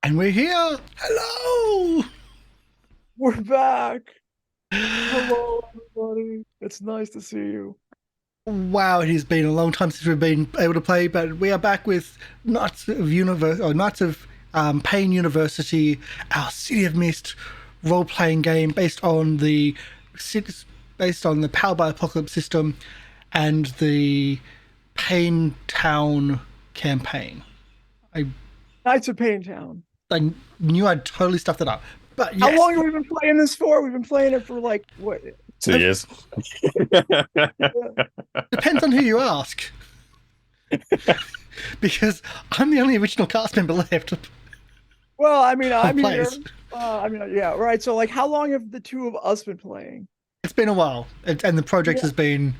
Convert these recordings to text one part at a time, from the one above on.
And we're here. Hello. We're back. Hello, everybody. It's nice to see you. Wow, it has been a long time since we've been able to play, but we are back with Knights of Payne University, our City of Mist role-playing game based on the Powered by Apocalypse system and the Payne Town campaign. I Knights of Payne Town. I knew I'd totally stuffed it up, but How yes, long have we been playing this for? We've been playing it for like what? 2 years. depends on who you ask. Because I'm the only original cast member left Well, I mean, of I'm here. players. Yeah, right. So, like, how long have the two of us been playing? It's been a while, and the project Yeah, has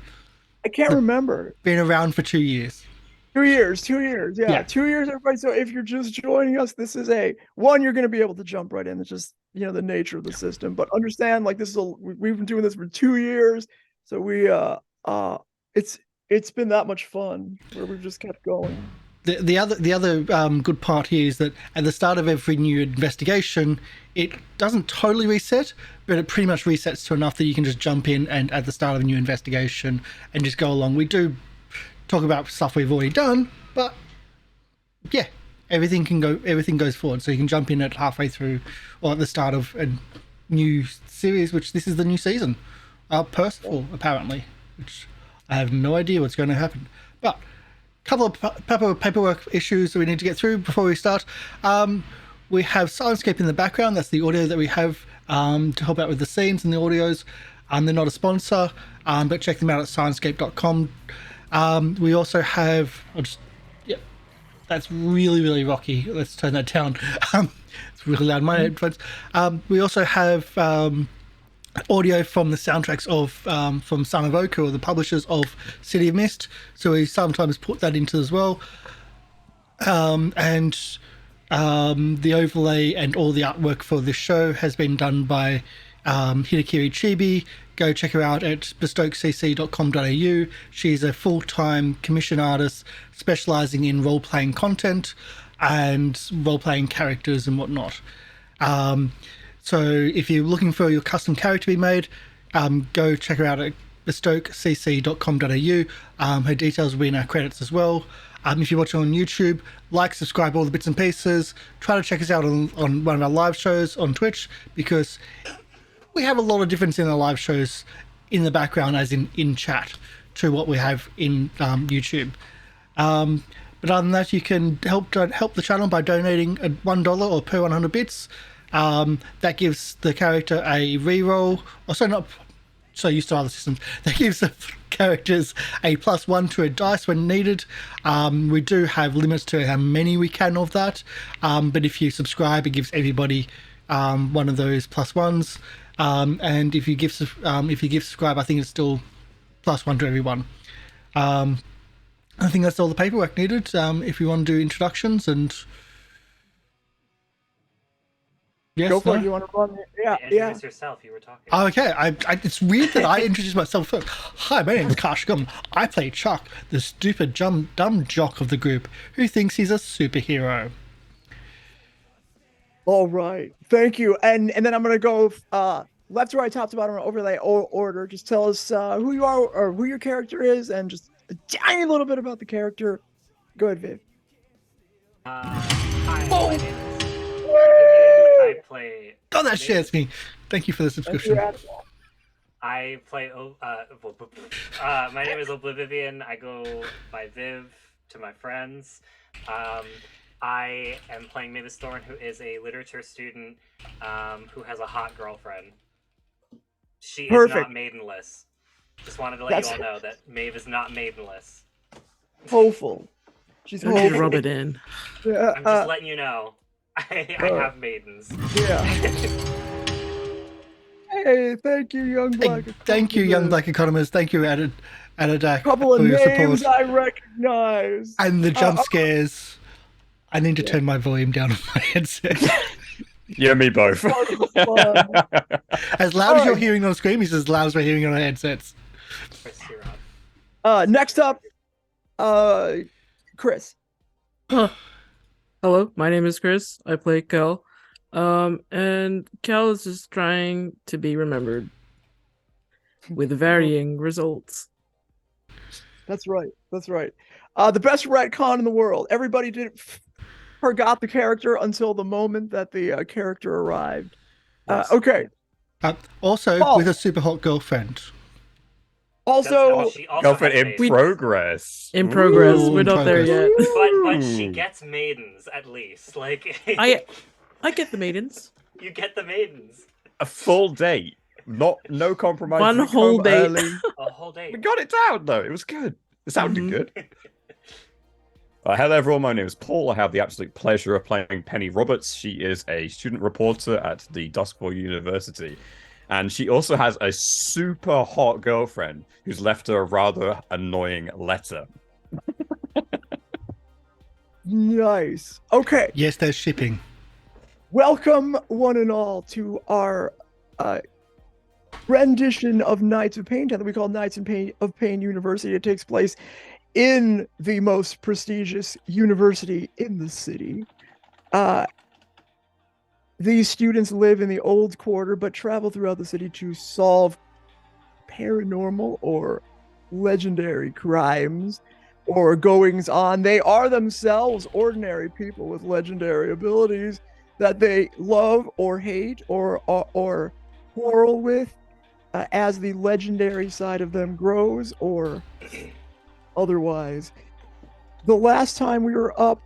I can't remember. been around for 2 years. 2 years, 2 years. Yeah, Yeah, 2 years, everybody. So, if you're just joining us, this is a one. You're going to be able to jump right in. It's just the nature of the system. But understand, like, we've been doing this for 2 years, so uh, it's it's been that much fun where we've just kept going. the other good part here is that at the start of every new investigation, it doesn't totally reset, but it pretty much resets to enough that you can just jump in and at the start of a new investigation and just go along. We do talk about stuff we've already done, but yeah, everything goes forward, so you can jump in at halfway through or at the start of a new series, which this is the new season. Percival, apparently, which I have no idea what's going to happen. But a couple of paperwork issues that we need to get through before we start. We have Syrinscape in the background. That's the audio that we have to help out with the scenes and the audios. They're not a sponsor, but check them out at syrinscape.com. We also have, yeah, that's really, really rocky. Let's turn that down. It's really loud in my headphones. We also have audio from the soundtracks of from Son of Oak, or the publishers of City of Mist. So we sometimes put that into as well. And the overlay and all the artwork for this show has been done by Hidekiri Chibi. Go check her out at bestokecc.com.au. She's a full-time commission artist specializing in role-playing content and role-playing characters and whatnot. So if you're looking for your custom character to be made, go check her out at bestokecc.com.au. Her details will be in our credits as well. If you're watching on YouTube, like, subscribe, all the bits and pieces. Try to check us out on one of our live shows on Twitch, because we have a lot of difference in the live shows in the background, as in chat, to what we have in YouTube. But other than that, you can help the channel by donating at $1 or per 100 bits. That gives the character a reroll, or not so used to other systems. That gives the characters a +1 to a dice when needed. We do have limits to how many we can of that, but if you subscribe, it gives everybody one of those +1s. And if you give subscribe, I think it's still +1 to everyone. I think that's all the paperwork needed. If you want to do introductions and yes, Go for no? it. You want to run? Yeah, yeah. Introduce yourself. You were talking. Oh, okay, it's weird that I introduced myself first. Hi, my name is Karsh. I play Chuck, the stupid, dumb jock of the group who thinks he's a superhero. All right. Thank you. And then I'm gonna go left to right, top to bottom, overlay order. Just tell us who you are or who your character is, and just a tiny little bit about the character. Go ahead, Viv. Hi, Oh, my name is Oblivivian. I play. oh, that shares me. Thank you for the Thank you, subscription. Adam. I play. My name is Oblivivian. I go by Viv to my friends. I am playing Mavis Thorn, who is a literature student who has a hot girlfriend. She is Perfect. not maidenless. Just wanted to let That's you all know that Maeve is not maidenless. hopeful. She's Don't need to hopeful. rub it in. Yeah. I'm just letting you know. I have maidens. Yeah. Hey, thank you, young black. Thank you, young black economist. Thank you, Adadak, Couple of for your names support. I recognize. And the jump scares. I need to turn my volume down on my headset. You and me both. Fun. As loud as you're Alright. hearing on screen, he's as loud as we're hearing on our headsets. Chris, you're up. Next up, Chris. Huh. Hello, my name is Chris. I play Kel. And Kel is just trying to be remembered with varying results. That's right. That's right. The best retcon in the world. Everybody forgot the character until the moment that the character arrived. Yes. Okay. Also, Paul. with a super hot girlfriend. Also, she also Girlfriend has in maidens. progress. In progress, Ooh, we're in not there progress. yet. But she Ooh. gets maidens at least. Like I get the maidens. you get the maidens. A full date. No compromise. One Didn't whole come date. early. A whole day. We got it down though. It was good. It sounded Mhm. good. Hello everyone, my name is Paul. I have the absolute pleasure of playing Penny Roberts. She is a student reporter at the Duskfall University. And she also has a super hot girlfriend who's left her a rather annoying letter. nice. Okay. Yes, there's shipping. Welcome, one and all, to our rendition of Knights of Payne that we call Knights of Payne University. It takes place in the most prestigious university in the city. These students live in the old quarter but travel throughout the city to solve paranormal or legendary crimes or goings on. They are themselves ordinary people with legendary abilities that they love or hate or quarrel with as the legendary side of them grows or otherwise. The last time we were up,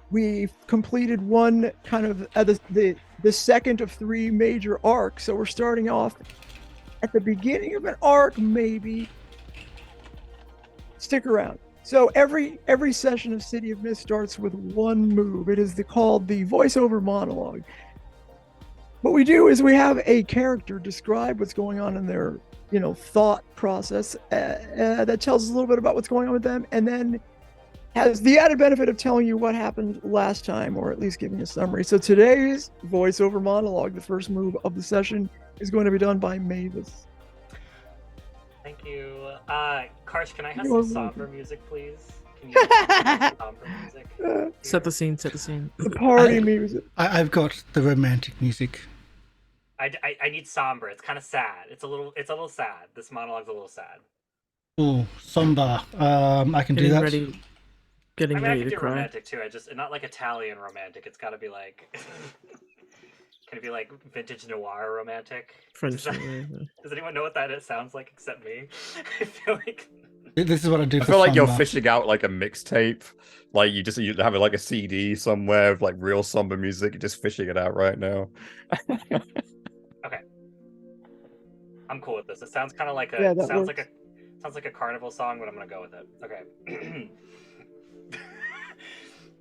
we completed one kind of the second of three major arcs. So we're starting off at the beginning of an arc, maybe. Stick around. So every session of City of Mist starts with one move. It is called the voiceover monologue. What we do is we have a character describe what's going on in their thought process that tells us a little bit about what's going on with them, and then has the added benefit of telling you what happened last time, or at least giving a summary. So today's voiceover monologue, the first move of the session, is going to be done by Mavis. Thank you. Karsh, can I have You're some welcome. somber music, please? Can you have some somber music? Set the scene. Set the scene. The party music. I've got the romantic music. I need somber. It's kind of sad. It's a little sad. This monologue's a little sad. Oh, somber. I can do Getting that. ready. Getting I mean, I ready could to do cry. romantic too. Not like Italian romantic. It's got to be like. Can it be like vintage noir romantic? French. Does anyone know what that sounds like except me? I feel like. This is what I do I for feel like you're somber. fishing out like a mixtape. Like you have like a CD somewhere with like real somber music. You're just fishing it out right now. Okay. I'm cool with this. It sounds kind of like Yeah, that works. sounds like a carnival song, but I'm gonna go with it. Okay.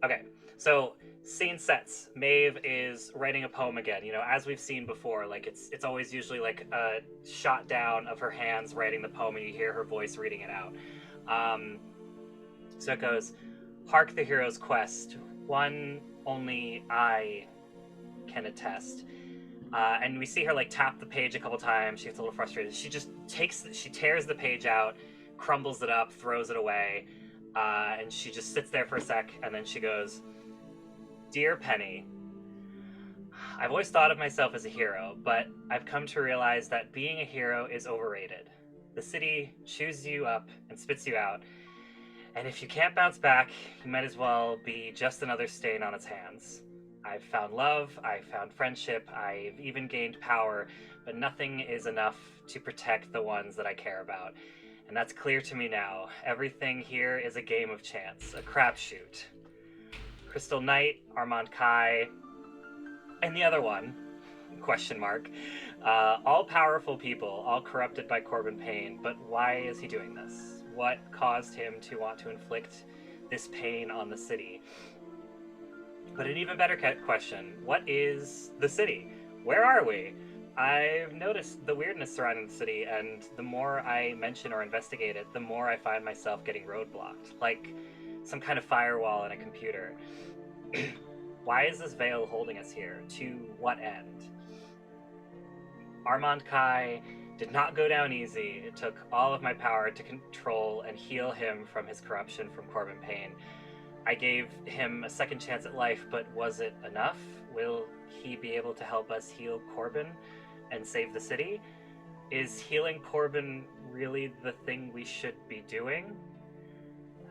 Okay. So scene sets. Maeve is writing a poem again. As we've seen before, like it's always usually like a shot down of her hands writing the poem, and you hear her voice reading it out. So it goes, "Hark the hero's quest, one only I can attest." And we see her like tap the page a couple times. She gets a little frustrated. She just tears the page out, crumbles it up, throws it away, and she just sits there for a sec, and then she goes, "Dear Penny, I've always thought of myself as a hero, but I've come to realize that being a hero is overrated. The city chews you up and spits you out, and if you can't bounce back, you might as well be just another stain on its hands. I've found love, I've found friendship, I've even gained power, but nothing is enough to protect the ones that I care about. And that's clear to me now. Everything here is a game of chance, a crapshoot. Crystal Knight, Armand Kai, and the other one, question mark. All powerful people, all corrupted by Corbin Payne, but why is he doing this? What caused him to want to inflict this pain on the city? But an even better question, what is the city? Where are we? I've noticed the weirdness surrounding the city, and the more I mention or investigate it, the more I find myself getting roadblocked, like some kind of firewall in a computer. Why is this veil holding us here? To what end? Armand Kai did not go down easy. It took all of my power to control and heal him from his corruption from Corbin Payne. I gave him a second chance at life, but was it enough? Will he be able to help us heal Corbin and save the city? Is healing Corbin really the thing we should be doing?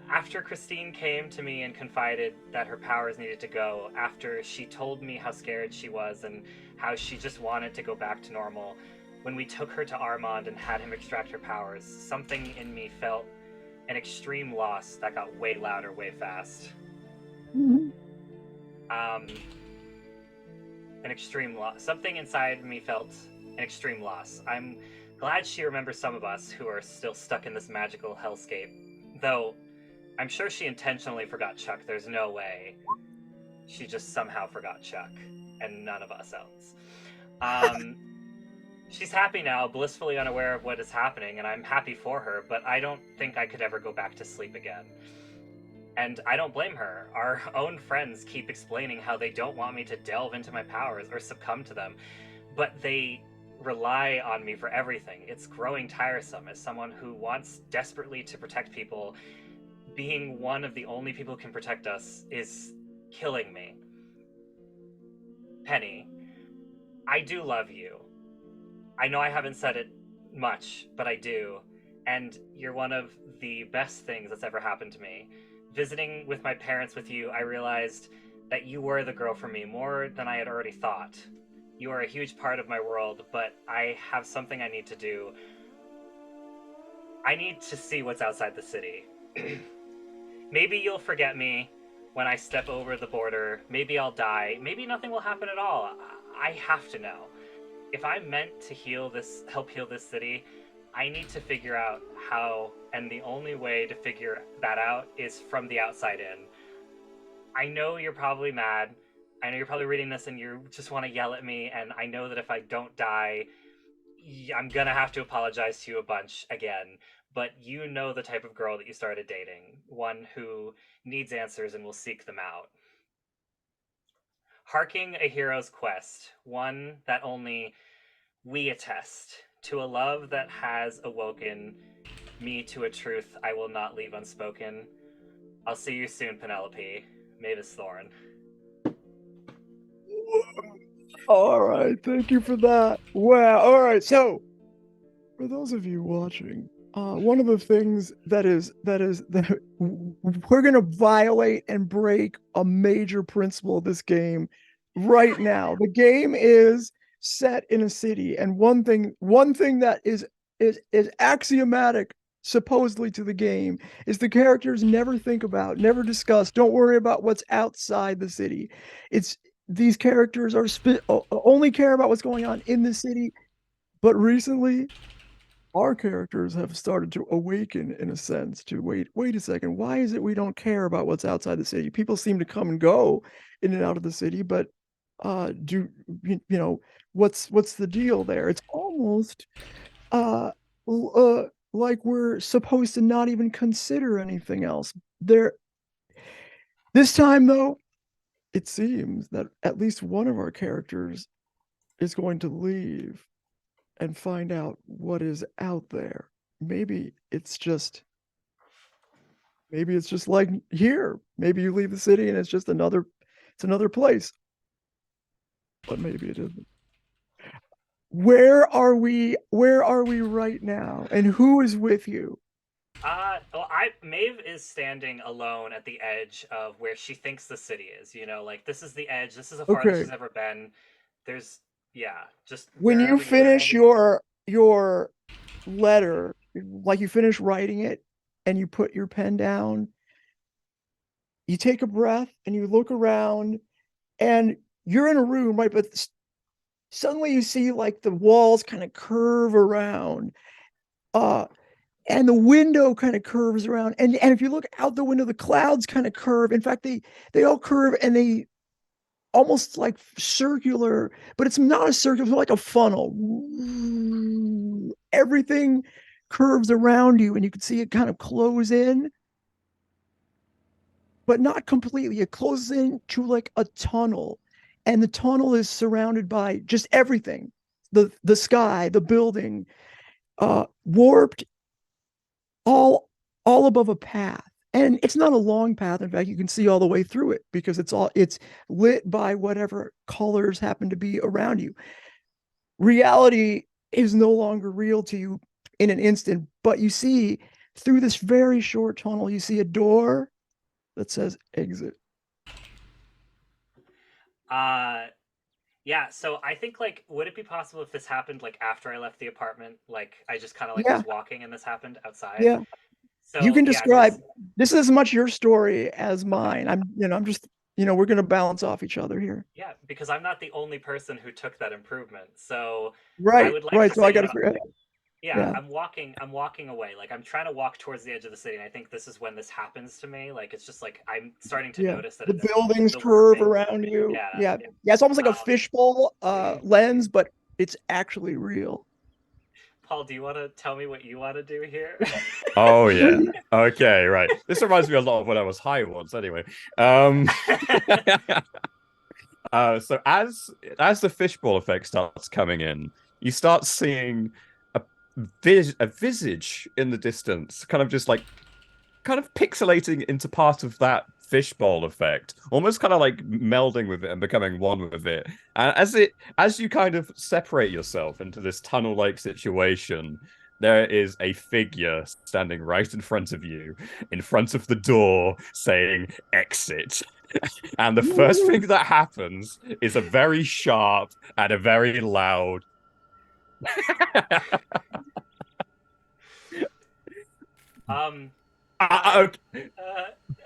After Christine came to me and confided that her powers needed to go, after she told me how scared she was and how she just wanted to go back to normal, when we took her to Armand and had him extract her powers, something in me felt an extreme loss that got way louder, way fast. Mhm. An extreme loss. Something inside me felt an extreme loss. I'm glad she remembers some of us who are still stuck in this magical hellscape. Though, I'm sure she intentionally forgot Chuck. There's no way. She just somehow forgot Chuck, and none of us else. She's happy now, blissfully unaware of what is happening, and I'm happy for her, but I don't think I could ever go back to sleep again. And I don't blame her. Our own friends keep explaining how they don't want me to delve into my powers or succumb to them, but they rely on me for everything. It's growing tiresome as someone who wants desperately to protect people. Being one of the only people who can protect us is killing me. Penny, I do love you. I know I haven't said it much, but I do. And you're one of the best things that's ever happened to me. Visiting with my parents with you, I realized that you were the girl for me more than I had already thought. You are a huge part of my world, but I have something I need to do. I need to see what's outside the city. Maybe you'll forget me when I step over the border. Maybe I'll die. Maybe nothing will happen at all. I have to know. If I'm meant to help heal this city, I need to figure out how, and the only way to figure that out is from the outside in. I know you're probably mad. I know you're probably reading this and you just want to yell at me, and I know that if I don't die, I'm gonna have to apologize to you a bunch again. But you know the type of girl that you started dating, one who needs answers and will seek them out. Harking a hero's quest, one that only we attest, to a love that has awoken me to a truth I will not leave unspoken. I'll see you soon, Penelope. Mavis Thorn. All right, thank you for that. Wow. All right, so for those of you watching, one of the things that we're gonna violate and break a major principle of this game right now. The game is set in a city, and one thing that is axiomatic supposedly to the game is the characters never think about, never discuss, don't worry about what's outside the city. It's these characters are only care about what's going on in the city. But recently, our characters have started to awaken in a sense to wait a second, why is it we don't care about what's outside the city? People seem to come and go in and out of the city, but what's the deal there? It's almost like we're supposed to not even consider anything else there. This time though, it seems that at least one of our characters is going to leave and find out what is out there. Maybe it's just like here. Maybe you leave the city and it's just another place. But maybe it isn't. Where are we right now? And who is with you? Maeve is standing alone at the edge of where she thinks the city is. You know, like this is the edge. This is the farthest she's ever been. There's just when you finish your letter, like you finish writing it, and you put your pen down, you take a breath and you look around, and you're in a room, right? But suddenly you see like the walls kind of curve around. And the window kind of curves around. And if you look out the window, the clouds kind of curve. In fact, they all curve and they almost like circular, but it's not a circle, it's like a funnel. Everything curves around you and you can see it kind of close in, but not completely. It closes into like a tunnel. And the tunnel is surrounded by just everything. The sky, the building, warped, all above a path. And it's not a long path. In fact, you can see all the way through it because it's lit by whatever colors happen to be around you. Reality is no longer real to you in an instant, but you see through this very short tunnel, you see a door that says exit. Yeah, so I think like would it be possible if this happened like after I left the apartment? Like I just kind of like Yeah. was walking and this happened outside. Yeah. So You can yeah, describe this is as much your story as mine. I'm just, we're gonna balance off each other here. yeah, because I'm not the only person who took that improvement. So I Right, would like right. to So say, I gotta figure yeah, yeah. I'm walking away. Like I'm trying to walk towards the edge of the city, and I think this is when this happens to me. Like it's just like I'm starting to Yeah. notice that The it's buildings the curve warping. around you. Yeah. Yeah. It's almost like a Um, fishbowl lens, but it's actually real. Paul, do you want to tell me what you want to do here? Oh yeah. Okay, right. This reminds me a lot of when I was high once. Anyway, so as the fishbowl effect starts coming in, you start seeing a visage in the distance, kind of just like pixelating into part of that fishbowl effect, almost kind of like melding with it and becoming one with it. And as you kind of separate yourself into this tunnel-like situation, there is a figure standing right in front of you, in front of the door, saying exit. And the first thing that happens is a very sharp and a very loud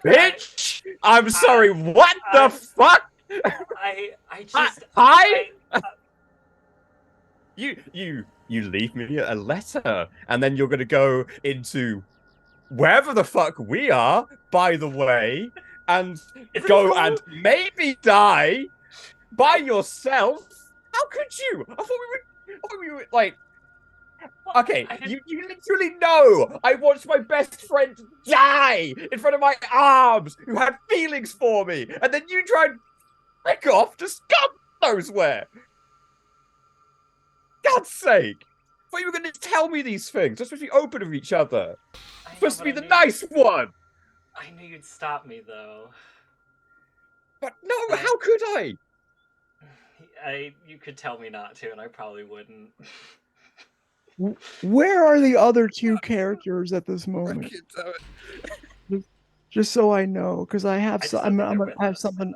bitch! I'm sorry, what the fuck? You leave me a letter, and then you're gonna go into wherever the fuck we are, by the way, and go and maybe die by yourself. How could you? I thought we were like. Okay, you literally know I watched my best friend die in front of my arms, who had feelings for me, and then you try and frick off just God knows where. God's sake! I thought you were going to tell me these things. We're supposed to be open with each other. I'm supposed to be the nice one. I knew you'd stop me, though. But no, how could I? You could tell me not to, and I probably wouldn't. Where are the other two characters at this moment? Just so I know, because I have I'm gonna have something.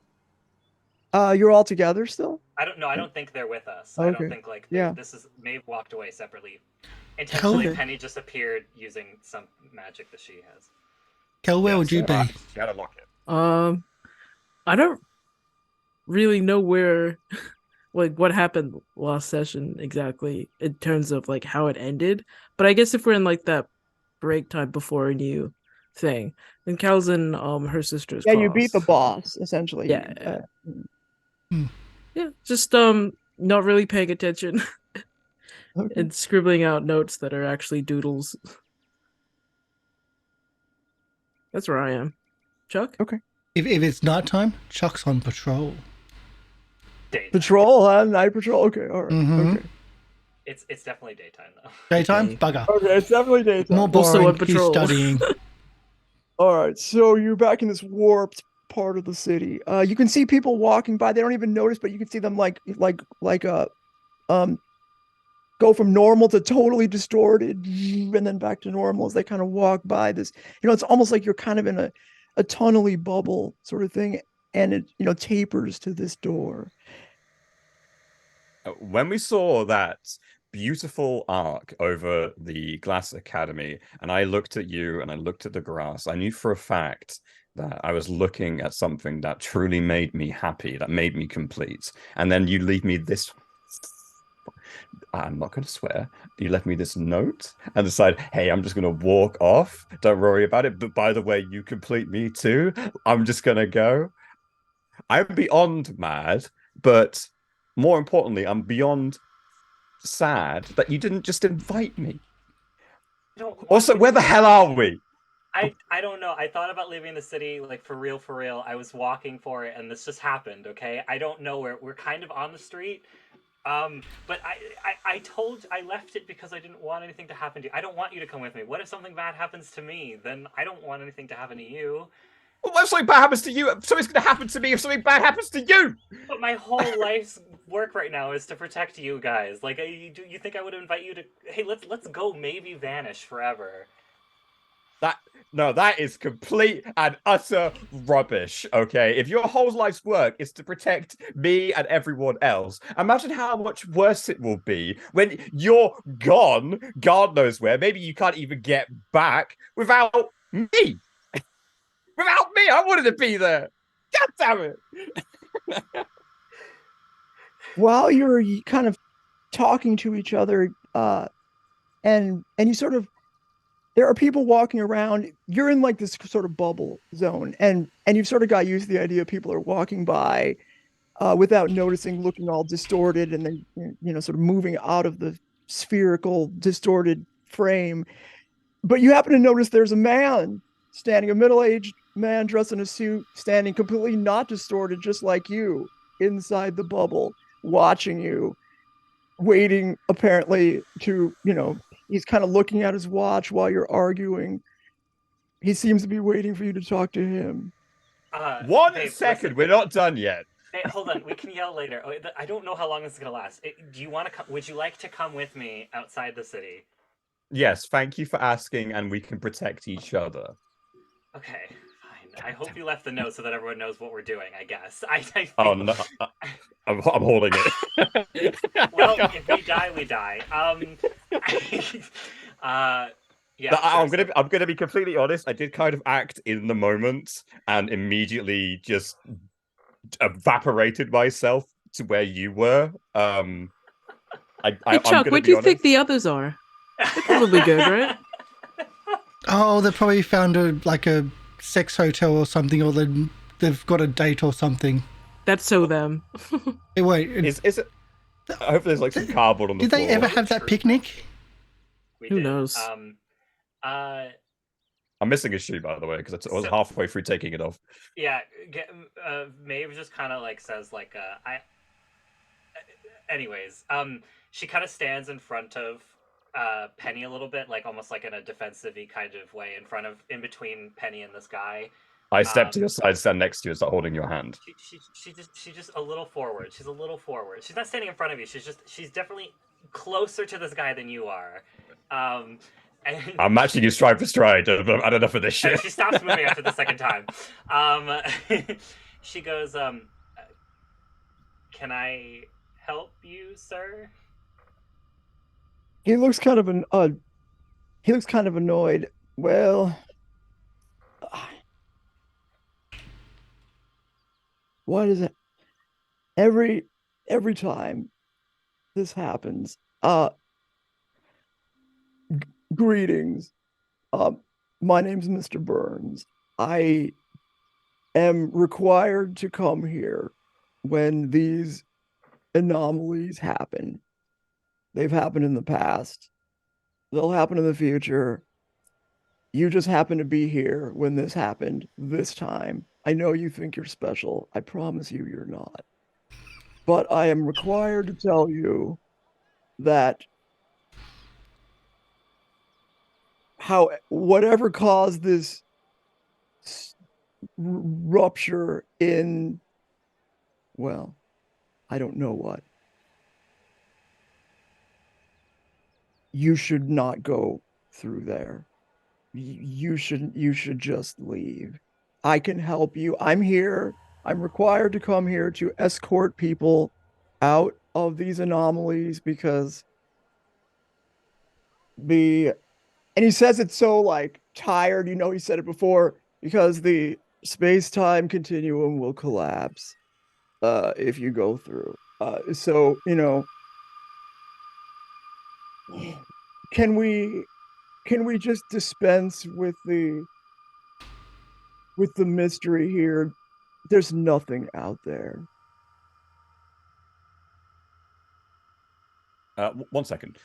You're all together still? I don't think they're with us. Okay. I don't think like this is Maeve walked away separately. Intentionally, Penny just appeared using some magic that she has. Kel, where would you be? Gotta lock it. I don't really know where like what happened last session exactly in terms of like how it ended, but I guess if we're in like that break time before a new thing, then Cal's in her sister's class. You beat the boss essentially. Yeah. Just not really paying attention and scribbling out notes that are actually doodles. That's where I am. Chuck? Okay. If it's nighttime, Chuck's on patrol. Daytime. Patrol, huh? Night patrol. Okay, all right. Okay. It's definitely daytime though. Daytime, Okay. bugger. Okay, it's definitely daytime. More boring. Also on patrol. He's studying. All right, so you're back in this warped part of the city. You can see people walking by. They don't even notice, but you can see them go from normal to totally distorted, and then back to normal as they kind of walk by this. It's almost like you're kind of in a tunnely bubble sort of thing, and it tapers to this door. When we saw that beautiful arc over the Glass Academy, and I looked at you and I looked at the grass, I knew for a fact that I was looking at something that truly made me happy, that made me complete. And then you leave me this, I'm not going to swear, you left me this note and decide, hey, I'm just going to walk off. Don't worry about it. But by the way, you complete me too. I'm just going to go. I'm beyond mad, but more importantly, I'm beyond sad that you didn't just invite me. Also, where the hell are we? I don't know. I thought about leaving the city, like for real. I was walking for it, and this just happened, okay? I don't know where we're kind of on the street. But I left it because I didn't want anything to happen to you. I don't want you to come with me. What if something bad happens to me? Then I don't want anything to happen to you. Well, if something bad happens to you, something's going to happen to me if something bad happens to you. But my whole life's work right now is to protect you guys. Like, you think I would invite you to? Hey, let's go. Maybe vanish forever. That is complete and utter rubbish, okay? If your whole life's work is to protect me and everyone else, imagine how much worse it will be when you're gone, God knows where. Maybe you can't even get back without me. Without me, I wanted to be there. God damn it. While you're kind of talking to each other, and you sort of, there are people walking around. You're in like this sort of bubble zone, and you've sort of got used to the idea people are walking by without noticing, looking all distorted, and then sort of moving out of the spherical, distorted frame. But you happen to notice there's a man standing, a middle-aged man dressed in a suit, standing completely not distorted, just like you, inside the bubble, watching you, waiting apparently to, he's kind of looking at his watch while you're arguing. He seems to be waiting for you to talk to him. One babe, second, listen. we're not done yet. Hey, hold on. We can yell later. I don't know how long this is gonna last. Do you want to? Would you like to come with me outside the city? Yes, thank you for asking, and we can protect each other. Okay, fine. I hope you left the note so that everyone knows what we're doing. I guess. I think... Oh no, I'm holding it. Well, if we die, we die. Yeah. No, I'm gonna be completely honest. I did kind of act in the moment and immediately just evaporated myself to where you were. Hey Chuck, what do you think the others are? They're probably good, right? Oh, they probably found a sex hotel or something, or they've got a date or something. That's so them. Hey, wait, Is it? I hope there's like some cardboard on the did floor. they ever have that picnic? Who knows? I'm missing a shoe, by the way, because I was halfway through taking it off. Yeah, Maeve just kind of like says like anyways, she kind of stands in front of Penny a little bit, like almost like in a defensive-y kind of way, in between Penny and this guy. I step to your side, stand next to you, and start holding your hand. She's just a little forward. She's a little forward. She's not standing in front of you. She's definitely closer to this guy than you are. And I'm matching you stride for stride. I've had enough of this shit. she stops moving after the second time. She goes, "Can I help you, sir?" He looks kind of annoyed. Well, what is it? Every time this happens, greetings. My name's Mr. Burns. I am required to come here when these anomalies happen. They've happened in the past. They'll happen in the future. You just happen to be here when this happened this time. I know you think you're special. I promise you you're not. But I am required to tell you that whatever caused this rupture in, well, I don't know what. You should not go through there. You should just leave. I can help you. I'm here. I'm required to come here to escort people out of these anomalies because and he says it so like tired, he said it before, because the space-time continuum will collapse if you go through. So, can we just dispense with the mystery here? There's nothing out there. 1 second.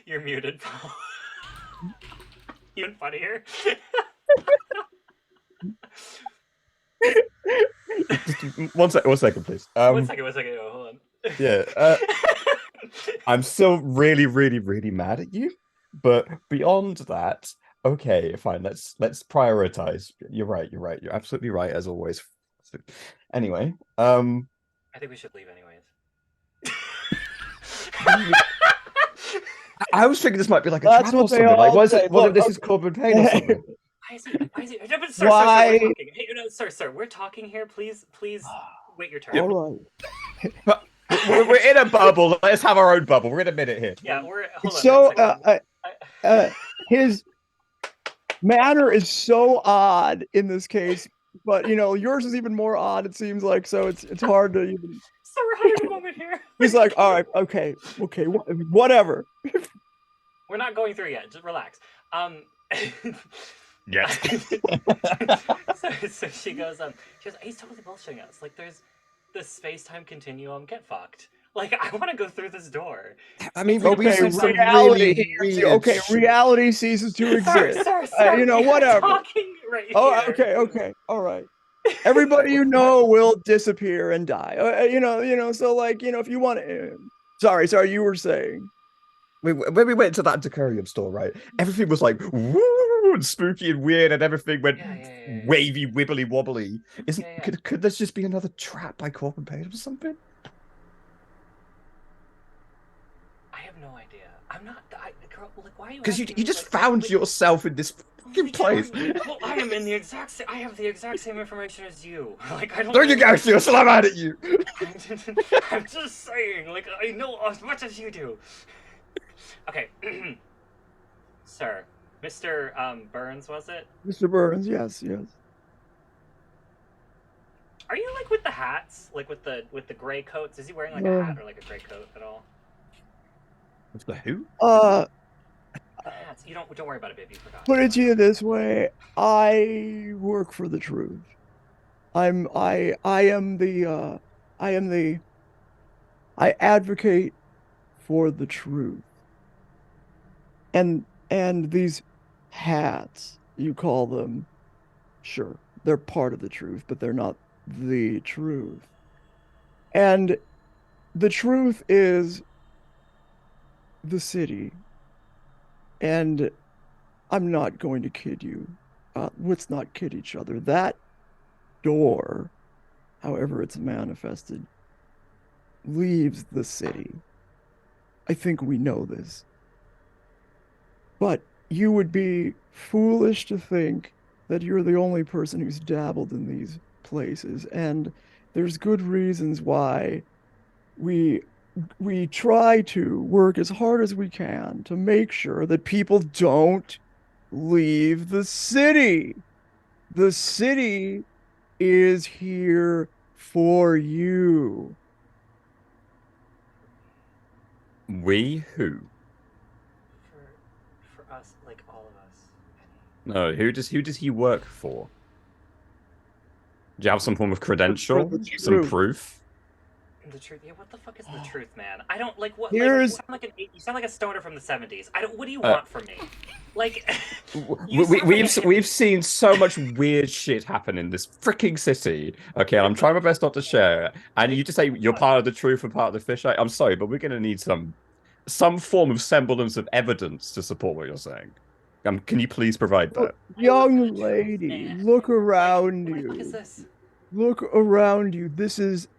You're muted, Paul. Even funnier. Just one second, please. One second. Oh, hold on. Yeah. I'm still really, really, really mad at you. But beyond that, okay, fine. Let's prioritize. You're right. You're absolutely right, as always. Anyway, I think we should leave anyways. I was thinking this might be like a That's trap or what they something. Like, all say. what if Look, this is Corbin Payne or something? Why is he? No, but sir, Why? we're talking. Hey, no, sir, we're talking here. Please, wait your turn. All right. We're in a bubble. Let's have our own bubble. We're in a minute here. Yeah, hold on. So, one second. his manner is so odd in this case, but yours is even more odd. It seems like so. It's hard to even. So we're having a moment here. He's like, all right, okay, whatever. We're not going through yet. Just relax. Yes. so she goes, he's totally bullshitting us. Like, there's the space-time continuum. Get fucked. Like, I want to go through this door. I mean, reality ceases to exist. Sir, whatever. Talking right Oh, here. okay, all right. Everybody will disappear and die. So if you want to. Sorry, you were saying. When we went to that Decarium store, right? Everything was like woo and spooky and weird, and everything went wavy, wibbly wobbly. Could this just be another trap by Corbin Payne or something? I have no idea. I'm not. Girl, like, why are you? Because you asking me, just like, found yourself in this fucking place. Well, I am in the exact same. I have the exact same information as you. Like, I don't. Don't you go, you're still mad at you. I'm just saying. Like, I know as much as you do. Okay, sir, Mr. Burns, was it? Mr. Burns, yes. Are you like with the hats, like with the gray coats? Is he wearing like a hat or like a gray coat at all? With the who? The hats. You don't worry about it, baby. You forgot. Put it to you this way: I work for the truth. I advocate for the truth. And these hats, you call them, sure, they're part of the truth, but they're not the truth. And the truth is the city. And I'm not going to kid you. Let's not kid each other. That door, however it's manifested, leaves the city. I think we know this. But you would be foolish to think that you're the only person who's dabbled in these places. And there's good reasons why we try to work as hard as we can to make sure that people don't leave the city. The city is here for you. We who? For us, like all of us. No, who does he work for? Do you have some form of credential? Some proof? The truth. Yeah, what the fuck is the truth, man? I don't like what. Here's you sound like a stoner from the 70s. I don't. What do you want from me? Like, we've seen so much weird shit happen in this freaking city. Okay, I'm trying my best not to share it. And you just say you're part of the truth and part of the fisheye. I'm sorry, but we're gonna need some form of semblance of evidence to support what you're saying. Can you please provide that? Young lady, look around you. What is this? Look around you.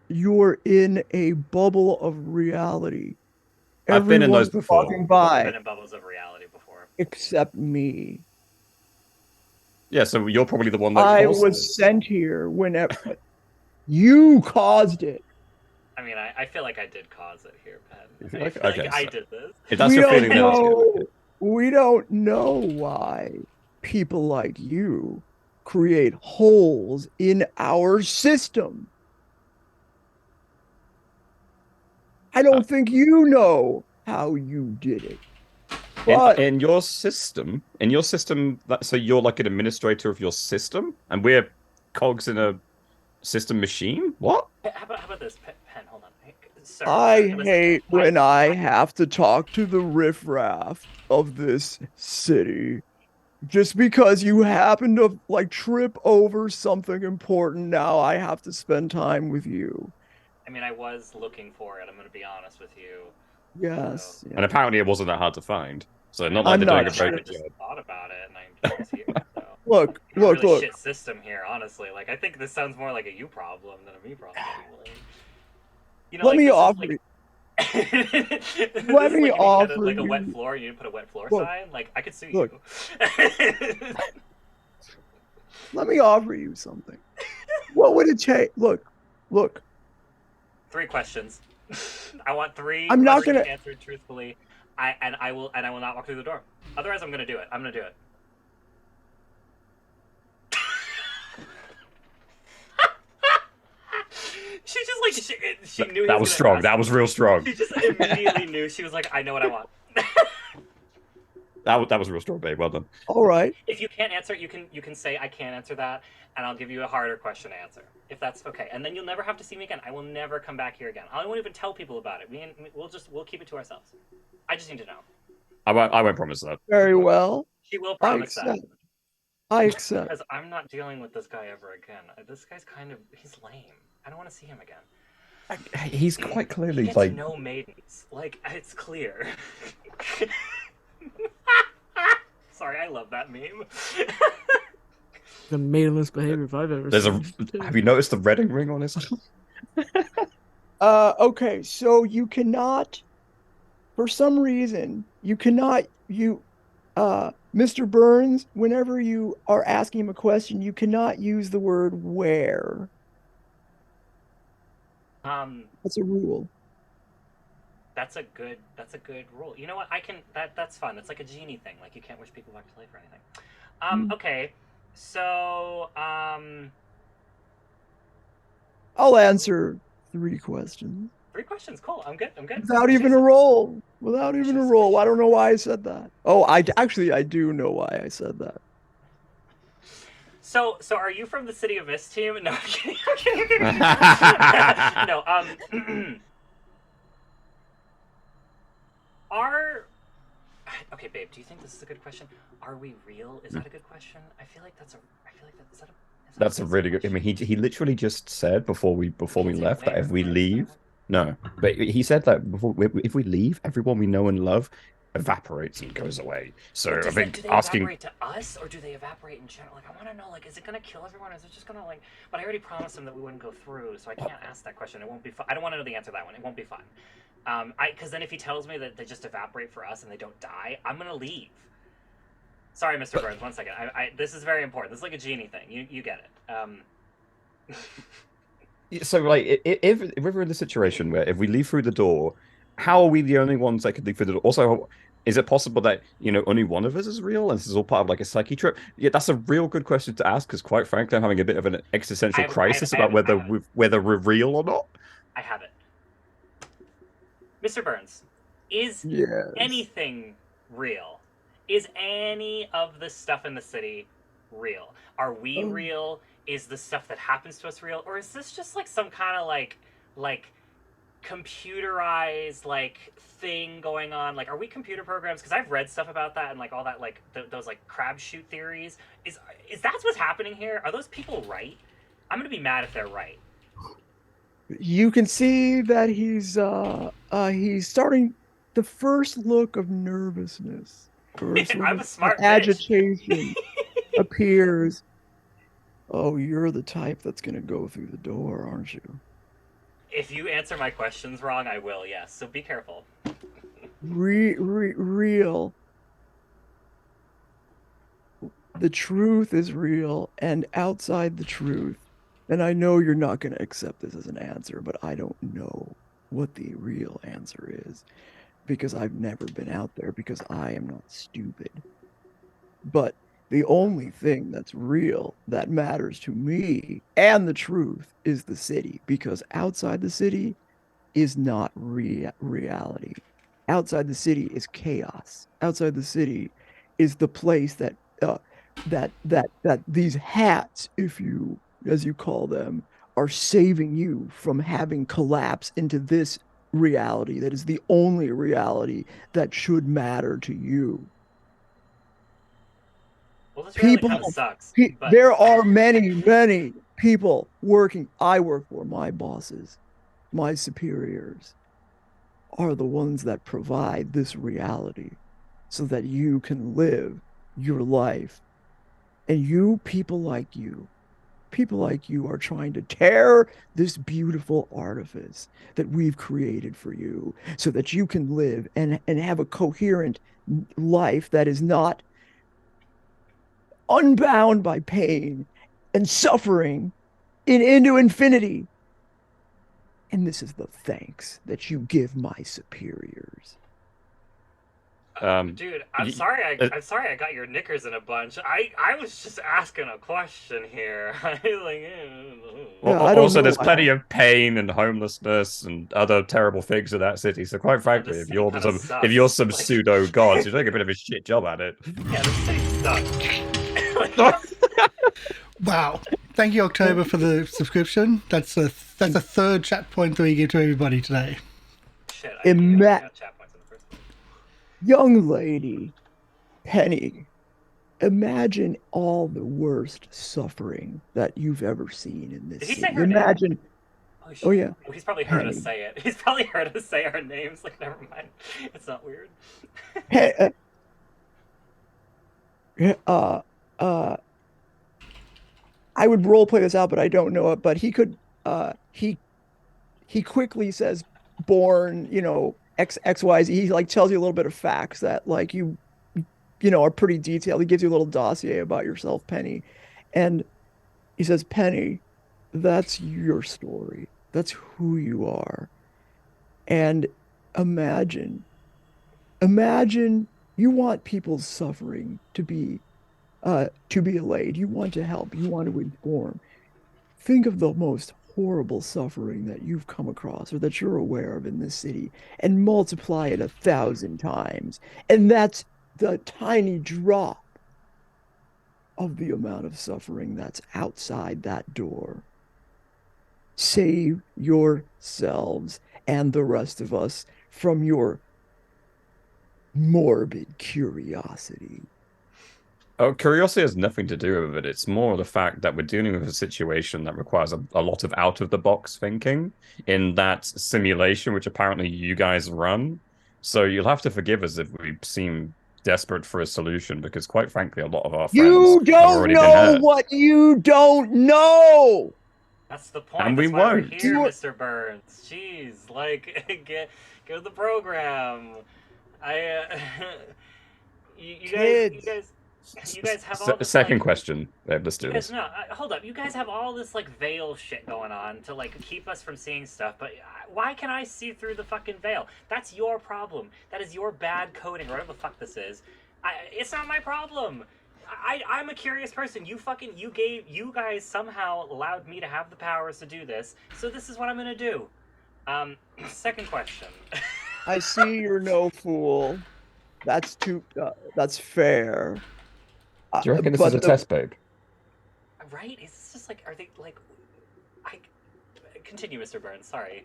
You're in a bubble of reality. I've been in those Everyone's before. walking I've by, been in bubbles of reality before. except me. Yeah, so you're probably the one that I caused was it. sent here whenever you caused it. I mean, I feel like I did cause it here, Pen. You feel I like- feel okay, like I so- did this. If that's we your don't feeling, then that's know. good. We don't know why people like you create holes in our system. I don't think you know how you did it. But In your system, so you're like an administrator of your system, and we're cogs in a system machine? What? How about this, Pen? Hold on. Hey, sir, I listen, hate when I have to talk to the riffraff of this city. just because you happen to like trip over something important, now I have to spend time with you. I mean, I was looking for it. I'm going to be honest with you. Yes. So, Yeah. And apparently it wasn't that hard to find. So not like I'm they're not doing a very sure. good just job. thought about it, and I came to you. So. Look, Really shit system here, honestly. Like, I think this sounds more like a you problem than a me problem. Like, you know, Let me this is offer. Like, Let me like offer like a wet you- floor. You need to put a wet floor Look, sign. Like, I could sue look. you. Let me offer you something. What would it take? Look. 3 questions. I want 3 I'm not questions gonna- answered truthfully. I will not walk through the door. Otherwise, I'm gonna do it. I'm gonna do it. She just like she knew. That was strong. That was real strong. She just immediately knew. She was like, I know what I want. That was real strong, babe. Well done. All right. If you can't answer, you can say I can't answer that, and I'll give you a harder question to answer. If that's okay, and then you'll never have to see me again. I will never come back here again. I won't even tell people about it. We'll keep it to ourselves. I just need to know. I won't promise that. Very well. She will I promise that. accept. I accept. Because I'm not dealing with this guy ever again. This guy's he's lame. I don't want to see him again. He's quite He clearly gets like no maidens. Like, it's clear. Sorry, I love that meme. The maidenless behavior if I've ever there's seen. have you noticed the wedding ring on his Okay, so you cannot, for some reason, Mr. Burns, whenever you are asking him a question, you cannot use the word where. That's a rule. That's a good rule. You know what? That's fun. That's like a genie thing. Like, you can't wish people back to life or anything. Okay. So, I'll answer 3 questions. 3 questions. Cool. I'm good. Without even a roll. Without even a roll. I don't know why I said that. Oh, I do know why I said that. So are you from the City of Mist team? No, I'm kidding. No, okay, babe, do you think this is a good question? Are we real? Is that a good question? I feel like that's a really good. I mean, he literally just said before we left that if we leave, no, but he said that if we leave, everyone we know and love evaporates and goes away. So I think do they asking evaporate to us, or do they evaporate in general? Like, I want to know, like, is it gonna kill everyone, or is it just gonna, like? But I already promised him that we wouldn't go through, so I can't ask that question. It won't be fun. I don't want to know the answer to that one. It won't be fun. Because then if he tells me that they just evaporate for us and they don't die, I'm gonna leave. Sorry, Mr. Burns. 1 second. This is very important. This is like a genie thing. You get it. So, like, if we're in the situation where if we leave through the door, how are we the only ones that could leave through the door? Also, is it possible that only one of us is real and this is all part of like a psyche trip? Yeah, that's a real good question to ask because, quite frankly, I'm having a bit of an existential crisis about whether we're real or not. I have it. Mr. Burns, is anything real? Is any of the stuff in the city real? Are we real? Is the stuff that happens to us real? Or is this just like some kind of like computerized like thing going on? Like, are we computer programs? Because I've read stuff about that and like all that, like those like crab shoot theories. Is that what's happening here? Are those people right? I'm gonna be mad if they're right. You can see that he's starting the first look of nervousness. I'm a smart bitch. Agitation appears. Oh, you're the type that's gonna go through the door, aren't you? If you answer my questions wrong, I will, yes. So be careful. Real. The truth is real, and outside the truth. And I know you're not going to accept this as an answer, but I don't know what the real answer is because I've never been out there because I am not stupid. But the only thing that's real that matters to me and the truth is the city, because outside the city is not reality. Outside the city is chaos. Outside the city is the place that these hats, as you call them, are saving you from having collapse into this reality that is the only reality that should matter to you. Well, this really People, kind of sucks. But there are many people working. I work for my bosses, my superiors are the ones that provide this reality so that you can live your life. And people like you are trying to tear this beautiful artifice that we've created for you so that you can live and have a coherent life that is not unbound by pain and suffering into infinity. And this is the thanks that you give my superiors. dude, I'm sorry. I'm sorry I got your knickers in a bunch. I was just asking a question here. Well, Yeah, I don't also, know. there's plenty of pain and homelessness and other terrible things in that city. So, quite frankly, this if city you're kinda if you're sucks. some Like- pseudo god, you're doing a bit of a shit job at it. Yeah, this city sucks. Wow. Thank you, October, for the subscription. That's a third chat point that we give to everybody today. Shit, I didn't even have chat points in the first place. Young lady, Penny, imagine all the worst suffering that you've ever seen in this Did he city. say her name? Imagine. shit. Oh yeah. Oh, he's probably heard us Penny. say it. He's probably heard us say our names. Like, never mind. It's not weird. uh, uh, I would role play this out, but I don't know it. But he could. He quickly says, "Born, XYZ." He like tells you a little bit of facts that like are pretty detailed. He gives you a little dossier about yourself, Penny, and he says, "Penny, that's your story. That's who you are." And imagine you want people's suffering to be allayed. You want to help. You want to inform. Think of the most horrible suffering that you've come across or that you're aware of in this city and multiply it 1,000 times. And that's the tiny drop of the amount of suffering that's outside that door. Save yourselves and the rest of us from your morbid curiosity. Oh, curiosity has nothing to do with it. It's more the fact that we're dealing with a situation that requires a lot of out-of-the-box thinking in that simulation, which apparently you guys run. So you'll have to forgive us if we seem desperate for a solution, because quite frankly, a lot of our friends You have don't already been know hurt. what you don't know. That's the point. And That's we why we're won't. here, Mr. Burns. Jeez, like, get to the program. You guys have all this, Second like, question. Let's do this. No, hold up. You guys have all this like veil shit going on to like keep us from seeing stuff. But why can I see through the fucking veil? That's your problem. That is your bad coding, or whatever the fuck this is. It's not my problem. I'm a curious person. You guys somehow allowed me to have the powers to do this. So this is what I'm gonna do. Second question. I see you're no fool. That's fair. Do you reckon this is a test, babe? Right? It's just like, are they like? Continue, Mr. Burns. Sorry.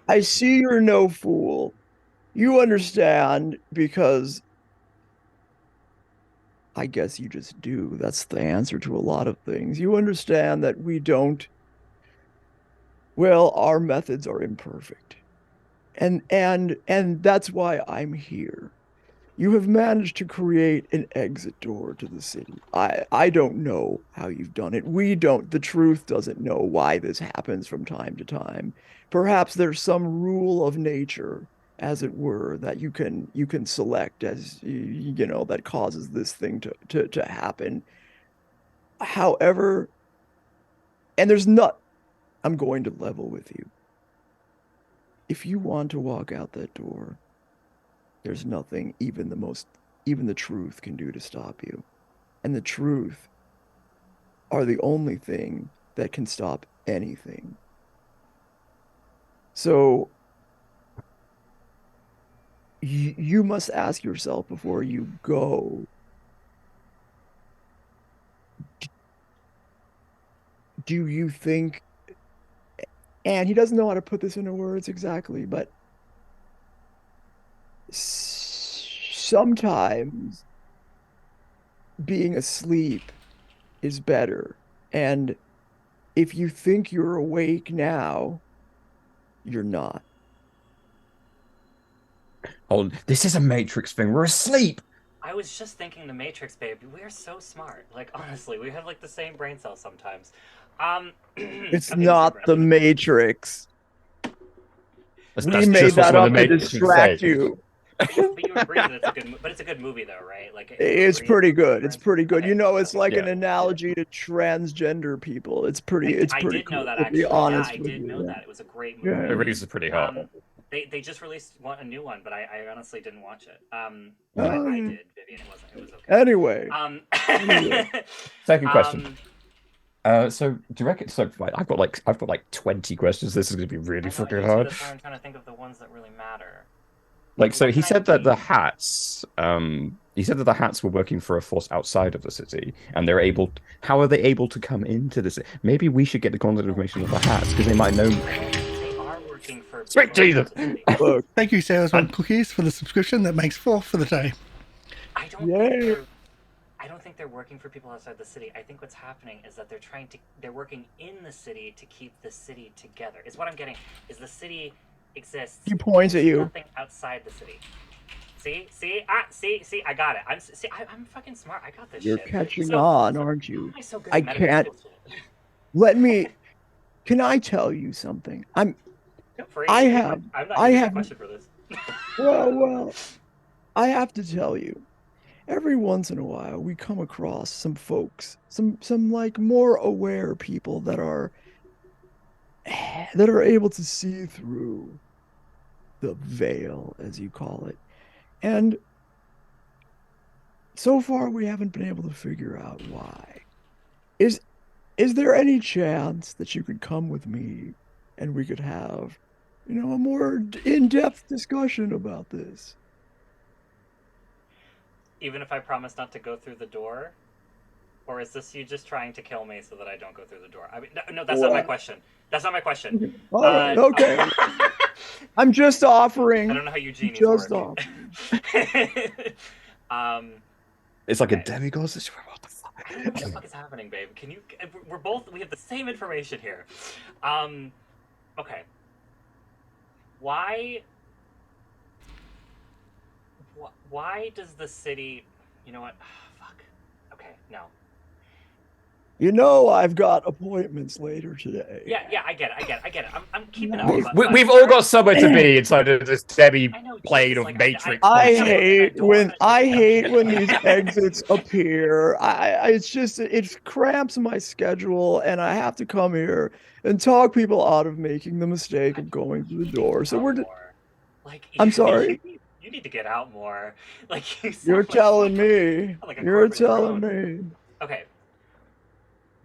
I see you're no fool. You understand because I guess you just do. That's the answer to a lot of things. You understand that we don't. Well, our methods are imperfect, and that's why I'm here. You have managed to create an exit door to the city. I don't know how you've done it. We don't. The truth doesn't know why this happens from time to time. Perhaps there's some rule of nature, as it were, that you can select as that causes this thing to happen. However, and I'm going to level with you. If you want to walk out that door, there's nothing even the truth can do to stop you. And the truth are the only thing that can stop anything. So you must ask yourself before you go, do you think, and he doesn't know how to put this into words exactly, but sometimes being asleep is better. And if you think you're awake now, you're not. Oh, this is a Matrix thing. We're asleep. I was just thinking the Matrix, babe. We're so smart. Like, honestly, we have like the same brain cells sometimes. It's okay, not the Matrix. That's We made just what that the up to Matrix would distract say. you. But you agree that it's a good, but it's a good movie though, right? Like, It's pretty good. It's pretty good. Okay, You know, it's like an Yeah. analogy to transgender people. It's pretty. It's I pretty did cool. know that To be actually. honest Yeah, I with did you, know yeah. that. It was a great Yeah. movie. It really is pretty hot. They just released a new one, but I honestly didn't watch it. I Oh, yeah. did, Vivian. It was okay. Anyway, Second question. So do you reckon? So right, I've got like 20 questions. This is going to be really fucking hard. That's why I'm trying to think of the ones that really matter. Like, so What he can I said that the do? hats, he said that the hats were working for a force outside of the city, and they're able. How are they able to come into the city? Maybe we should get the contact information of the hats because they might know. They are working for. Sweet people in Jesus! the city. look, Thank you, Sarah's One Cookies, for the subscription. That makes 4 for the day. I don't Yay. think they're. I don't think they're working for people outside the city. I think what's happening is that they're working in the city to keep the city together. Is what I'm getting. Is the city exists. He points at you. Nothing outside the city. See, I got it. I'm fucking smart. I got this you're shit. catching on, aren't How you? am I so good I at medical can't- school? Let me. Can I tell you something? Feel free. I have- I'm not I using a have- question for this. Well, I have to tell you. Every once in a while, we come across some folks, some like more aware people that are able to see through the veil, as you call it. And so far, we haven't been able to figure out why. Is there any chance that you could come with me and we could have, a more in-depth discussion about this? Even if I promise not to go through the door? Or is this you just trying to kill me so that I don't go through the door? I mean, no, that's not my What? question. That's not my question. All right, okay. I'm just offering. I don't know how Eugenius Just work. It's like a Okay. demigod situation. What the fuck? I don't know what the fuck is happening, babe. Can you? We have the same information here. Okay. Why does the city? You know what? Fuck. Okay, no. I've got appointments later today. Yeah, I get it. I'm keeping up. We've all got somewhere to be inside of this Debbie I know, plane Jesus, of like, Matrix. I I hate don't when wanna- these exits appear. It's just it cramps my schedule, and I have to come here and talk people out of making the mistake of going through the door. So we're. more. Like, I'm sorry. You need to get out more. Like You're telling me. like a You're corporate telling drone. me. Okay.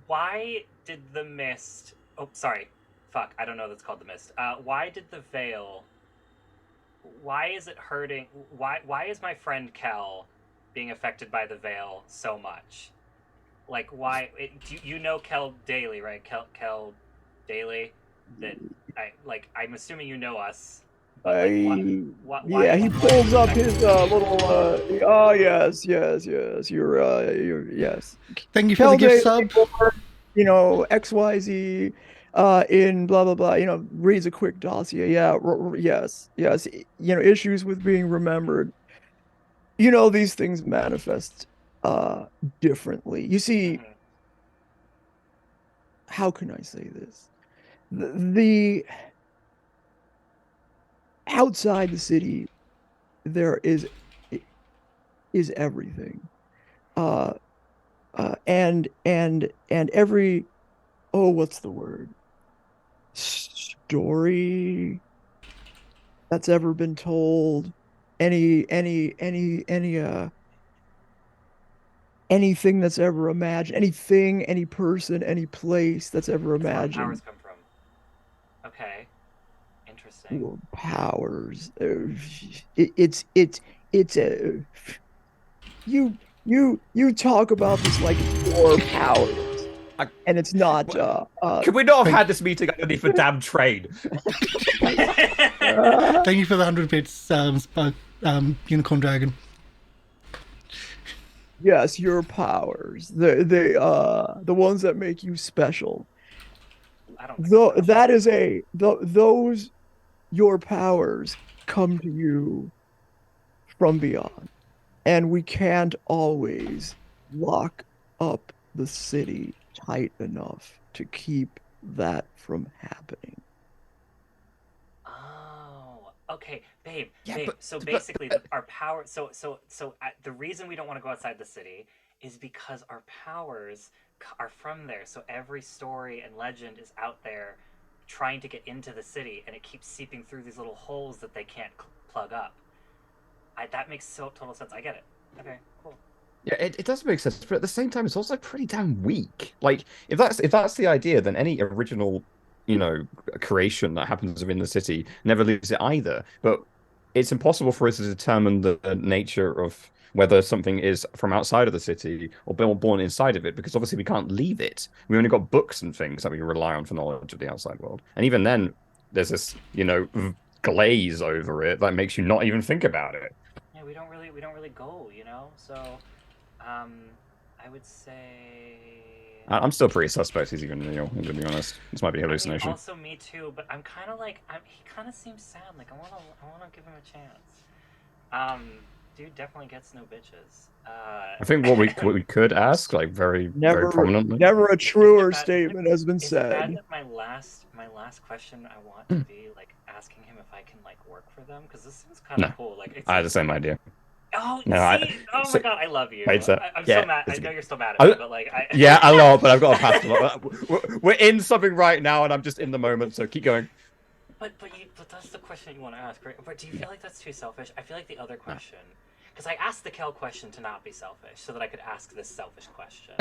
Why did the mist? Oh, sorry. Fuck. I don't know. That's called the mist. Why did the veil? Why is it hurting? Why is my friend Kel being affected by the veil so much? Like, why? You know Kel Daily, right? Kel Daily. That I'm assuming you know us. But, why Yeah, he why- pulls up his little. Oh yes. You're yes. Thank you for Kel the gift Daily, sub. XYZ, in blah blah blah. Reads a quick dossier. Yeah, yes. Issues with being remembered. These things manifest differently. You see, how can I say this? The outside the city, there is everything. And every, what's the word? Story that's ever been told, anything that's ever imagined, any person, any place that's ever That's where imagined. powers come from. Okay. Interesting. Well, powers. It's a you talk about this like your powers, and it's not. Could we not have had this meeting underneath a damn train? Thank you for the 100 bits, Unicorn Dragon. Yes, your powers. The ones that make you special. I don't think Though so. that is those your powers come to you from beyond. And we can't always lock up the city tight enough to keep that from happening. Oh, okay, babe, Yeah, babe. but So but, basically, but our power. The reason we don't want to go outside the city is because our powers are from there. So every story and legend is out there, trying to get into the city, and it keeps seeping through these little holes that they can't plug up. That makes total sense. I get it. Okay, cool. yeah, it does make sense, but at the same time, it's also pretty damn weak. Like, if that's the idea, then any original, creation that happens within the city never leaves it either. But it's impossible for us to determine the nature of whether something is from outside of the city or born inside of it, because obviously we can't leave it. We only got books and things that we rely on for knowledge of the outside world, and even then, there's this, glaze over it that makes you not even think about it. Yeah, we don't really go, So, um, I would say. I'm still pretty suspect he's even real, to be honest. This might be I mean, hallucination. also me too, but I'm kind of like, he kind of seems sad. Like I wanna give him a chance. Um, dude definitely gets no bitches. I think what we could ask, like very, very Never, prominently. never a Isn't truer it bad? statement has been Is it bad said. that my last question I want to be like asking him if I can like work for them? Because this seems kind No, of cool. Like it I had the seems same like idea. oh, No, see, oh my so, god, I love you. wait, so, I'm so yeah, mad. I it's know good. you're still mad at me, but like I Yeah, a lot, but I've got to pass a lot. We're in something right now, and I'm just in the moment, so keep going. But that's the question you want to ask, right? But do you Yeah. feel like that's too selfish? I feel like the other No. question, because I asked the Kel question to not be selfish, so that I could ask this selfish question.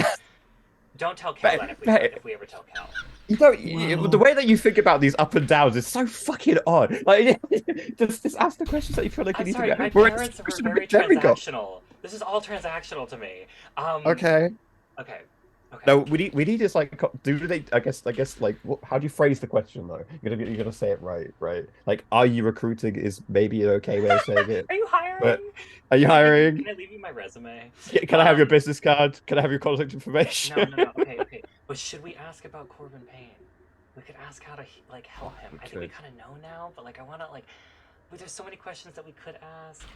Don't tell Kel that if we ever tell Kel. The Wow. way that you think about these up and downs is so fucking odd. Like, just ask the questions that you feel like you I'm need to sorry, be. my We're in a parents were situation a very bit demigod. transactional. This is all transactional to me. Okay. Okay, okay. No, we need this like do they I guess like how do you phrase the question though? You're gonna say it right? Like, are you recruiting is maybe an okay way of saying it. Are you But hiring? are you hiring? Can I leave you my resume? Can I have your business card? Can I have your contact information? No. Okay. But should we ask about Corbin Payne? We could ask how to like help him. We I think we could. kind of know now, but like I want to like. But there's so many questions that we could ask.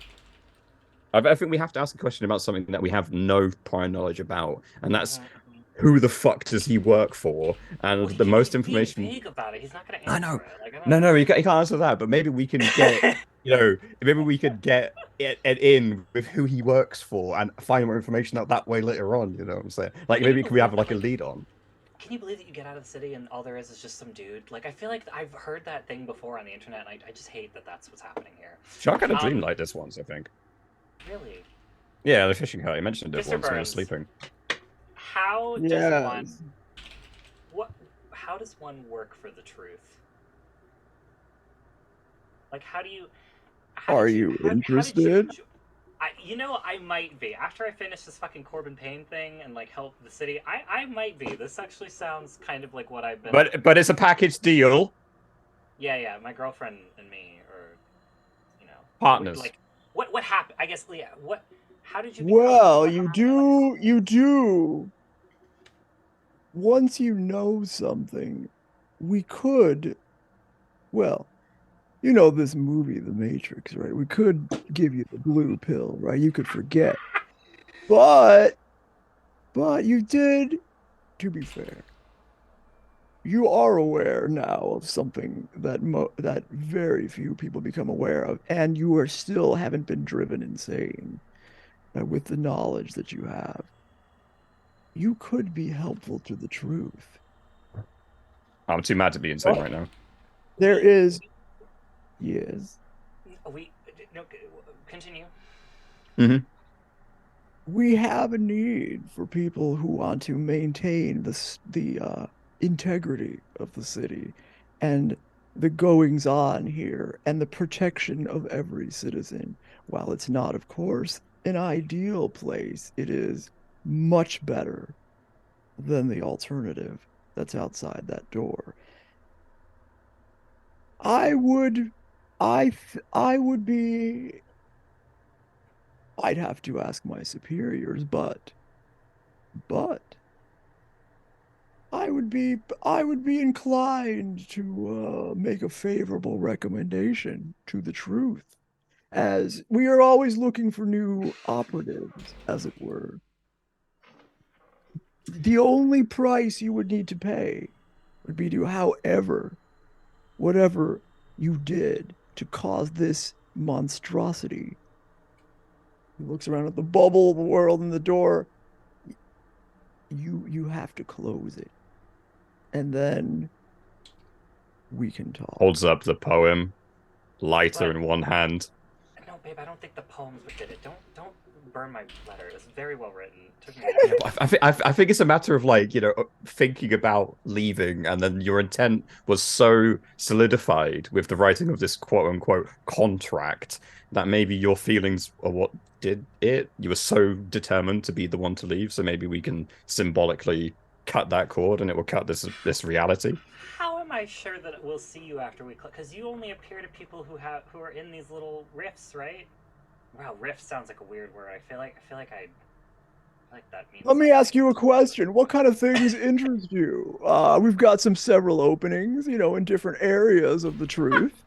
I think we have to ask a question about something that we have no prior knowledge about, and that's Mhm. who the fuck does he work for? And Well, the most he's being information. vague about it. He's not gonna I know. answer it. Like I No, don't. no, you can't answer that. But maybe we can get, maybe we could get it in with who he works for and find more information out that way later on. You know what I'm saying? Like, Can you maybe we believe have that? like a Like, lead on. can you believe that you get out of the city and all there is just some dude? Like I feel like I've heard that thing before on the internet, and I just hate that that's what's happening here. Shark had a dream Um, like this once, I think. really, Yeah, the fishing hut. He mentioned it Mr. once when he was Burns, sleeping. how does one Yes. what? How does one work for the truth? Like, how do you? Are you How did you? interested? I might be. After I finish this fucking Corbin Payne thing and like help the city, I might be. This actually sounds kind of like what I've been. But it's a package deal. Yeah. My girlfriend and me are, Partners. like, what happened? I guess, yeah. What? How did you? Well, what you happened? do. Once you know something, we could, well, you know this movie, The Matrix, right? We could give you the blue pill, right? You could forget. But you did, to be fair, you are aware now of something that very few people become aware of, and you are still haven't been driven insane with the knowledge that you have. You could be helpful to the truth. I'm too mad to be insane right now. There is, yes, We no. Continue. Mm-hmm. we have a need for people who want to maintain the integrity of the city and the goings on here and the protection of every citizen. While it's not, of course, an ideal place, it is much better than the alternative that's outside that door. I would, I would be I'd have to ask my superiors, but I would be inclined to make a favorable recommendation to the truth, as we are always looking for new operatives, as it were. The only price you would need to pay would be to, however, whatever you did to cause this monstrosity. He looks around at the bubble, the world, and the door. You have to close it, and then we can talk. Holds up the poem, lighter What? in one hand. No, babe, I don't think the poems what did it. Don't burn my letter. It's very well written. Took me I think it's a matter of like, you know, thinking about leaving, and then your intent was so solidified with the writing of this quote unquote contract that maybe your feelings are what did it. You were so determined to be the one to leave, so maybe we can symbolically cut that cord, and it will cut this reality. How am I sure that we'll see you after we click? Because you only appear to people who are in these little rifts, right? Wow, rift sounds like a weird word. I feel like that means. Let me ask you a question. What kind of things interest you? We've got several openings, in different areas of the truth.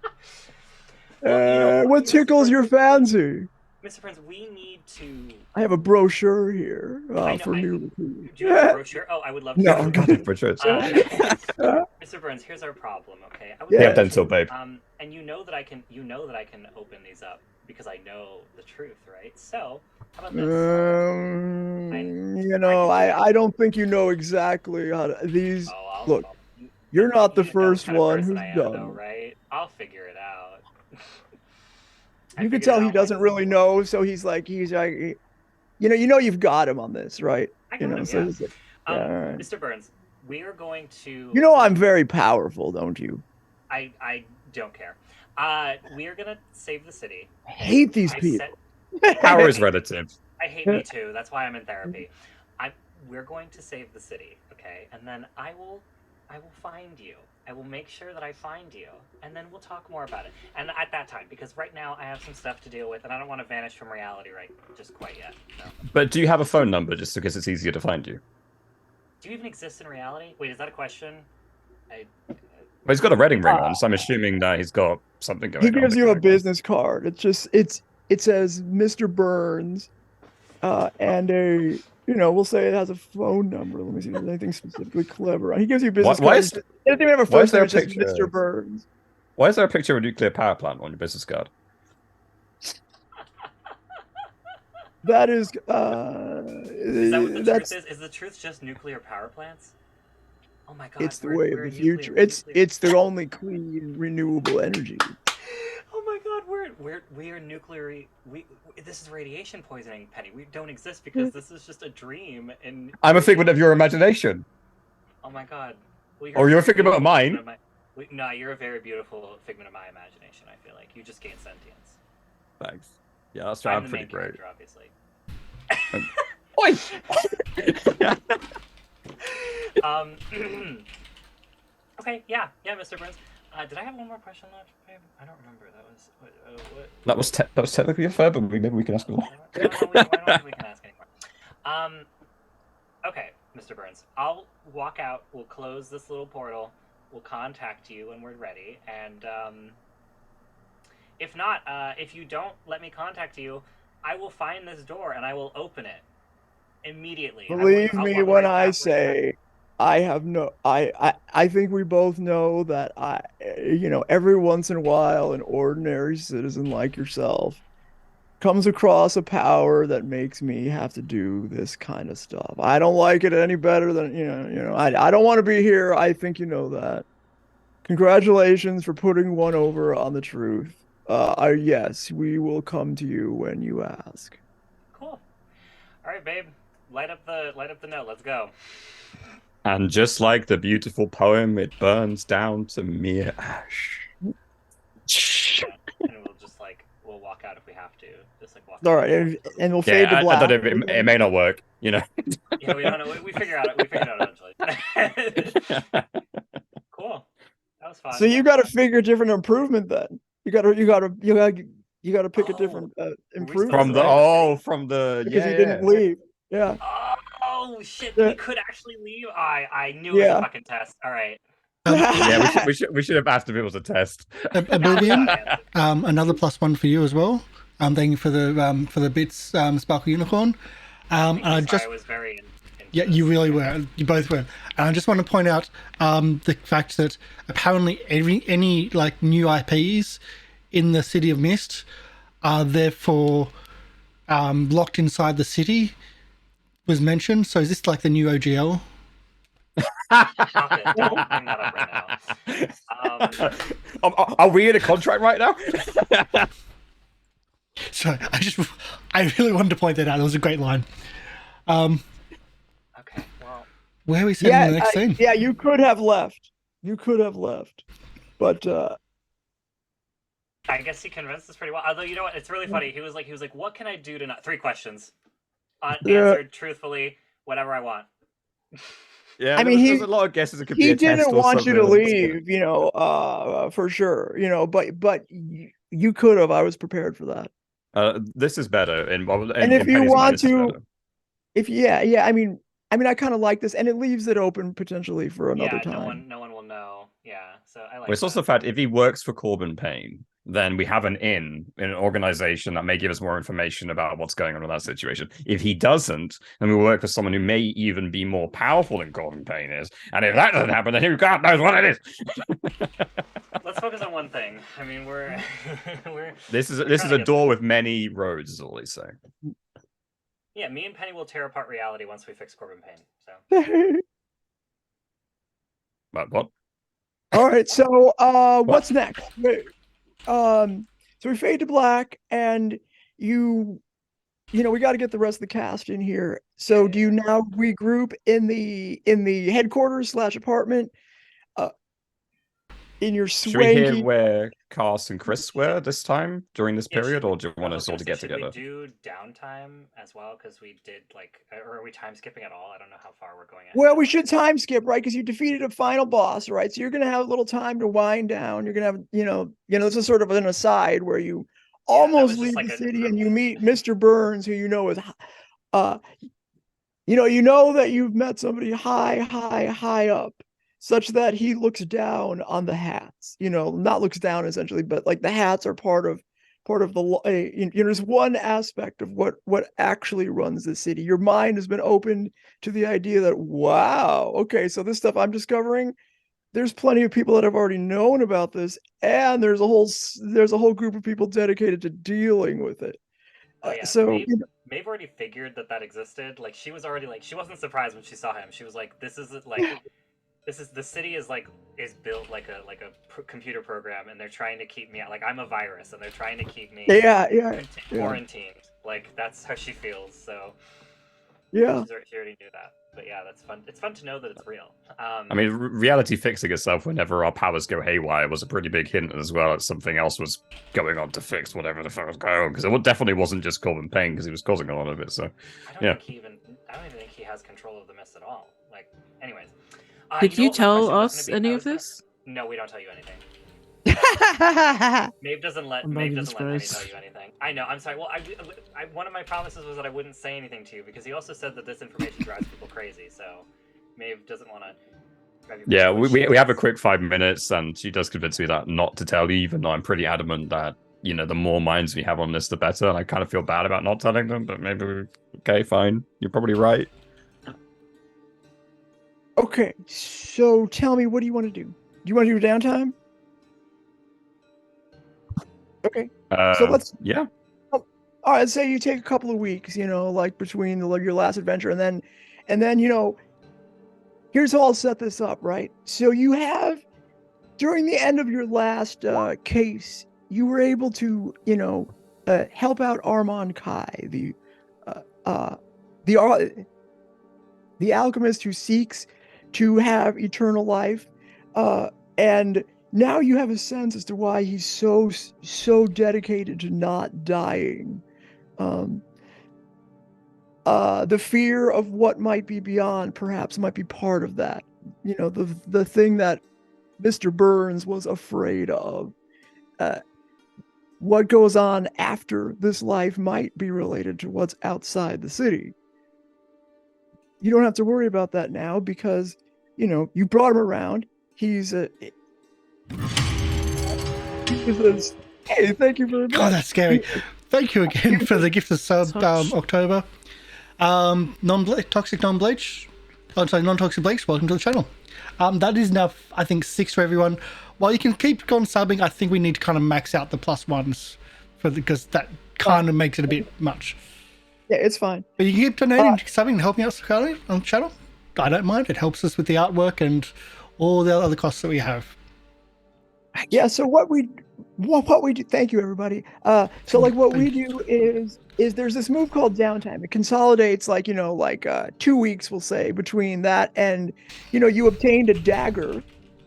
Well, what tickles your fancy? Mr. Prince, we need to. I have a brochure here for new recruits. Do you have a brochure? Oh, I would love to. No. Mr. Burns, here's our problem. Okay. Yeah, dental, babe. And you know that I can open these up because I know the truth, right? So, how about this? I don't think you know exactly how to these. Oh, look, you're not the first one who's done. Though, right? I'll figure it out. You can tell he doesn't really know, so he's like, you've got him on this, right? Mr. Burns, we are going to. I'm very powerful, don't you? I don't care. We are gonna save the city. I hate these people. Power is relative. I hate me too. That's why I'm in therapy. We're going to save the city, okay? And then I will find you. I will make sure that I find you, and then we'll talk more about it. And at that time, because right now I have some stuff to deal with, and I don't want to vanish from reality just quite yet. No. But do you have a phone number just because it's easier to find you? Do you even exist in reality? Wait, is that a question? Well, he's got a wedding ring on, so I'm assuming that he's got something going on. He gives you a business card. It says Mr. Burns, and a. We'll say it has a phone number. Let me see if there's anything specifically clever. He gives you business cards. It doesn't even have a first name, it's just Mr. Burns. Why is there a picture of a nuclear power plant on your business card? That is. Is that what the truth is? Is the truth just nuclear power plants? Oh my god! It's the way of the future. It's the only clean, renewable energy. Oh my god, we are nuclear. This is radiation poisoning, Penny. We don't exist because this is just a dream. And I'm a figment of your imagination. Oh my god. Well, you're a figment of mine. No, you're a very beautiful figment of my imagination. I feel like you just gain sentience. Thanks. Yeah, that's right. I'm pretty great. Obviously. Oi! Okay. Yeah, Mr. Burns. Did I have one more question left? I don't remember. That was technically a fair, but maybe we can ask more. Why don't we can ask anymore? Okay, Mr. Burns. I'll walk out. We'll close this little portal. We'll contact you when we're ready. And if not, if you don't let me contact you, I will find this door and I will open it immediately. Believe me when I say I think we both know that every once in a while an ordinary citizen like yourself comes across a power that makes me have to do this kind of stuff. I don't like it any better than I don't want to be here. I think you know that. Congratulations for putting one over on the truth. Yes, we will come to you when you ask. Cool. All right, babe. Light up the note. Let's go. And just like the beautiful poem, it burns down to mere ash. Yeah, and we'll walk out if we have to. Just walk All out. right, and we'll fade to black. I don't know, it may not work, Yeah, we don't know. We figure it out eventually. Cool. That was fun. So you got to figure a different improvement then. You got to You got to pick a Oh, different we improvement, From the right? from the Because he didn't leave. Yeah. Oh shit! Yeah. We could actually leave. I knew it was Yeah. a fucking test. All right. Yeah, we should have asked if it was a test. Oblivion, Got it. another +1 for you as well. Thank you for the bits, Sparkle Unicorn. Thank And I you. just Sorry, I was very into yeah, this. you really were. You both were. And I just want to point out the fact that apparently any like new IPs in the City of Mist are therefore locked inside the city was mentioned. So is this like the new OGL? Stop it! Don't bring that up right now. Are we in a contract right now? So I really wanted to point that out. It was a great line. Okay. Well, Where are we sending the next scene? Yeah, you could have left. You could have left. But I guess he convinced us pretty well. Although you know what, it's really funny. He was like, "What can I do to not?" 3 questions. Answered truthfully, whatever I want. Yeah, I mean, there's a lot of guesses. It could be he a test didn't or want you to something. leave, for sure, but you could have. I was prepared for that. This is better. And if you want to, I mean, I kind of like this, and it leaves it open potentially for another time. No one will know. Yeah, so I like. Well, it's also the fact if he works for Payne, then we have in an organization that may give us more information about what's going on in that situation. If he doesn't, then we work for someone who may even be more powerful than Payne is. And if that doesn't happen, then who God knows what it is. Let's focus on one thing. I mean, we're This is a door with many roads, is all he's saying. Yeah, me and Penny will tear apart reality once we fix Payne. So. But what? All right, so what's next? So we fade to black, and we got to get the rest of the cast in here. So do you now regroup in the headquarters / apartment? In your swanky. Should we hear where Karsh and Chris were this time during this period, or do you want us all to get together? Should we do downtime as well? Because we did or are we time skipping at all? I don't know how far we're going. Well, we should time skip, right? Because you defeated a final boss, right? So you're going to have a little time to wind down. You're going to have, this is sort of an aside where you almost leave the city and you meet Mr. Burns, who is, that you've met somebody high up, such that he looks down on the hats. Not looks down essentially, but like the hats are part of the there's one aspect of what actually runs the city. Your mind has been opened to the idea that, wow, okay, so this stuff I'm discovering, there's plenty of people that have already known about this, and there's a whole group of people dedicated to dealing with it. Oh yeah, so Maeve already figured that existed. Like, she was already she wasn't surprised when she saw him. She was like, the city is built like a computer program, and they're trying to keep me out. Like, I'm a virus, and they're trying to keep me quarantined. Like, that's how she feels. So yeah, she already knew that. But yeah, that's fun. It's fun to know that it's real. I mean, reality fixing itself whenever our powers go haywire was a pretty big hint as well. That something else was going on to fix whatever the fuck was going on, because it definitely wasn't just Payne, because he was causing a lot of it. So I don't even think he has control of the mist at all. Like, anyways. Did you tell us any of this? No, we don't tell you anything. Maeve doesn't let Penny tell you anything. I know. I'm sorry. Well, I one of my promises was that I wouldn't say anything to you, because he also said that this information drives people crazy. So Maeve doesn't want to. Yeah, we have a quick 5 minutes, and she does convince me that not to tell you, even though I'm pretty adamant that the more minds we have on this, the better. And I kind of feel bad about not telling them, but maybe okay, fine. You're probably right. Okay, so tell me, what do you want to do? Do you want to do downtime? Okay, so let's. Yeah. All right, let's say you take a couple of weeks, like between your last adventure and then, here's how I'll set this up, right? So you have, during the end of your last case, you were able to, help out Armand Kai, the alchemist who seeks to have eternal life, and now you have a sense as to why he's so dedicated to not dying. The fear of what might be beyond perhaps might be part of that. The thing that Mr. Burns was afraid of. what goes on after this life might be related to what's outside the city. You don't have to worry about that now because, you brought him around. He says, hey, thank you very much. God, that's scary. Thank you again for the gift of sub, October. Toxic non-bleach. Oh, sorry, non-toxic bleach. Welcome to the channel. That is now, I think, 6 for everyone. While you can keep on subbing, I think we need to kind of max out the +1s because that kind of makes it a bit much. Yeah, it's fine. But you can keep donating, subbing, and helping us on the channel. I don't mind. It helps us with the artwork and all the other costs that we have. Yeah. So what we do? Thank you, everybody. So like what we do is there's this move called downtime. It consolidates 2 weeks, we'll say, between that and you obtained a dagger,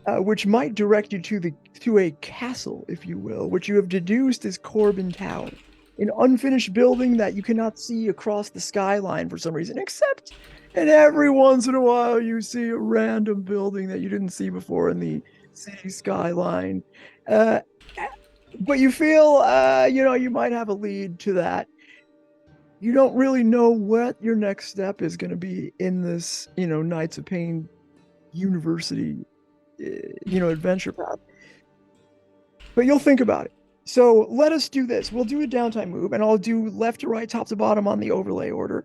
which might direct you to a castle, if you will, which you have deduced is Corbin Tower, an unfinished building that you cannot see across the skyline for some reason, except and every once in a while you see a random building that you didn't see before in the city skyline. But you feel, you might have a lead to that. You don't really know what your next step is going to be in this, Knights of Payne University, adventure path. But you'll think about it. So let us do this. We'll do a downtime move, and I'll do left to right, top to bottom on the overlay order.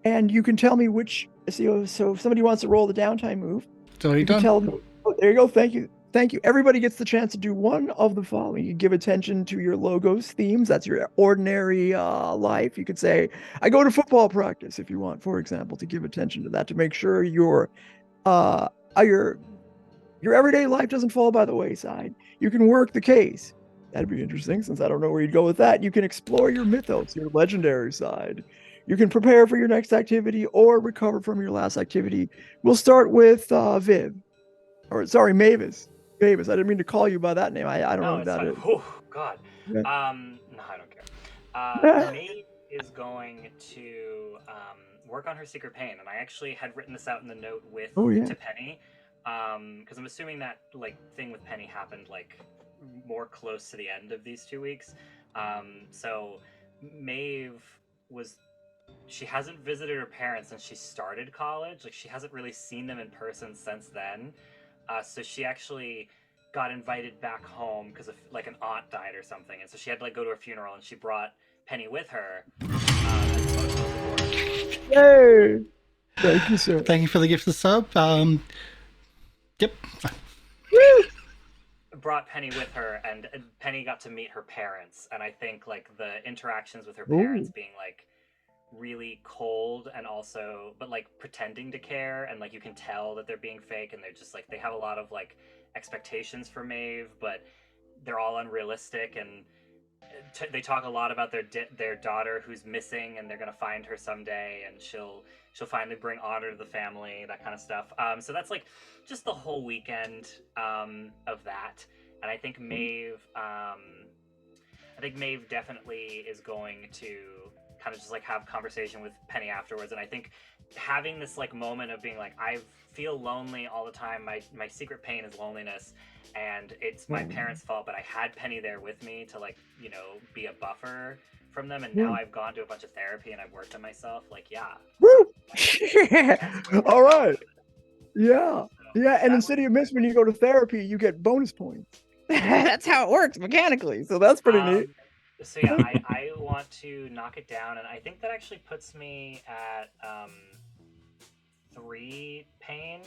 And you can tell me which. So if somebody wants to roll the downtime move, you can tell me. Oh, there you go. Thank you. Thank you. Everybody gets the chance to do one of the following. You give attention to your logo's themes. That's your ordinary life. You could say, I go to football practice if you want, for example, to give attention to that, to make sure your everyday life doesn't fall by the wayside. You can work the case. That'd be interesting, since I don't know where you'd go with that. You can explore your mythos, your legendary side. You can prepare for your next activity or recover from your last activity. We'll start with Mavis. Mavis, I didn't mean to call you by that name. I don't know what that is. Oh, God. Yeah. No, I don't care. Maeve is going to work on her secret pain, and I actually had written this out in the note to Penny, because I'm assuming that thing with Penny happened more close to the end of these 2 weeks. So Maeve she hasn't visited her parents since she started college. She hasn't really seen them in person since then. So she actually got invited back home because of an aunt died or something, and so she had to go to her funeral, and she brought Penny with her. Yay! Thank you, sir. Thank you for the gift of the sub. Yep. Brought Penny with her, and Penny got to meet her parents, and I think the interactions with her parents being really cold and also but pretending to care, and you can tell that they're being fake, and they're just they have a lot of expectations for Maeve, but they're all unrealistic, and they talk a lot about their daughter who's missing, and they're gonna find her someday, and she'll finally bring honor to the family, that kind of stuff. So that's just the whole weekend of that, and I think Maeve definitely is going to kind of just have conversation with Penny afterwards, and I think having this moment of being I feel lonely all the time. My secret pain is loneliness, and it's my parents' fault, but I had Penny there with me to be a buffer from them, and now I've gone to a bunch of therapy and I've worked on myself. Woo! All right. Yeah. Yeah, and in City of Mist, when you go to therapy, you get bonus points. That's how it works mechanically, so that's pretty neat. So yeah, I want to knock it down, and I think that actually puts me at 3 pain.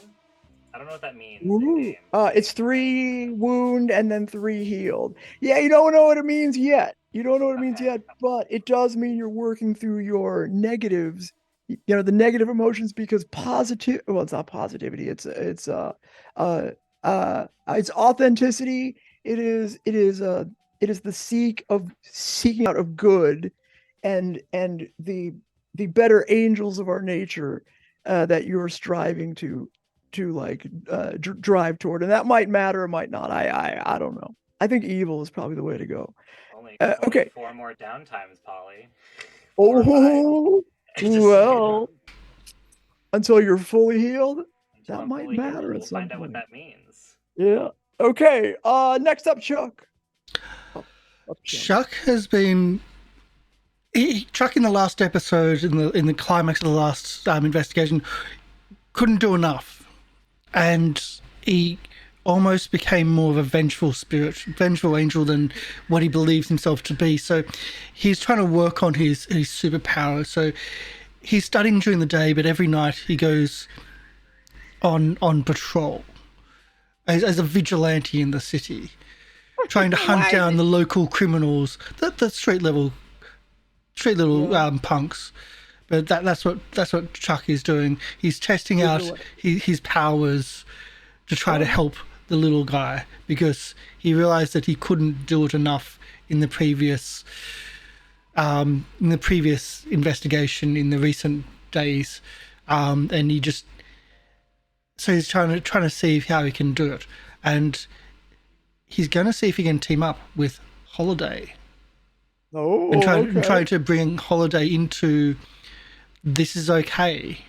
I don't know what that means. It's 3 wound and then 3 healed. Yeah, you don't know what it means yet. But it does mean you're working through your negatives. The negative emotions, because it's not positivity. It's authenticity. It is the seeking out of good, and the better angels of our nature that you're striving to drive toward, and that might matter or might not. I don't know. I think evil is probably the way to go. Only 4 more downtimes, Polly. Oh, well, until you're fully healed, that might matter. We'll find out what that means. Yeah. Okay. Next up, Chuck. Chuck has been. Chuck in the last episode, in the climax of the last investigation, couldn't do enough, and he almost became more of a vengeful angel than what he believes himself to be. So he's trying to work on his superpower. So he's studying during the day, but every night he goes on patrol as a vigilante in the city, trying to hunt down the local criminals, the street level punks. But that's what Chuck is doing. He's testing out his powers to try to help the little guy, because he realized that he couldn't do it enough in the previous investigation in the recent days, and he's trying to see how he can do it, and he's going to see if he can team up with Holiday. And try to bring Holiday into This Is Okay,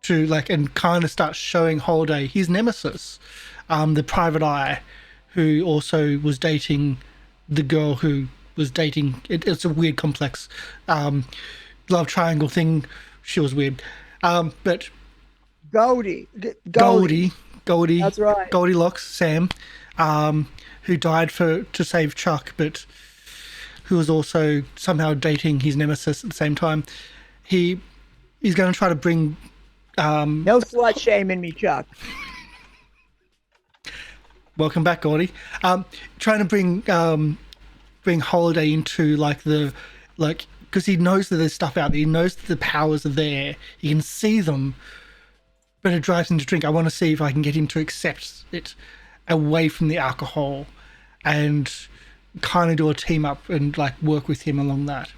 to and kind of start showing Holiday his nemesis, the private eye, who also was dating the girl who was dating. It's a weird, complex love triangle thing. She was weird, but Goldie. That's right. Goldilocks, Sam, who died to save Chuck, but who was also somehow dating his nemesis at the same time. He's going to try to bring. No slut shaming me, Chuck. Welcome back, Gordy. Trying to bring Holiday into because he knows that there's stuff out there. He knows that the powers are there. He can see them, but it drives him to drink. I want to see if I can get him to accept it away from the alcohol, and kind of do a team up and work with him along that.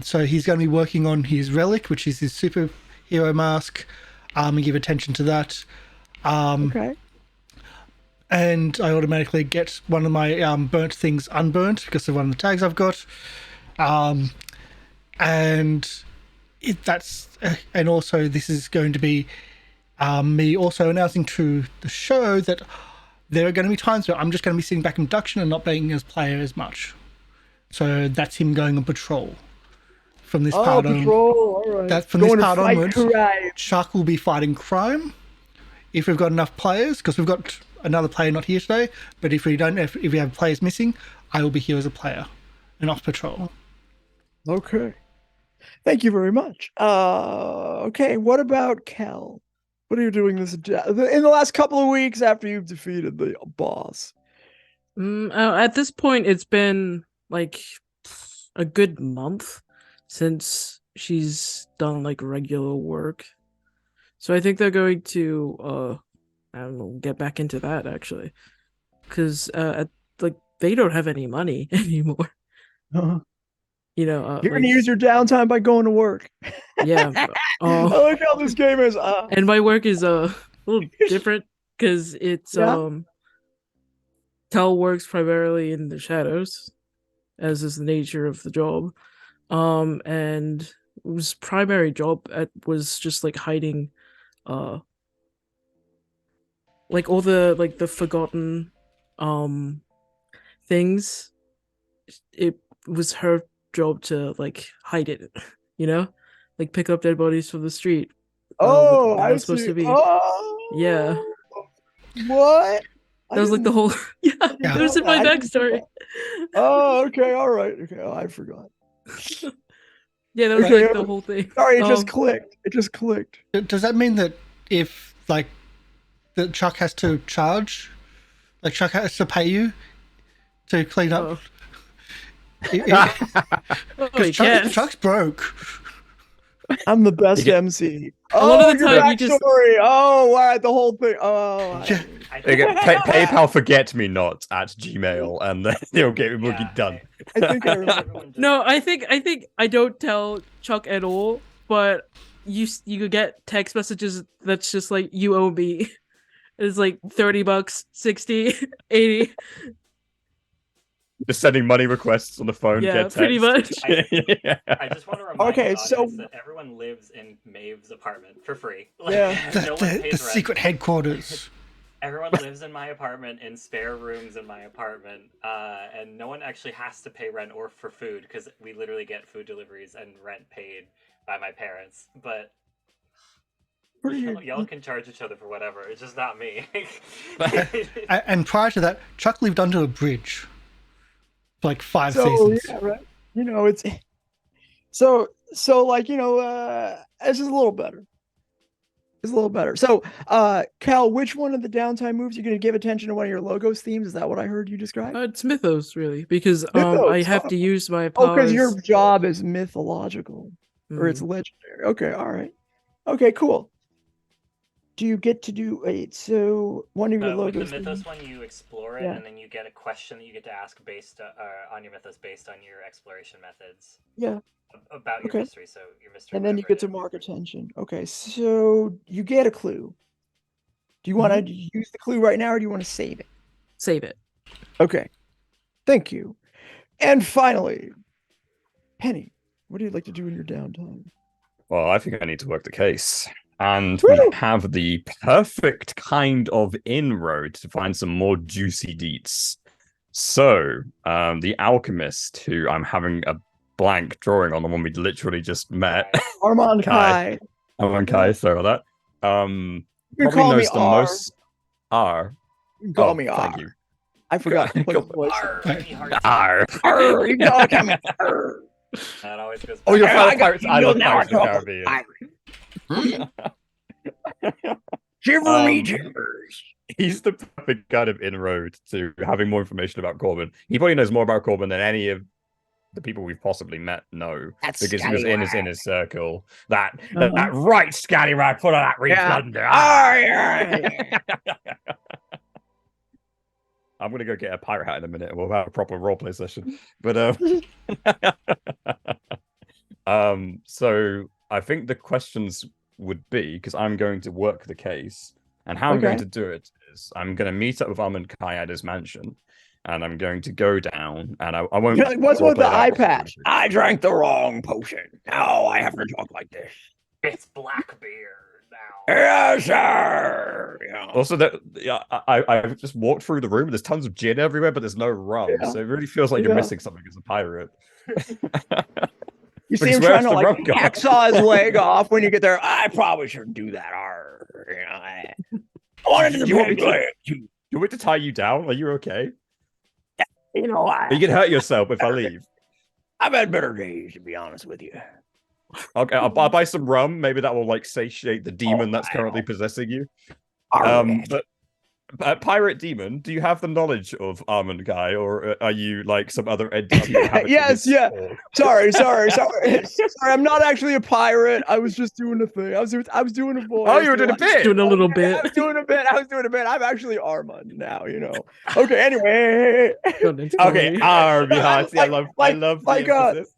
So he's going to be working on his relic, which is his superhero mask, and give attention to that. Okay. And I automatically get one of my burnt things unburnt because of one of the tags I've got. And also this is going to be me also announcing to the show that there are going to be times where I'm just going to be sitting back in production and not being as player as much. So that's him going on patrol from this part on. All right. From this part onwards, Chuck will be fighting crime if we've got enough players, because we've got another player not here today. But if we have players missing, I will be here as a player and off patrol. Okay. Thank you very much. Okay, what about Kel? What are you doing in the last couple of weeks after you've defeated the boss? At this point, it's been a good month since she's done regular work. So I think they're going to I don't know, get back into that actually, because they don't have any money anymore. Uh-huh. You know, you're gonna use your downtime by going to work. Yeah. I like how this game is. And my work is a little different because it's Kel works primarily in the shadows, as is the nature of the job. And his primary job was just hiding all the forgotten things. It was her job to hide it, pick up dead bodies from the street. I supposed see. to be. Yeah. What? That was the whole. Yeah, that was in my backstory. Oh, okay, all right, okay. Oh, I forgot. Yeah, that was the whole thing. Sorry, it just clicked. It just clicked. Does that mean that if that Chuck has to charge, Chuck has to pay you to clean up? Chuck's broke. I'm the best MC. A lot of the time, you just. Oh, wow, the whole thing. Oh, PayPal forget me not at Gmail, and then they'll get it done. I think I remember. No, I think I don't tell Chuck at all, but you could get text messages that's just you owe me. It's $30, 60, 80. Just sending money requests on the phone. Yeah, get pretty much. I just want to remind the audience that everyone lives in Mave's apartment for free. The secret headquarters. Everyone lives in my apartment in spare rooms in my apartment, and no one actually has to pay rent or for food because we literally get food deliveries and rent paid by my parents. But y'all can charge each other for whatever. It's just not me. And prior to that, Chuck lived under a bridge for like 5 So seasons. yeah, right. You know, it's so like, you know, it's just a little better. It's a little better. So, Cal, which one of the downtime moves you're going to give attention to one of your logos themes? Is that what I heard you describe? It's Mythos, really, because Mythos, I have to use my Oh, powers. because your job is mythological or it's Mhm. legendary. Okay, all right. Okay, cool. Do you get to do wait? So one of your With the logos. Mythos one, you explore it, Yeah. and then you get a question that you get to ask based on your Mythos based on your exploration methods. Yeah. About your Okay. mystery, so your mystery. And then you whatever get it to is. mark attention. Okay, so you get a clue. Do you want to use the clue right now, or do you want to save it? Save it. Okay. Thank you. And finally, Penny, what do you like to do in your downtime? Well, I think I need to work the case. And Woo! we have the perfect kind of inroad to find some more juicy deets. So, the alchemist, who I'm having a blank drawing on, the one we literally just met. Armand Kai. Armand Kai, sorry about that. You Probably call me knows the R. most. R. You can call me Thank R. you. I forgot to put a Go- voice. R. R. You gotta call me R. That always goes. Oh, you're I a got- Pirates. I love now Pirates of the I Caribbean. Shiver me timbers. He's the perfect kind of inroad to having more information about Corbin. He probably knows more about Corbin than any of the people we've possibly met know. That's because he was in his inner circle. That Uh-huh. right, Scallywag, put on that ring Yeah. thunder. Yeah. I'm gonna go get a pirate hat in a minute and we'll have a proper roleplay session. But so I think the questions would be, because I'm going to work the case, and how I'm going Okay. to do it is I'm going to meet up with Armand Kai at his mansion, and I'm going to go down, and I won't. You're like, what's with the roleplay that eye because it's patch? really- I drank the wrong potion. Now I have to talk like this. It's Blackbeard now. Yes, sir. Yeah. Also, that I've just walked through the room. There's tons of gin everywhere, but there's no rum. Yeah. So it really feels like you're Yeah. missing something as a pirate. You see Because him where's trying to the like rum gone? hacksaw his leg off when you get there. I probably shouldn't do that. Arr. You know, I wanted to Do you want me be to- like, Do you want me to tie you down? Are you okay? you know, You can hurt yourself if I leave. I've had better days, to be honest with you. Okay, I'll buy some rum. Maybe that will like satiate the demon that's currently possessing you. But Pirate Demon, do you have the knowledge of Armand Guy, or are you like some other entity? Yes, yeah. Sorry. I'm not actually a pirate. I was just doing a thing. I was doing a voice. Oh, you were doing a bit. Doing a little I bit. was doing a bit. I'm actually Armand now, you know. Okay, anyway. Okay, Armand. I love like, the emphasis.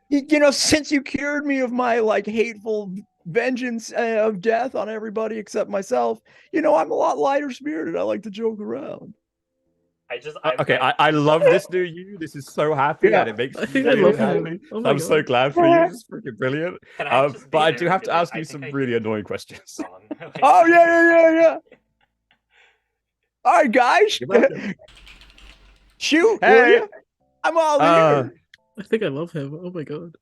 You know, since you cured me of my like hateful vengeance of death on everybody except myself, you know, I'm a lot lighter spirited. I like to joke around. I love this new you. This is so happy, Yeah. and it makes I me think I really love happy. him. Oh my I'm so God. glad for you. It's freaking brilliant. Can I just be But I there do have and to be like, ask I you think some I really did annoying questions. wrong. Oh yeah. All right, guys. You're welcome. Shoot, will Hey. ya? I'm all Uh, here. I think I love him. Oh my god.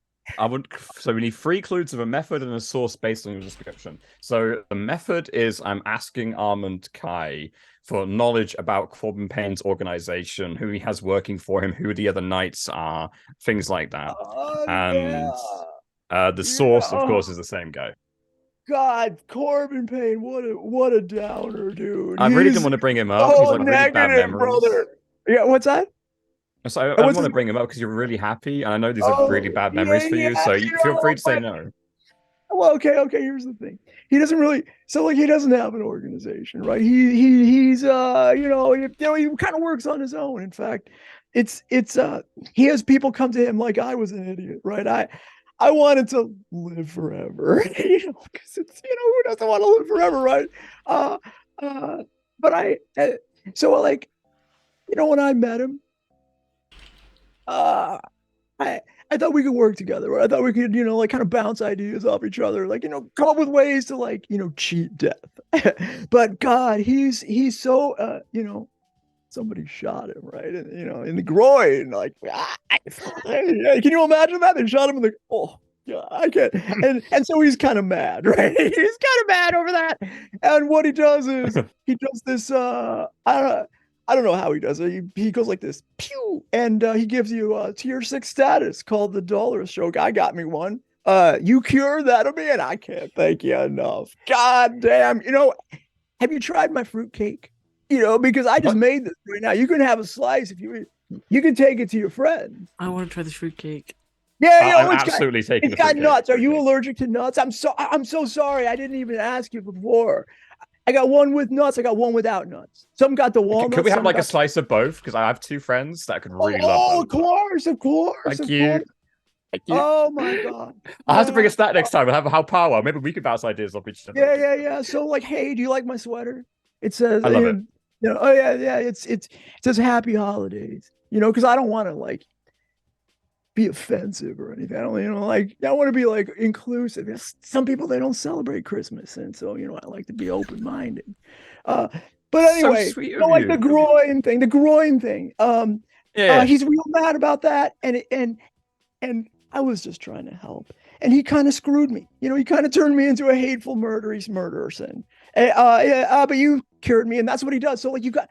So we need 3 clues of a method and a source based on your description. So the method is I'm asking Armand Kai for knowledge about Corbin Payne's organization, who he has working for him, who the other knights are, things like that. And the source, of course, is the same guy. God, Corbin Payne, what a downer, dude. I really He's didn't want to bring him up. He's so like really bad negative, memories. brother. Yeah, what's that? So I what's don't want to his- bring him up because you're really happy, and I know these are really bad memories for you. So you feel know, free to say but- no. Well, okay. Here's the thing. He doesn't really. So, like, he doesn't have an organization, right? He's he kind of works on his own. In fact, it's he has people come to him like I was an idiot, right? I wanted to live forever, you know, because it's who doesn't want to live forever, right? But so like, when I met him, I I thought we could work together. Right? I thought we could, like kind of bounce ideas off each other, like, come up with ways to like, cheat death. But God, he's so, somebody shot him right, in the groin. Like, can you imagine that? They shot him in the yeah, I can't. And so he's kind of mad, right? He's kind of mad over that. And what he does is he does this. I don't know how he does it. He goes like this, pew, and he gives you a tier 6 status called the dollar stroke. I got me one. You cure that'll be it. I can't thank you enough. God damn. Have you tried my fruitcake? Because I just made this right now. You can have a slice if you can take it to your friends. I want to try the fruitcake. Yeah, I'm absolutely taking it's got nuts. Are you allergic to nuts? I'm so sorry. I didn't even ask you before. I got one with nuts. I got one without nuts. Some got the walnuts. Could we have like a slice of both? Because I have 2 friends that could really love Oh, of course. Thank you. Oh my God. I'll have to bring a stat next time. We'll have how power. Maybe we could bounce ideas off each other. Yeah. So like, hey, do you like my sweater? It says I love it. Oh yeah. It says happy holidays. Because I don't want to like be offensive or anything. I don't, I want to be like inclusive. Some people, they don't celebrate Christmas, and so I like to be open-minded. But anyway, like the groin thing. He's real mad about that, and I was just trying to help, and he kind of screwed me. He kind of turned me into a hateful murderer sin. But you cured me, and that's what he does. So like, you got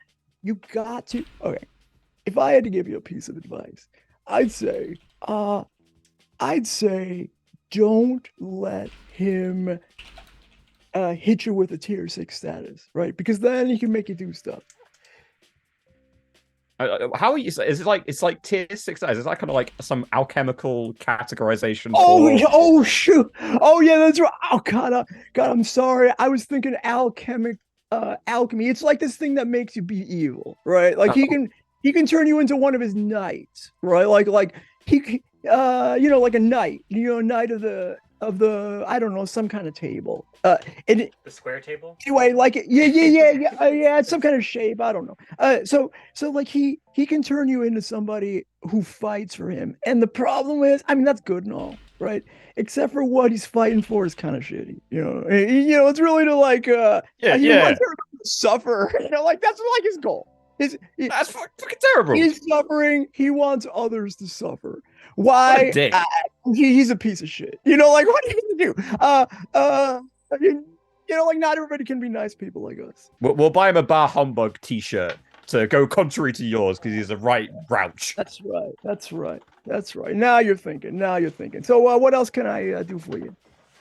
to. Okay, if I had to give you a piece of advice, I'd say don't let him hit you with a tier 6 status, right? Because then he can make you do stuff. How are you? Is it like it's like tier 6 status? Is that kind of like some alchemical categorization? Oh shoot! Oh yeah, that's right. Oh God, I'm sorry. I was thinking alchemy. It's like this thing that makes you be evil, right? Like he can turn you into one of his knights, right? Like he, like a knight, knight of the I don't know, some kind of table. The square table. Anyway, like yeah, it's some kind of shape. I don't know. So like he can turn you into somebody who fights for him. And the problem is, I mean, that's good and all, right? Except for what he's fighting for is kind of shitty. It's really to like he wants her to suffer. Like that's like his goal. That's fucking terrible. He's suffering. He wants others to suffer. Why? What a dick. He's a piece of shit. Like what are you gonna do? Like not everybody can be nice people like us. We'll buy him a Bar Humbug t-shirt to go contrary to yours because he's a right grouch. That's right. Now you're thinking. So what else can I do for you?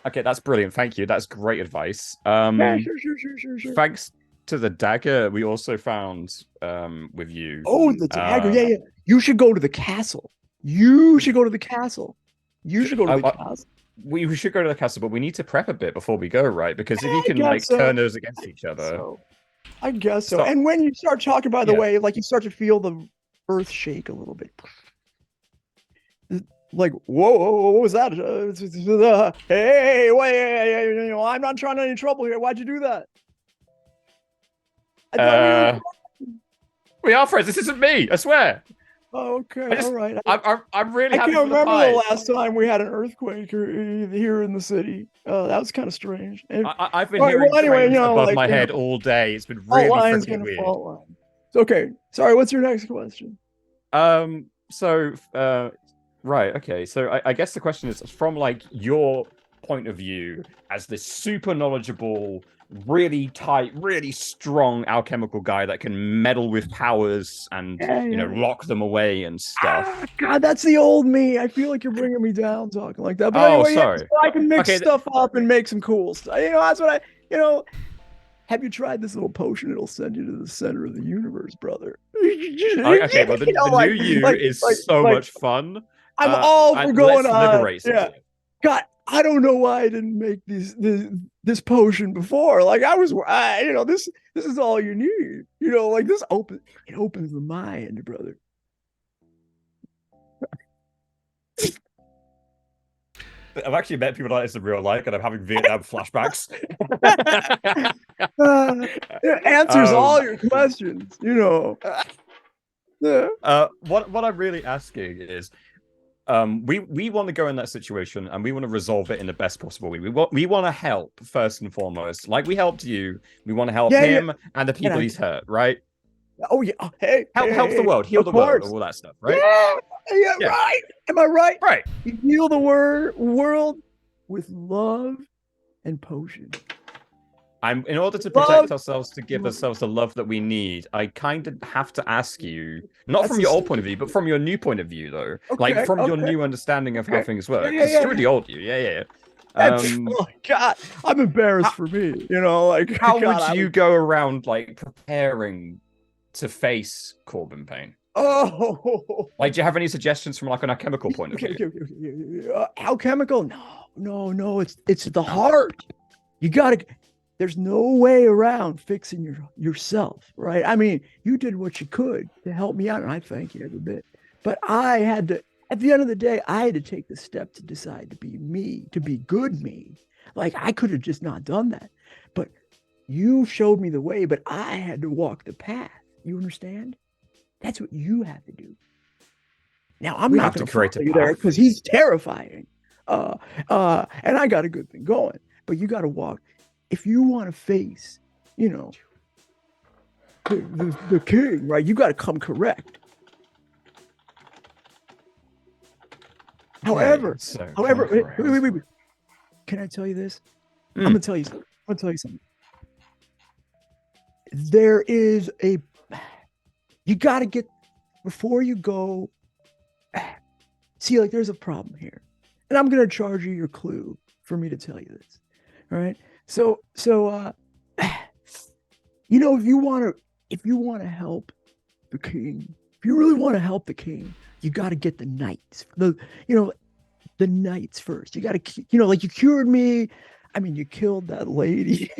Okay, that's brilliant. Thank you. That's great advice. Yeah, sure. Thanks to the dagger we also found with you. Oh, the dagger. Yeah. You should go to the castle. We should go to the castle. We should go to the castle, but we need to prep a bit before we go, right? Because if you can turn those against each other. I guess so. And when you start talking, by the way, like you start to feel the earth shake a little bit. Like, whoa, what was that? Hey, wait, I'm not trying any trouble here. Why'd you do that? We are friends. This isn't me. I swear. Oh, okay, all right. I'm really happy. I can't remember the last time we had an earthquake here in the city. That was kind of strange. I've been hearing trains above my head all day. It's been really freaking weird. Okay, sorry. What's your next question? Right. Okay. So I guess the question is from like your point of view as this super knowledgeable, really tight, really strong alchemical guy that can meddle with powers and lock them away and stuff. God, that's the old me. I feel like you're bringing me down talking like that. But anyway, sorry. So I can mix stuff up and make some cool stuff. That's what have you tried this little potion? It'll send you to the center of the universe, brother. Okay, well, the new you is so much fun. I'm all for going on. Yeah. God, I don't know why I didn't make this potion before. Like this is all you need. Like it opens the mind, brother. I've actually met people like this in real life, and I'm having Vietnam flashbacks. It answers all your questions. Yeah. What I'm really asking is, we want to go in that situation and we want to resolve it in the best possible way. We want to help first and foremost. Like we helped you, we want to help him and the people he's hurt, right? Oh yeah. Hey, help the world, heal the world, all that stuff, right? Yeah, right. Am I right? Right. You heal the world with love and potion. In order to protect ourselves, to give ourselves the love that we need, I kind of have to ask you, not from your old point of view, but from your new point of view, though. Like from your new understanding of how things work. Because screw the old you, yeah. Oh God, I'm embarrassed for me. You know, like how would you go around like preparing to face Corbin Payne? Oh, like, do you have any suggestions from like an alchemical point of view? Okay. Alchemical? No. It's the heart. You gotta. There's no way around fixing yourself, right? I mean, you did what you could to help me out, and I thank you every bit. But I had to, at the end of the day, I had to take the step to decide to be me, to be good me. Like, I could have just not done that. But you showed me the way, but I had to walk the path. You understand? That's what you have to do. Now, I'm not going to create you there because he's terrifying. And I got a good thing going. But you got to walk. If you want to face, you know, the king, right? You got to come correct. However, wait. Can I tell you this? I'm gonna tell you something. There is you got to get before you go. See, like there's a problem here, and I'm gonna charge you your clue for me to tell you this. All right. So, you know, if you want to help the king, if you really want to help the king, you got to get the knights. The knights first. You got to, you know, like you cured me. I mean, you killed that lady.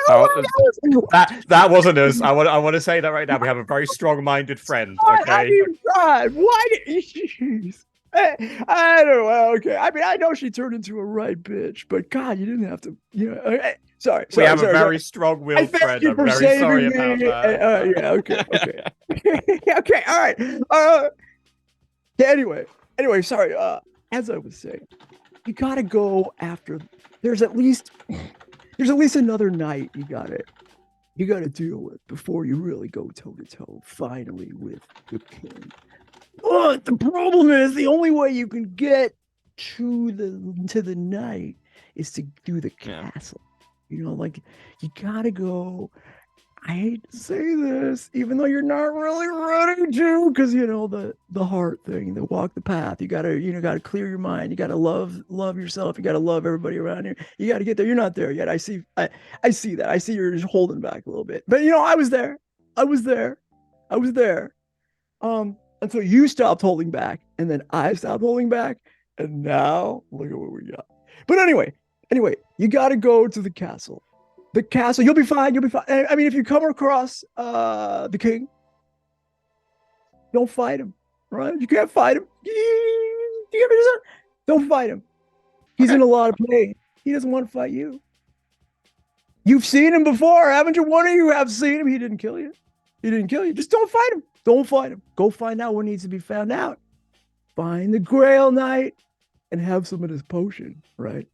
That wasn't us. I want to say that right now. We have a very strong-minded friend. Okay. I mean, God, why did you? I don't know. Okay. I mean, I know she turned into a right bitch, but God, you didn't have to. You know. Okay. Sorry. We have a very strong-willed friend. I'm very sorry about that. Yeah. Okay. Okay. All right. Anyway. Sorry. As I was saying, you gotta go after. There's at least another night you gotta deal with before you really go toe to toe. Finally, with the king. But the problem is the only way you can get to the night is to do the castle. You know, like you gotta go. I hate to say this, even though you're not really ready to, because you know the heart thing, the walk the path. You gotta clear your mind. You gotta love yourself. You gotta love everybody around you. You gotta get there. You're not there yet. I see that. I see you're just holding back a little bit. But you know, I was there. Until you stopped holding back, and then I stopped holding back, and now look at what we got. But anyway, you got to go to the castle. The castle, you'll be fine. I mean, if you come across the king, don't fight him, right? You can't fight him. Don't fight him. He's in a lot of pain. He doesn't want to fight you. You've seen him before, haven't you? One of you have seen him. He didn't kill you. Just don't fight him. Don't fight him. Go find out what needs to be found out. Find the Grail Knight and have some of this potion, right?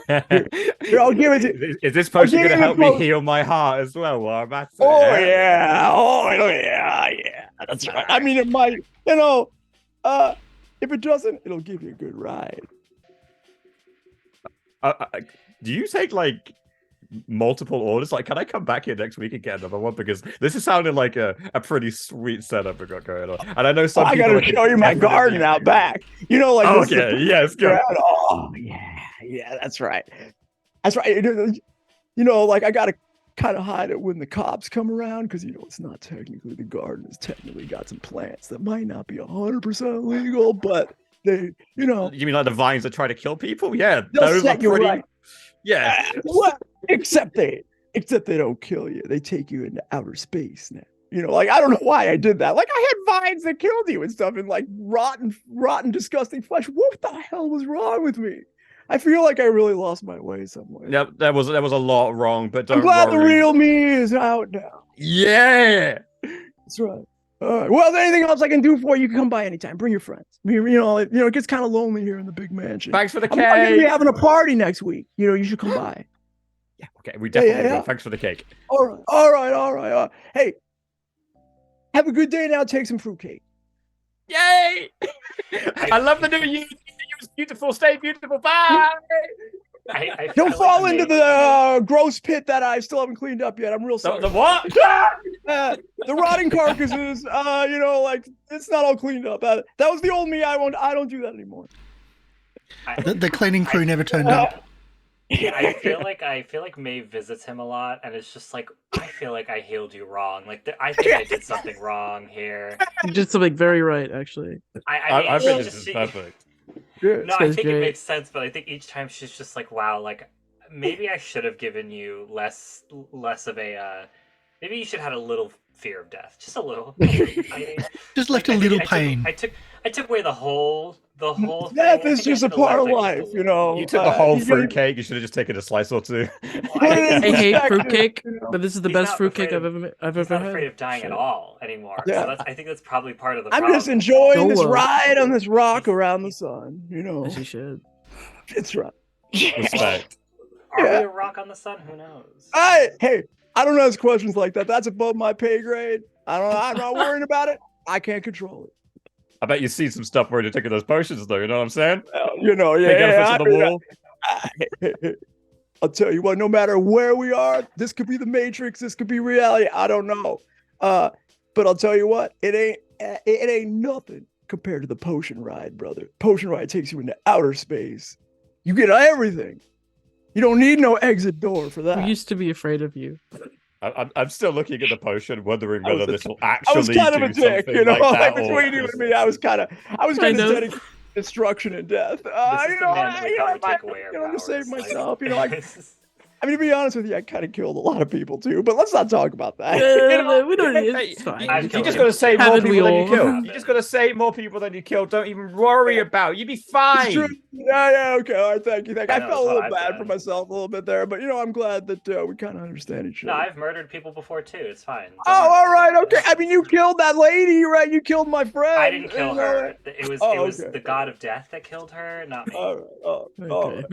Here, I'll give it to. Is this potion going to help me heal my heart as well while I'm at it? Oh yeah. That's right. I mean, it might. You know, if it doesn't, it'll give you a good ride. Do you take like multiple orders? Like, can I come back here next week and get another one? Because this is sounding like a pretty sweet setup we got going on. And I know some people. I gotta show you my garden out back. You know, like. Okay. Yes. Go. Oh yeah. That's right. You know, like I gotta kind of hide it when the cops come around because you know it's not technically the garden. It's technically got some plants that might not be 100% legal, but they, you know. You mean like the vines that try to kill people? Yeah, those are pretty. Right. Yeah. Well, except they don't kill you. They take you into outer space now. You know, like I don't know why I did that. Like I had vines that killed you and stuff, and like rotten, disgusting flesh. What the hell was wrong with me? I feel like I really lost my way somewhere. Yep, there was a lot wrong, but I'm glad the real me is out now. Yeah, that's right. Well, if anything else I can do for you, you can come by anytime. Bring your friends. It gets kind of lonely here in the big mansion. Thanks for the I'm going to be cake. having a party next week. You should come by. Yeah, okay, we definitely yeah. will. Thanks for the cake. All right. Hey, have a good day now. Take some fruitcake. Yay! I love the new you. It's beautiful. Stay beautiful. Bye. Don't fall into the gross pit that I still haven't cleaned up yet. I'm real sorry. The what? The rotting carcasses. It's not all cleaned up. That was the old me. I don't do that anymore. The cleaning crew never turned up. I feel like May visits him a lot, and it's just like, I feel like I healed you wrong. Like I think I did something wrong here. You did something very right, actually. I think this is perfect. No, I think it makes sense, but I think each time she's just like, wow, like maybe I should have given you less of a. Maybe you should have had a little fear of death, just a little. Just left a little pain. I took away the whole. Death is just a part of life, You took the whole fruitcake. You should have just taken a slice or two. I hate fruitcake, but this is the best fruitcake I've ever had. He's not afraid of dying at all anymore. Yeah. So I think that's probably part of the I'm problem. just enjoying this ride on this rock around the sun. As you should. It's right. Respect. Are we a rock on the sun? Who knows? Hey, I don't ask questions like that. That's above my pay grade. I'm not worrying about it. I can't control it. I bet you see some stuff where you're taking those potions, though. You know what I'm saying? I'll tell you what. No matter where we are, this could be the Matrix. This could be reality. I don't know. But I'll tell you what. It ain't nothing compared to the potion ride, brother. Potion ride takes you into outer space. You get everything. You don't need no exit door for that. We used to be afraid of you. I'm still looking at the potion, wondering whether this will actually. I was kind of a dick, like between you and me. I was kind of dedicated to destruction and death. To save myself. To be honest with you, I kind of killed a lot of people too. But let's not talk about that. We don't need it. It's fine. You just got to say more people than you killed. You just got to say more people than you killed. Don't even worry about it. You'd be fine. Yeah, okay. All right, thank you. I felt a little bad for myself a little bit there, but I'm glad that we kind of understand each other. No, I've murdered people before too. It's fine. All right, okay. I mean, you killed that lady, right? You killed my friend. I didn't kill her. It was the god of death that killed her, not me. All right.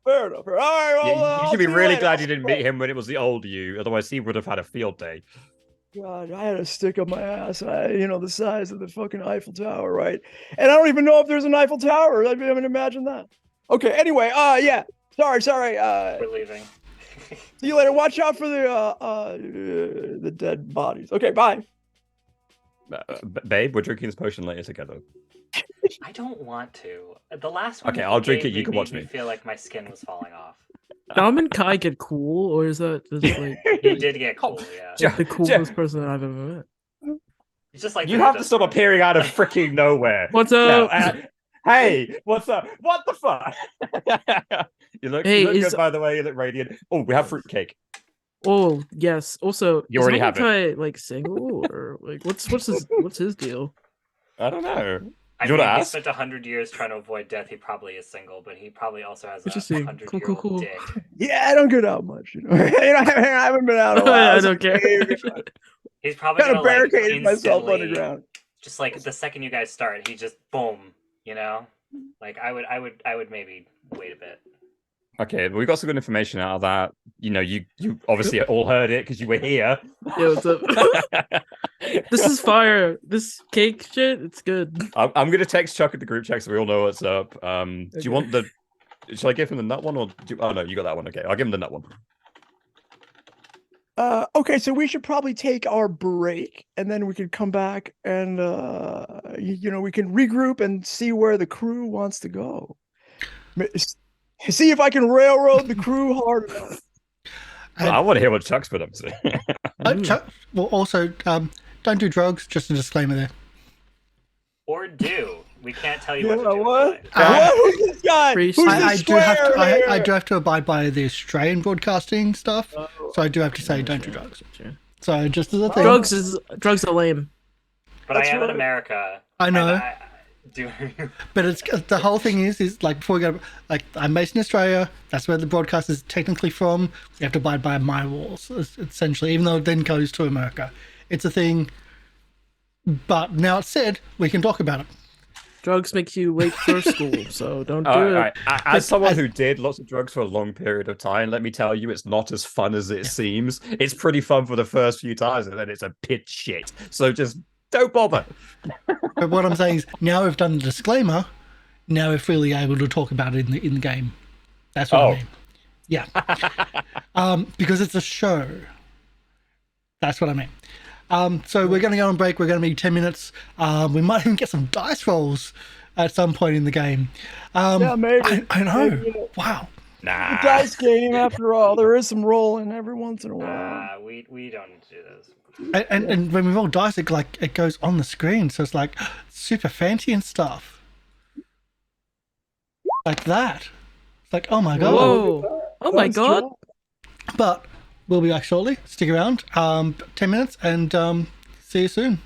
Fair enough. All right. Well, you should be really glad you didn't meet him when it was the old you. Otherwise, he would have had a field day. God, I had a stick up my ass. The size of the fucking Eiffel Tower, right? And I don't even know if there's an Eiffel Tower. I mean, imagine that. Okay. Anyway, yeah. Sorry. We're leaving. See you later. Watch out for the dead bodies. Okay. Bye. Babe, we're drinking this potion later together. I don't want to. The last one. Okay, I'll drink it. You can watch me. I feel like my skin was falling off. Dom and Kai get cool, or is that just like he did get cool? Yeah, the coolest person that I've ever met. It's just like you have to stop appearing out of freaking nowhere. What's up? Hey, what's up? What the fuck? you look good, by the way. You look radiant. Oh, we have fruitcake. Oh yes. Also, you already have Kai, like single or like what's his deal? I don't know. I mean, he spent 100 years trying to avoid death. He probably is single, but he probably also has a 100-year-old dick. Yeah, I don't get out much. I haven't been out a while. I don't care. He's probably kind of barricaded myself underground. Just like the second you guys start, he just boom. Like I would maybe wait a bit. Okay, we got some good information out of that. You obviously all heard it because you were here. Yeah, what's up? This is fire. This cake shit, it's good. I'm gonna text Chuck at the group chat so we all know what's up. Do you want the? Shall I give him the nut one or? Oh no, you got that one. Okay, I'll give him the nut one. Okay, so we should probably take our break and then we can come back and we can regroup and see where the crew wants to go. See if I can railroad the crew hard enough. I want to hear what Chuck's put up to. Chuck, well, also, don't do drugs. Just a disclaimer there. Or do. We can't tell you what to do. What? Who's this guy? Who's I do have to abide by the Australian broadcasting stuff, so I do have to say don't do drugs. So just as a thing. Drugs are lame. But I am in America. I know. But it's the whole thing is like before we go, like I'm based in Australia. That's where the broadcast is technically from. We have to abide by my rules essentially, even though it then goes to America. It's a thing. But now it's said, we can talk about it. Drugs make you late for school, so don't do All it. right. As someone who did lots of drugs for a long period of time, let me tell you, it's not as fun as it seems. It's pretty fun for the first few times, and then it's a pit shit. So just don't bother. But what I'm saying is, now we've done the disclaimer, now we're freely able to talk about it in the game. That's what I mean. Yeah. Because it's a show. That's what I mean. So we're going to go on break. We're going to be 10 minutes. We might even get some dice rolls at some point in the game. Yeah, maybe. I know. Maybe. Wow. Nah. Dice game, after all. There is some rolling every once in a while. We don't need to do this. And when we roll dice, it goes on the screen. So it's like super fancy and stuff. Like that. It's like, oh my God. Whoa! Oh my That's God! true. But we'll be back shortly. Stick around. 10 minutes and see you soon.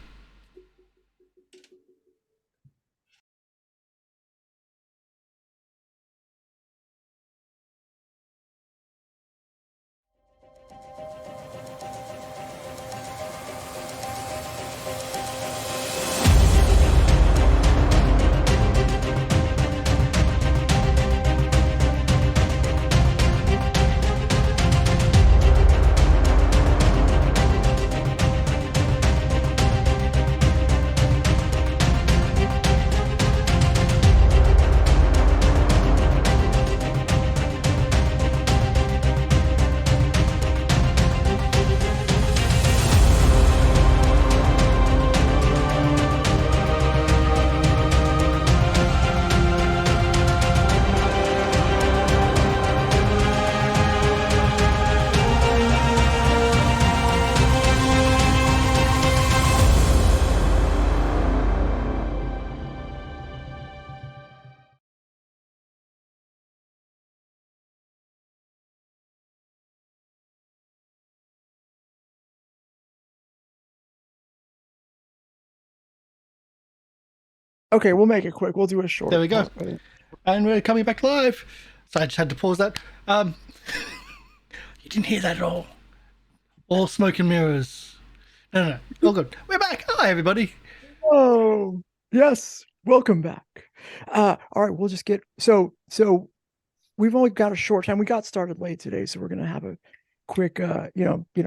Okay, we'll make it quick. We'll do a short. There we go. part. And we're coming back live. So I just had to pause that. You didn't hear that at all. All smoke and mirrors. No. All good. We're back. Hi, everybody. Oh, yes. Welcome back. All right, we'll just get so we've only got a short time. We got started late today, so we're gonna have a quick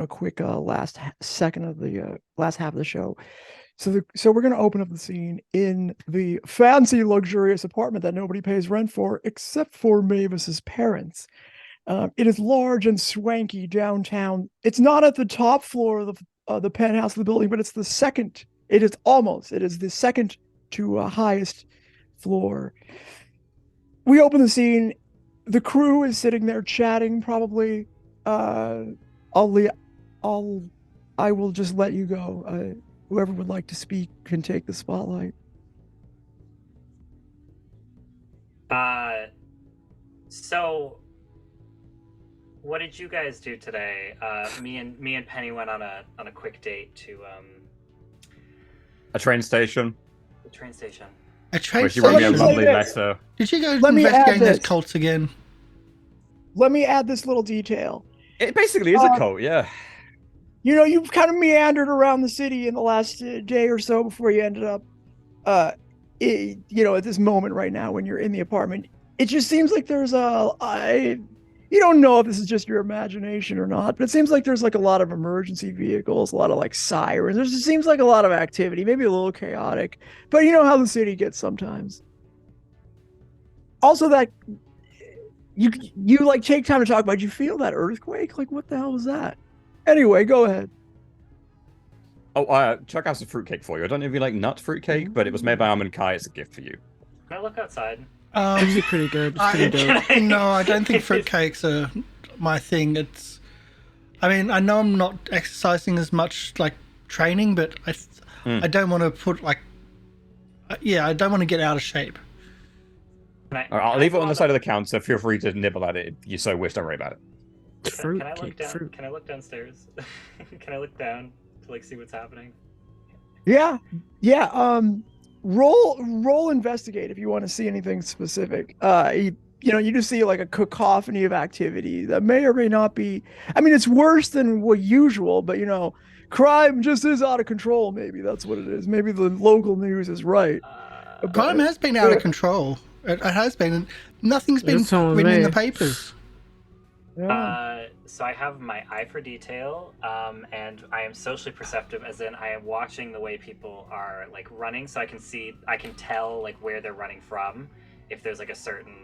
quick last second of the last half of the show. So we're gonna open up the scene in the fancy, luxurious apartment that nobody pays rent for except for Mavis's parents. It is large and swanky downtown. It's not at the top floor of the penthouse of the building, but it's the second. It is the second to highest floor. We open the scene. The crew is sitting there chatting. Probably, I will just let you go. Whoever would like to speak can take the spotlight. So what did you guys do today? Me and Penny went on a quick date to A train station. the train station. A train Where she wrote me a station. lovely this. letter. Did you go Let me add investigating those this. cults again? Let me add this little detail. It basically is a cult, yeah. You know, you've kind of meandered around the city in the last day or so before you ended up, at this moment right now when you're in the apartment. It just seems like there's you don't know if this is just your imagination or not, but it seems like there's like a lot of emergency vehicles, a lot of like sirens. There just seems like a lot of activity, maybe a little chaotic, but you know how the city gets sometimes. Also, that you like take time to talk about. You feel that earthquake? Like, what the hell was that? Anyway, go ahead. Oh, check out some fruitcake for you. I don't know if you like nut fruitcake, but it was made by Almond Kai. It's a gift for you. Can I look outside? It's pretty good. It's pretty dope. No, I don't think fruitcakes are my thing. I mean, I know I'm not exercising as much like training, but I don't want to put I don't want to get out of shape. I'll leave it on the side of the counter. Feel free to nibble at it if you so wish. Don't worry about it. Can I look down? Can I look downstairs? Can I look down to like see what's happening? Yeah. Roll investigate if you want to see anything specific. you just see like a cacophony of activity that may or may not be. I mean, it's worse than what usual, but crime just is out of control. Maybe that's what it is. Maybe the local news is right. Crime has been out of control. It has been. And nothing's been You're telling written in me. the papers. Yeah. So I have my eye for detail, and I am socially perceptive, as in I am watching the way people are like running, so I can tell like where they're running from, if there's like a certain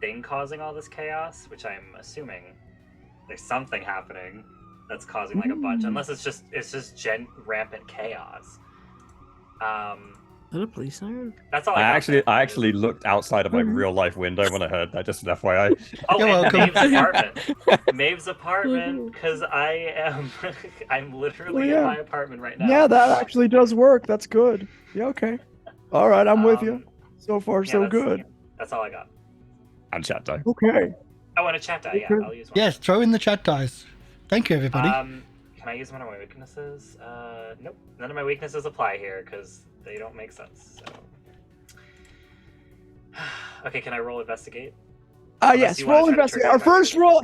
thing causing all this chaos, which I'm assuming there's something happening that's causing like a bunch, unless it's just rampant chaos. Is that a police siren? That's all. I got. actually looked outside of my real life window when I heard that. Just an FYI. Oh, You're and welcome. Maeve's apartment, because I'm literally in my apartment right now. Yeah, that actually does work. That's good. Yeah, okay. All right, I'm with you. So far, yeah, so that's- good. That's all I got. And chat die. Okay. Oh, and a chat die. Yeah, Okay. I'll use one. Yes, throw in the chat dice. Thank you, everybody. Can I use one of my weaknesses? Nope. None of my weaknesses apply here because they don't make sense. So. Okay, can I roll investigate? Unless Yes, you wanna roll try to investigate. trigger Our my first weakness. roll.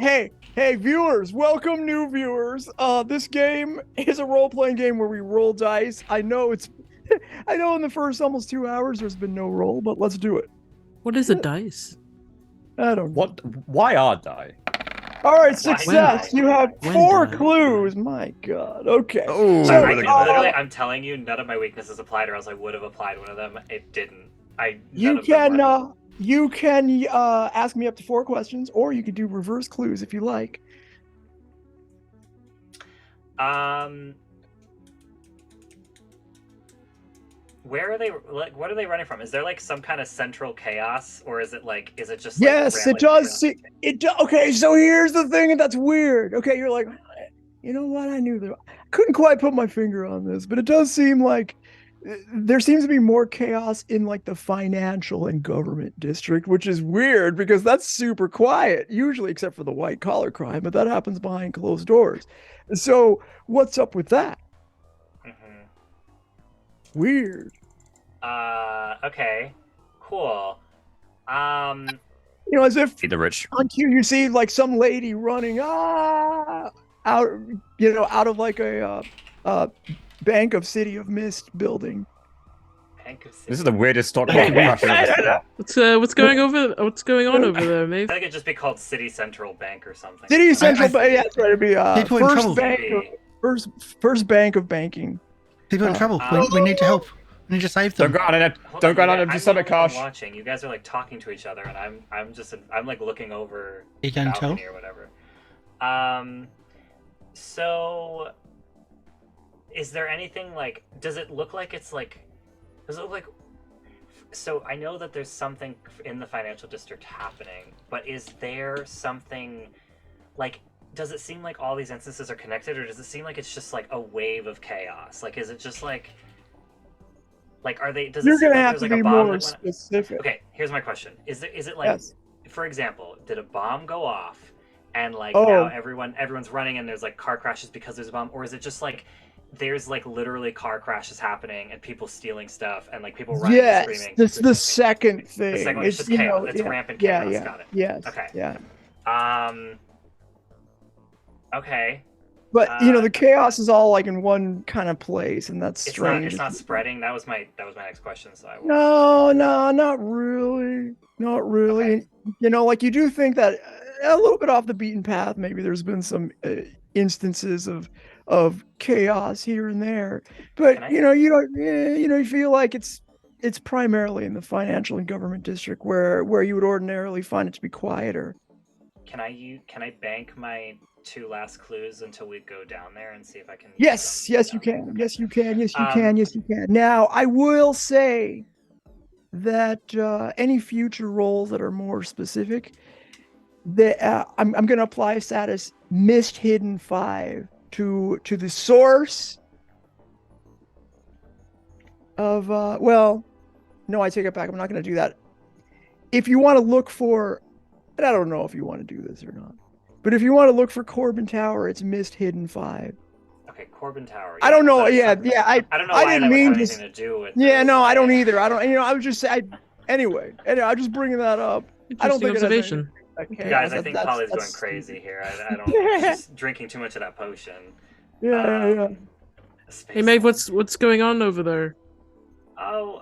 Hey, viewers, welcome new viewers. This game is a role-playing game where we roll dice. I know I know in the first almost 2 hours there's been no roll, but let's do it. What is a dice? I don't know. What? Why are die? All right, Why success. not? You have When 4 did I- clues. My God. Okay. Oh, So, I'm telling you, none of my weaknesses applied, or else I would have applied one of them. It didn't. You can ask me up to 4 questions, or you could do reverse clues if you like. Where are they? Like, what are they running from? Is there like some kind of central chaos, or is it just? Yes, like, it does. See, okay, so here's the thing that's weird. Okay, you're like, you know what? I knew that. I couldn't quite put my finger on this, but it does seem like there seems to be more chaos in like the financial and government district, which is weird because that's super quiet, usually except for the white collar crime, but that happens behind closed doors. So what's up with that? Weird. Okay. Cool. As if Feed the rich. on cue you see like some lady running out of like a Bank of City of Mist building. This is the weirdest stock market crash I've ever seen. What's going on over there, Maeve? I think it'd just be called City Central Bank or something. City Central Bank. Yeah, that's right. It'd be People in trouble. first bank of banking. People in trouble. We need to help. We need to save Don't them. go on an don't go on an empty stomach, Karsh. Watching. You guys are like talking to each other, and I'm like looking over You the can tell. balcony or whatever. So is there anything like? Does it look like it's like? Does it look like? So I know that there's something in the financial district happening, but is there something like? Does it seem like all these instances are connected, or does it seem like it's just like a wave of chaos? Like, is it just like are they? Does You're it seem gonna like have there's to like be a bomb more that went? specific. Okay, here's my question: Is it like, Yes. for example, did a bomb go off, and like Oh. now everyone's running, and there's like car crashes because there's a bomb, or is it just like there's like literally car crashes happening and people stealing stuff and like people running and Yes, screaming? that's the second thing. The second one is just chaos. It's rampant chaos. Got it. Yes. Okay. Yeah. Okay. But the chaos is all like in one kind of place, and that's strange. It's not spreading. That was my next question. So I will... No, not really. Not really. Okay. Like you do think that a little bit off the beaten path. Maybe there's been some instances of chaos here and there, but you feel like it's primarily in the financial and government district where you would ordinarily find it to be quieter. Can I bank my 2 last clues until we go down there and see if I can? Yes, you can. Yes, you can. Now, I will say that any future roles that are more specific, I'm going to apply status Mist Hidden 5 to the source of no, I take it back. I'm not going to do that. If you want to look for, and I don't know if you want to do this or not, but if you want to look for Corbin Tower, it's Mist Hidden 5. Okay, Corbin Tower. I don't know. Yeah, I don't know I why didn't that would mean have to. anything to do with. Yeah, this. no, I don't either. I don't. I was just saying. Anyway, I'm just bringing that up. I don't Interesting think it has observation. Okay, Guys, I think that's- Polly's going that's crazy stupid. here. I don't. She's drinking too much of that potion. Yeah. Hey, Maeve, what's going on over there? Oh,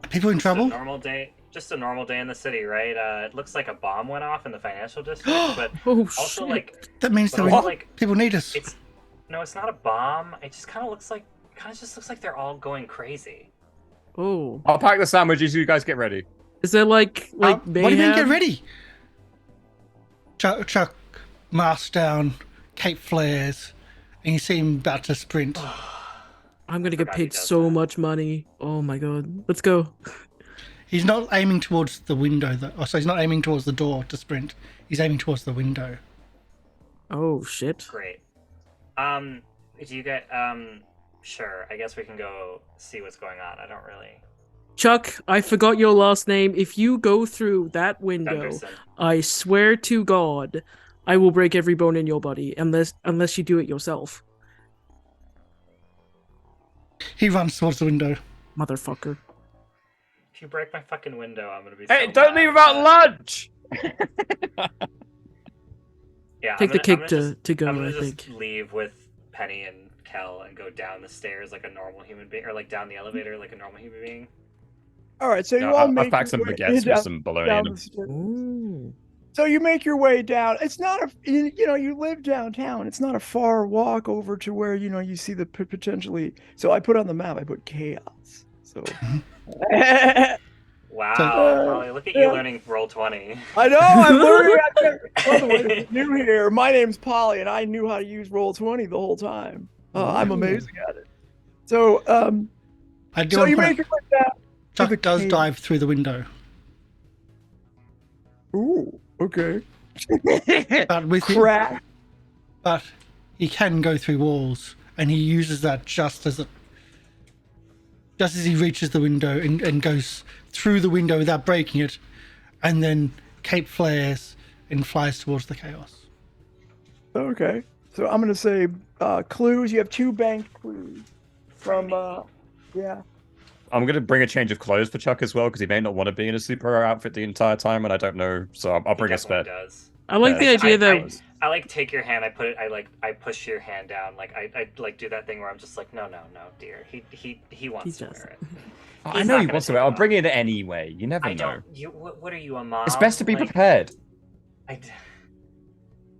People in just a trouble? normal day. Just a normal day in the city, right? It looks like a bomb went off in the financial district, but Oh also shit! like That means but that also, like people need us. it's not a bomb. It just kind of looks like they're all going crazy. Oh, I'll pack the sandwiches. You guys get ready. is there like What do you mean get mayhem? ready? Chuck, mask down, cape flares, and you see him about to sprint. I'm gonna get Forgot he paid does so that. much money. Oh my god, let's go. He's not aiming towards the window, though. Oh, so he's not aiming towards the door to sprint. He's aiming towards the window. Oh shit! Great. Do you get Sure. I guess we can go see what's going on. I don't really. Chuck, I forgot your last name. If you go through that window, Gunderson. I swear to God, I will break every bone in your body unless you do it yourself, He runs towards the window. motherfucker. If you break my fucking window, I'm gonna be. Hey, so don't mad. leave without lunch. Yeah. Take I'm the gonna- cake I'm gonna to go. I'm gonna I just think. leave with Penny and Kel and go down the stairs like a normal human being, or like down the elevator like a normal human being. All right, so you No, all I've make packed your some way baguettes down- with some bologna in down them. the stairs. Ooh. So you make your way down. It's not a you live downtown. It's not a far walk over to where you see the potentially. So I put on the map. I put chaos. So Wow, So- Polly, look at you yeah. learning Roll20. I know I'm learning. By the way, if you're new here, my name's Polly, and I knew how to use Roll20 the whole time. I'm Ooh. amazing at it. So I do so want you to make point your way down. out, Chuck the does cave. dive through the window. Ooh, okay. But with it, Crack. but he can go through walls, and he uses that just as he reaches the window and goes through the window without breaking it, and then cape flares and flies towards the chaos. Okay. So I'm gonna say clues. You have 2 bank clues from yeah. I'm gonna bring a change of clothes for Chuck as well because he may not want to be in a superhero outfit the entire time, and I don't know. So I'll bring a spare. Does. I like the Yeah. idea that I like take your hand. I put it. I push your hand down. Like I like do that thing where I'm just like, no, dear. He wants He to does. wear it. I He's know not he gonna wants to. take it I'll off. bring it anyway. You never I know. don't. You. What are you, a mom? It's best to be Like, prepared.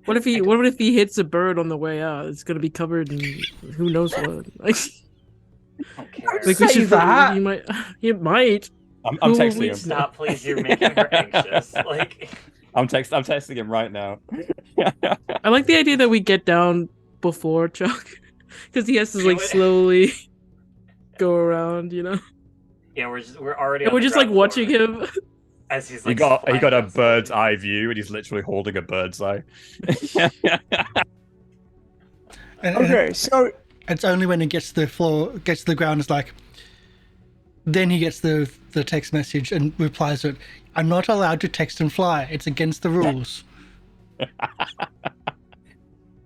what if he hits a bird on the way out? It's gonna be covered in who knows what. Like, I don't care. like we Say should. that. He might. He might. I'm Who will texting we him. Stop, please. You're making her anxious. Like. I'm texting him right now. I like the idea that we get down before Chuck, because he has to like would- slowly go around, Yeah, we're already. And on we're the just like ground watching floor him. as he's He like. got flying a down bird's slowly. eye view, and he's literally holding a bird's eye. And Okay. So it's only when it gets to the floor, gets to the ground, it's like. Then he gets the text message and replies to it. I'm not allowed to text and fly. It's against the rules.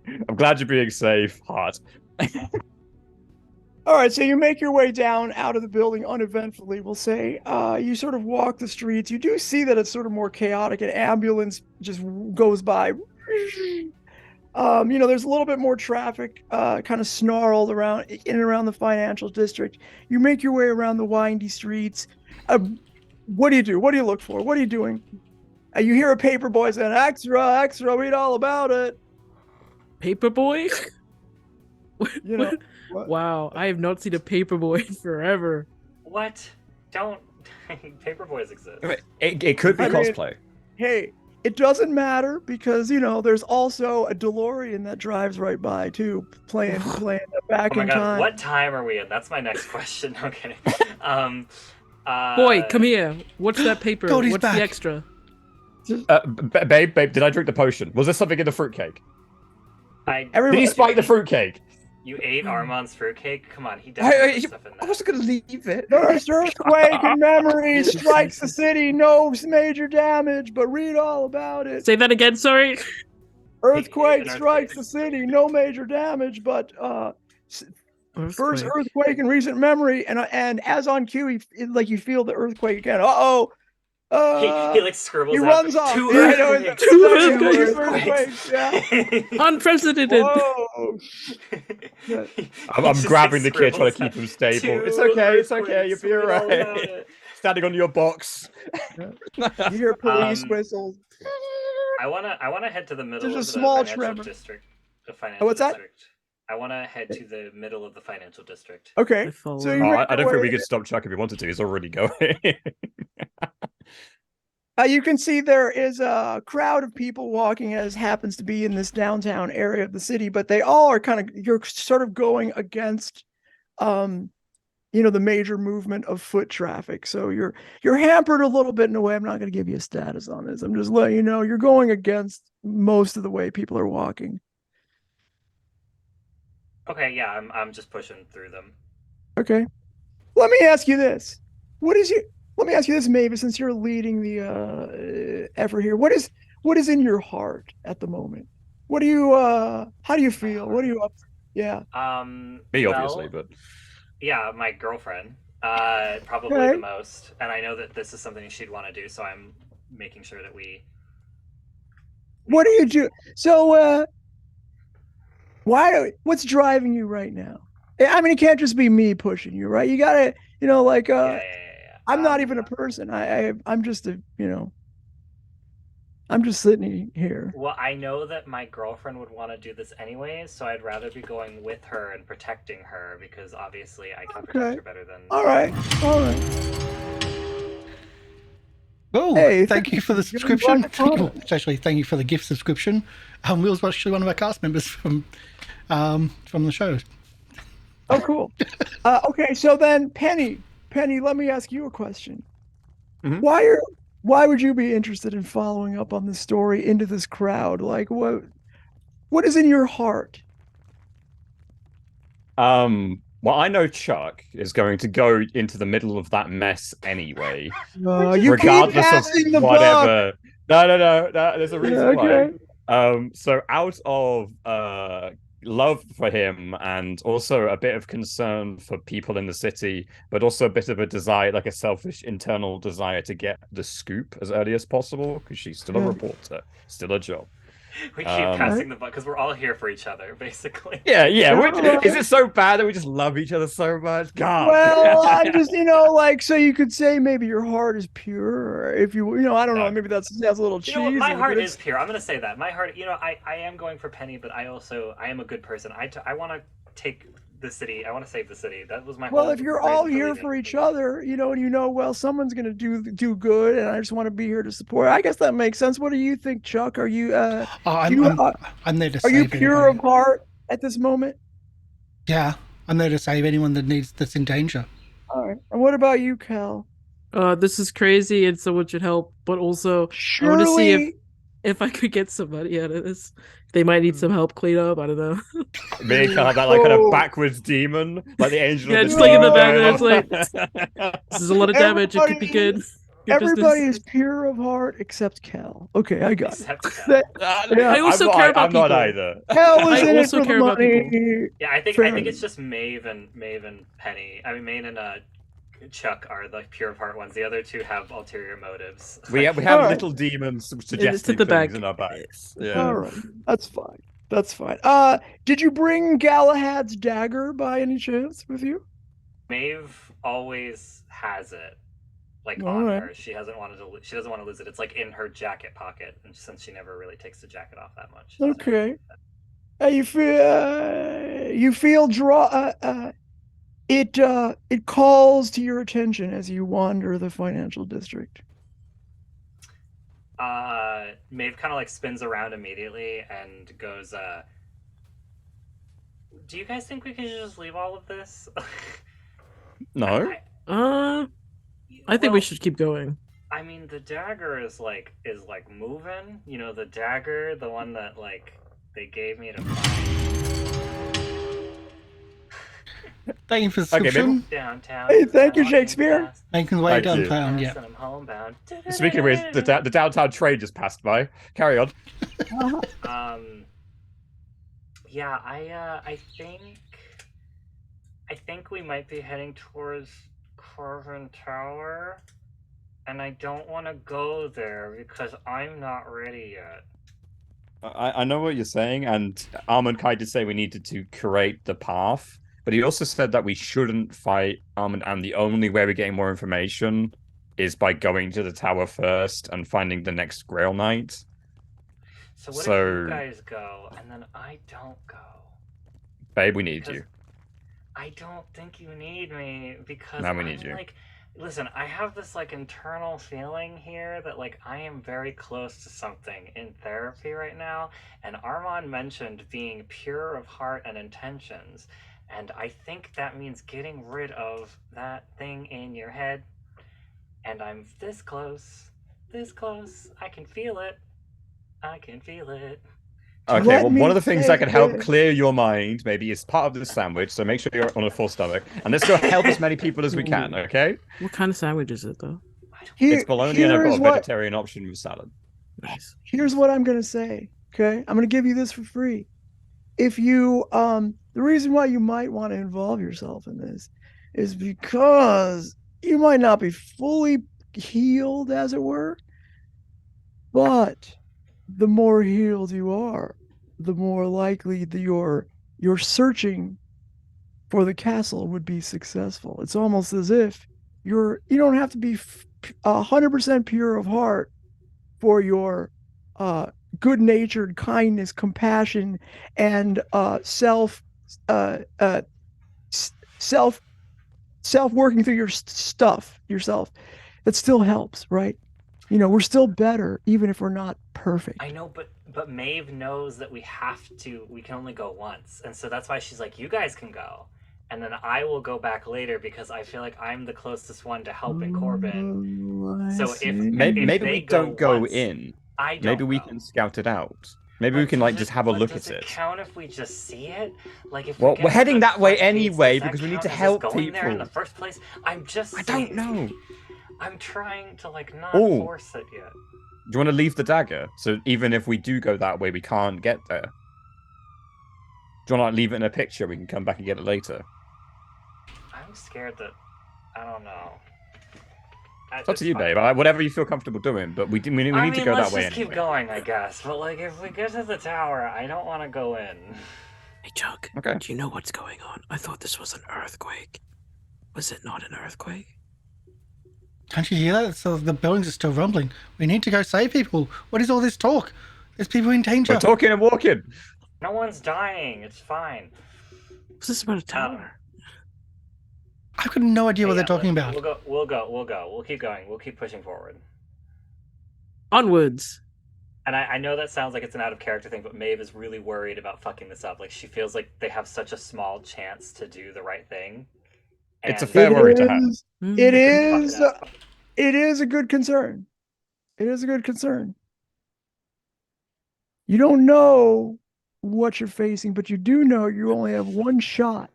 I'm glad you're being safe, Heart. all right. So you make your way down out of the building uneventfully. We'll say. You sort of walk the streets. You do see that it's sort of more chaotic. An ambulance just goes by. There's a little bit more traffic, kind of snarled around in and around the financial district. You make your way around the windy streets. What do you do? What do you look for? What are you doing? You hear a paper boy saying, extra, read all about it. Paperboy. You know, what? Wow, I have not seen a paperboy in forever. What? Don't. Paperboys exist. It could be I mean- cosplay. Hey, it doesn't matter because, there's also a DeLorean that drives right by too, playing back Oh my in god, time. what time are we in? That's my next question. Okay. Boy, come here. What's that paper? God, he's What's back. the extra? Babe, did I drink the potion? Was there something in the fruitcake? Did Everyone, he spike the fruitcake? You ate Armand's fruitcake? Come on, he I- definitely put stuff in I there. wasn't gonna leave it. First earthquake in memory strikes the city. No major damage, but read all about it. Say that again. Sorry. Earthquake An strikes earthquake. the city. No major damage, but first earthquake in recent memory. And as on cue, you feel the earthquake again. He like scribbles he out runs off. two Yeah, I know, earthquakes. two exactly, earthquakes. Yeah. Unprecedented. Whoa. Yeah. I'm grabbing the kid, trying to keep him stable. It's okay, you'll be alright. Standing on your box. You hear police Um, whistles. I wanna head to the middle There's a of the small financial tremor. district. The financial what's that? district. I wanna head to the middle of the financial district. Okay. I follow. So Oh, you make I don't your think we way- could stop Chuck if he wanted to. He's already going. You can see there is a crowd of people walking, as happens to be in this downtown area of the city, but they all are you're sort of going against, the major movement of foot traffic. So you're hampered a little bit in a way. I'm not going to give you a status on this. I'm just letting you know you're going against most of the way people are walking. Okay, yeah, I'm just pushing through them. Okay. Let me ask you this. Let me ask you this, Mavis, since you're leading the effort here. What is in your heart at the moment? What do you how do you feel? What are you up to? Yeah. Me, well, obviously, but yeah, my girlfriend, probably Okay. the most, and I know that this is something she'd want to do, so I'm making sure that we. What do you do? So what's driving you right now? I mean, it can't just be me pushing you, right? You gotta, like Yeah. I'm not even a person. I'm just I'm just sitting here. Well, I know that my girlfriend would want to do this anyways, so I'd rather be going with her and protecting her because obviously I can protect Okay. her better than. All right. Oh, Hey, thank you for the you're subscription. right upon Oh, actually, thank you for the gift subscription. Will's actually one of our cast members from the show. Oh, cool. Okay, so then Penny, let me ask you a question. Mhm. Why would you be interested in following up on this story into this crowd? Like, what is in your heart? Well, I know Chuck is going to go into the middle of that mess anyway, You keep regardless passing of the buck. whatever. No. There's a reason Okay. why. So out of love for him and also a bit of concern for people in the city, but also a bit of a desire, like a selfish internal desire to get the scoop as early as possible because she's still a Yeah. reporter, still a job. We keep passing the buck because we're all here for each other, basically. Yeah. Yeah. Is it so bad that we just love each other so much? God. Well, I'm just, so you could say maybe your heart is pure, or if you, I don't know, maybe that sounds a little cheesy. You know what? My heart but is pure. I'm gonna say that. My heart, I am going for Penny, but I am a good person. I want to take the city. I want to save the city. That was my Well, whole if you're reason all for here leaving. for each other, well, someone's gonna do good, and I just want to be here to support. I guess that makes sense. What do you think, Chuck? Are you I'm there to are you save pure anybody. of heart at this moment? Yeah, I'm there to save anyone that's in danger. All right. And what about you, Kel? This is crazy and someone should help, but also I want to see Surely, if I could get some money out of this. They might need some help clean up. I don't know. Me kind of that like kind of backwards demon, like the angel. Yeah, of the just like in the demon. background, This is a lot of damage. It could be good. everybody business. is pure of heart except Kel. Okay, I got it. Except Kel. That- I also care about I'm not people. either. Kel is I in it also for the care about people. money. Yeah, I think Fair it's just Maeve and Penny. I mean, Maine and Chuck are the pure of heart ones. The other two have ulterior motives. We have All right. little demons suggesting the things back. in our backs. Yeah. All right, that's fine. That's fine. Did you bring Galahad's dagger by any chance with you? Maeve always has it, like All on right. her. She doesn't want to lose it. It's like in her jacket pocket, and since she never really takes the jacket off that much. she doesn't Okay. really- You feel it calls to your attention as you wander the financial district. Maeve kind of like spins around immediately and goes, do you guys think we could just leave all of this? No. I think we should keep going. I mean, the dagger is like moving. The dagger, the one that like they gave me to find Thank you for the subscription. downtown. Hey, thank you, walking Shakespeare. fast, Making the way Thank you. downtown, yeah. fast, and I'm homebound. Speaking of which, the downtown train just passed by. Carry on. Yeah, I think we might be heading towards Corvin Tower. and I don't want to go there because I'm not ready yet. I know what you're saying, and Armand Kai did say we needed to create the path, but he also said that we shouldn't fight Armand, and the only way we're getting more information is by going to the tower first and finding the next Grail Knight. So what if So- you guys go and then I don't go? Babe, we need Because you. I don't think you need me because Now we I'm need you. like, listen, I have this like internal feeling here that like I am very close to something in therapy right now, and Armand mentioned being pure of heart and intentions, and I think that means getting rid of that thing in your head, and I'm this close, I can feel it, I can feel it. Okay, Let well, me one of the things that say can help this. clear your mind maybe is part of the sandwich, so make sure you're on a full stomach. And let's go help as many people as we can, okay? What kind of sandwich is it though? It's bologna and I've got Here's a what vegetarian option with salad. Nice. here's what I'm gonna say. Okay, I'm gonna give you this for free. If you the reason why you might want to involve yourself in this is because you might not be fully healed, as it were, but the more healed you are, the more likely that your searching for the castle would be successful. It's almost as if you don't have to be 100% pure of heart for your good-natured kindness, compassion, and self working through your stuff yourself. That still helps, right? You know, we're still better even if we're not perfect. I know, but Maeve knows that we can only go once, and so that's why she's like, you guys can go, and then I will go back later because I feel like I'm the closest one to helping Corbin. Oh, I So if see. Maybe they we go don't go once, in. I don't Maybe we go. can scout it out. Maybe we can like just have a look does at it. Count if we just see it? Like if Well, we get we're to heading the that way front gates, anyway does that because we need count to as us help going there in the people. first place? I'm just I saying. don't know. I'm trying to like not Oh. force it yet. Do you want to leave the dagger? So even if we do go that way, we can't get there. Do you want to like, leave it in a picture? We can come back and get it later. I'm scared that I don't know. It's up to you, babe. Whatever you feel comfortable doing, but we need to go that way let's just anyway. keep going, I guess. But like, if we get to the tower, I don't want to go in. Hey Chuck, Okay. do you know what's going on? I thought this was an earthquake. Was it not an earthquake? Can't you hear that? So the buildings are still rumbling. We need to go save people. What is all this talk? There's people in danger. We're talking and walking. No one's dying. It's fine. Was this about a tower? I've got no idea what they're talking about. We'll go. We'll keep going. We'll keep pushing forward. Onwards. And I know that sounds like it's an out of character thing, but Maeve is really worried about fucking this up. Like she feels like they have such a small chance to do the right thing. It's a And- fair worry to have. It Fuck is. it up. It is a good concern. It is a good concern. You don't know what you're facing, but you do know you only have one shot.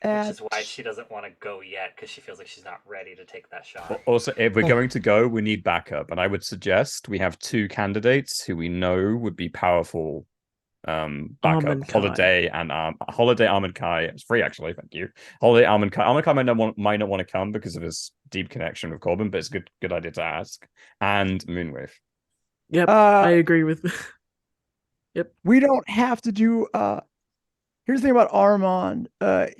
Which is why she doesn't want to go yet, because she feels like she's not ready to take that shot. Also, if we're going to go, we need backup, and I would suggest we have two candidates who we know would be powerful backup. Armand Kai. Holiday Armand Kai. It's free actually, thank you. Holiday Armand Kai. Armand Kai might not want to come because of his deep connection with Corbin, but it's a good idea to ask. And Moonwave. Yep, I agree with. Yep. We don't have to do. Here's the thing about Armand. We're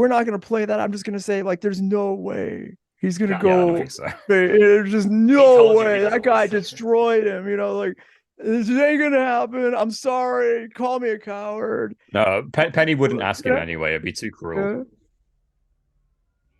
not gonna play that. I'm just gonna say like, there's no way he's gonna Yeah, I go. don't think so. There's just He no told you he way. doesn't That guy listen. destroyed him. You know, like this ain't gonna happen. I'm sorry. Call me a coward. No, Penny wouldn't ask him Yeah. anyway. It'd be too cruel.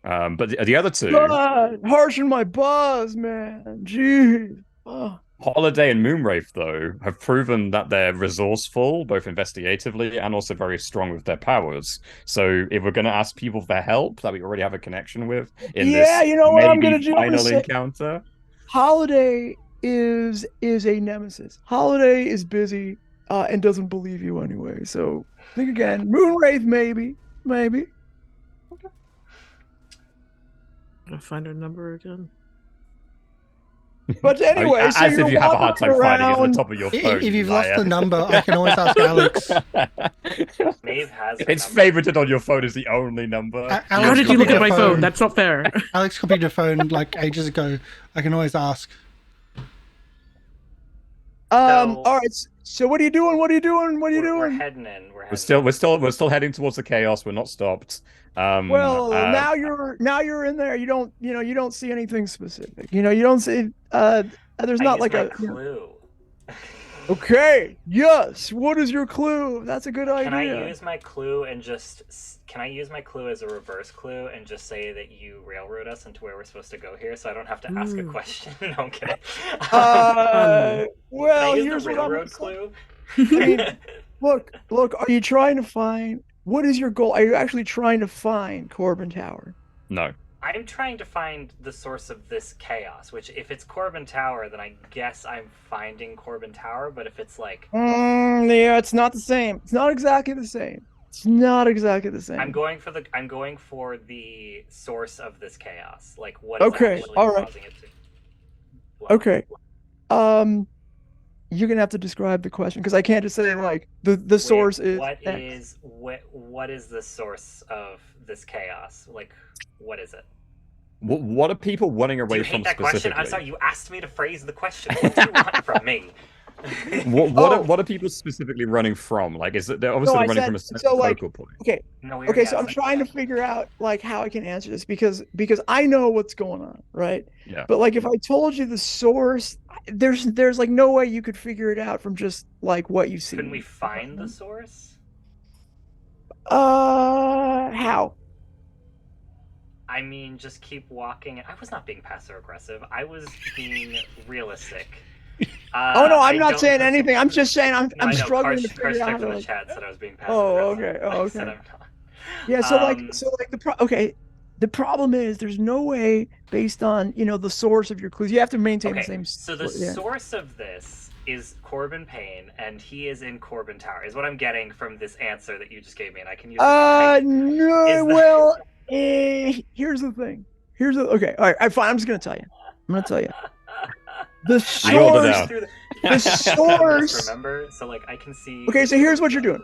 Yeah. But the other two, God, harshing my buzz, man. Jeez. Oh. Holiday and Moonwraith, though, have proven that they're resourceful, both investigatively and also very strong with their powers. So if we're going to ask people for help that we already have a connection with in this You know what I'm gonna maybe do? I'm gonna final say- encounter, Holiday is a nemesis. Holiday is busy and doesn't believe you anyway. So think again. Moonwraith, maybe. I'll find her number again. But I mean, anyway, so as you're if you have a hard time wandering finding it on around. the top of your If phone. you've lost liar. the number, I can always ask Alex. Maeve has her It's number. favorited on your phone as the only number. Alex How did you look copied at her my phone? That's not fair. Alex copied her phone like ages ago. I can always ask. All right. So what are you doing? What are you doing? What are you We're doing? heading in. We're still heading towards the chaos. We're not stopped. Well, now you're in there. You don't see anything specific. You don't see. There's I not used like my a. clue. Okay. Yes. What is your clue? That's a good idea. Can I use my clue and can I use my clue as a reverse clue and just say that you railroad us into where we're supposed to go here, so I don't have to ask a question? No, I'm kidding. Well, can I use here's the what I'm railroad clue. I mean, look. Are you trying to find? What is your goal? Are you actually trying to find Corbin Tower? No. I'm trying to find the source of this chaos, which if it's Corbin Tower, then I guess I'm finding Corbin Tower, but if it's like... Yeah, it's not the same. It's not exactly the same. It's not exactly the same. I'm going for the source of this chaos. Like what is actually all right. causing it to... Okay. You're gonna have to describe the question because I can't just say like the source is what is the source of this chaos? Like what is it? What are people running away Do you from hate that question? specifically? I'm sorry, you asked me to phrase the question. What do you want from me? What are people specifically running from? Like, is it they're obviously running from a focal point? Okay. No, Okay, so I'm trying to figure out like how I can answer this because I know what's going on, right? Yeah. But like if I told you the source, there's like no way you could figure it out from just like what you see. Couldn't we find the source? How? I mean, just keep walking. I was not being passive aggressive. I was being realistic. Oh no, I'm not saying anything. I'm just saying I'm struggling Karsh, to figure out how to. in the chat said I was being passive Oh, aggressive. okay. Oh, I said okay. I'm not. Yeah, so like the problem is there's no way based on the source of your clues. You have to maintain the same. So the source of this is Corbin Payne, and he is in Corbin Tower. Is what I'm getting from this answer that you just gave me, and I can use. No. Well, here's the thing. Okay. All right. Fine. I'm just gonna tell you. The source. The source. Remember, so like I can see. Okay, so here's what you're doing.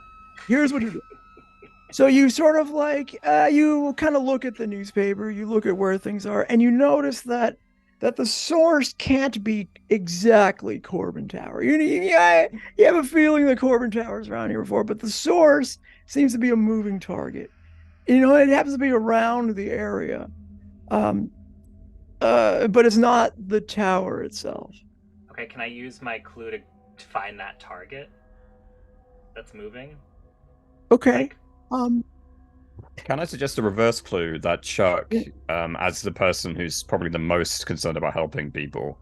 So you sort of like you kind of look at the newspaper, you look at where things are, and you notice that the source can't be exactly Corbin Tower. You have a feeling that Corbin Tower is around here before, but the source seems to be a moving target. It happens to be around the area, but it's not the tower itself. Okay, can I use my clue to find that target that's moving? Okay. Can I suggest a reverse clue that Chuck, as the person who's probably the most concerned about helping people,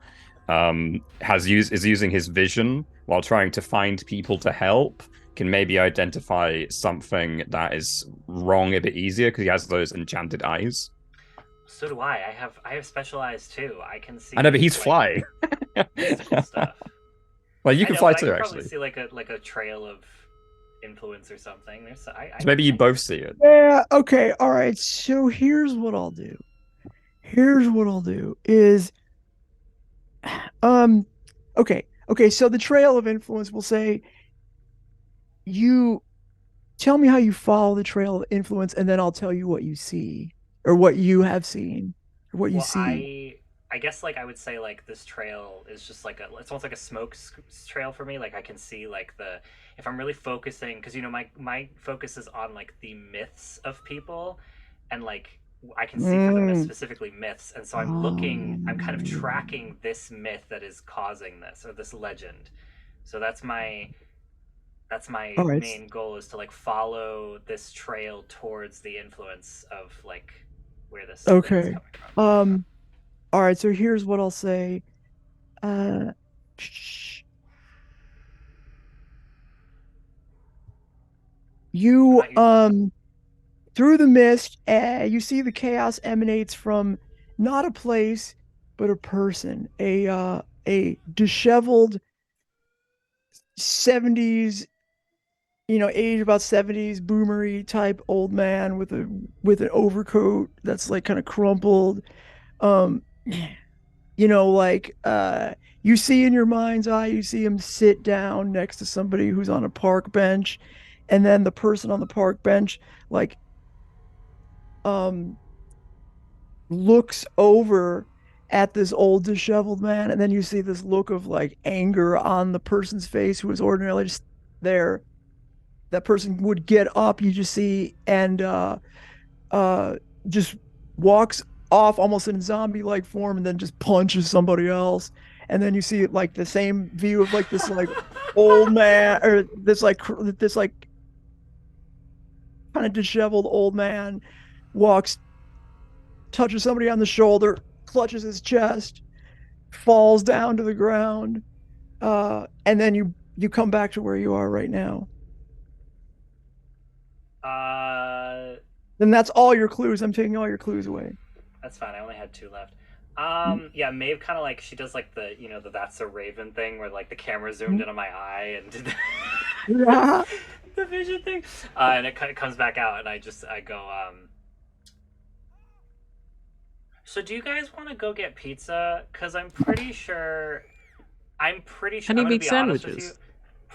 is using his vision while trying to find people to help, can maybe identify something that is wrong a bit easier because he has those enchanted eyes. So do I. I have special eyes too. I can see. I know, but he's flying. Stuff. Well, you can fly too, I can actually. Probably see like a trail of influence or something. So maybe you both see it. Yeah. Okay. All right. So here's what I'll do. Is, okay. So the trail of influence will say, you tell me how you follow the trail of influence, and then I'll tell you what you see, or what you have seen, or what you see. I guess like I would say like this trail is just like it's almost like a smoke trail for me. Like I can see like if I'm really focusing, because my focus is on like the myths of people, and like I can see for the myths, specifically myths, and so I'm kind of tracking this myth that is causing this, or this legend. So that's my main goal, is to like follow this trail towards the influence of like where this is coming from. All right, so here's what I'll say. You through the mist, you see the chaos emanates from not a place, but a person, a disheveled 70s, age about 70s, boomery type old man with an overcoat that's like kind of crumpled. you know, like you see in your mind's eye, you see him sit down next to somebody who's on a park bench, and then the person on the park bench like um looks over at this old disheveled man, and then you see this look of like anger on the person's face who was ordinarily just there. That person would get up, you just see, and just walks off almost in zombie like form, and then just punches somebody else. And then you see like the same view of like this like old man, or this like kind of disheveled old man walks, touches somebody on the shoulder, clutches his chest, falls down to the ground, and then you come back to where you are right now. Then that's all your clues. I'm taking all your clues away. That's fine. I only had 2 left. Yeah, Maeve kind of like, she does like the, you know, the That's a Raven thing where like the camera zoomed in on my eye and did Yeah. the vision thing. And it comes back out, and I go, so do you guys want to go get pizza? Because I'm pretty sure I'm Penny gonna make be honest with you. sandwiches.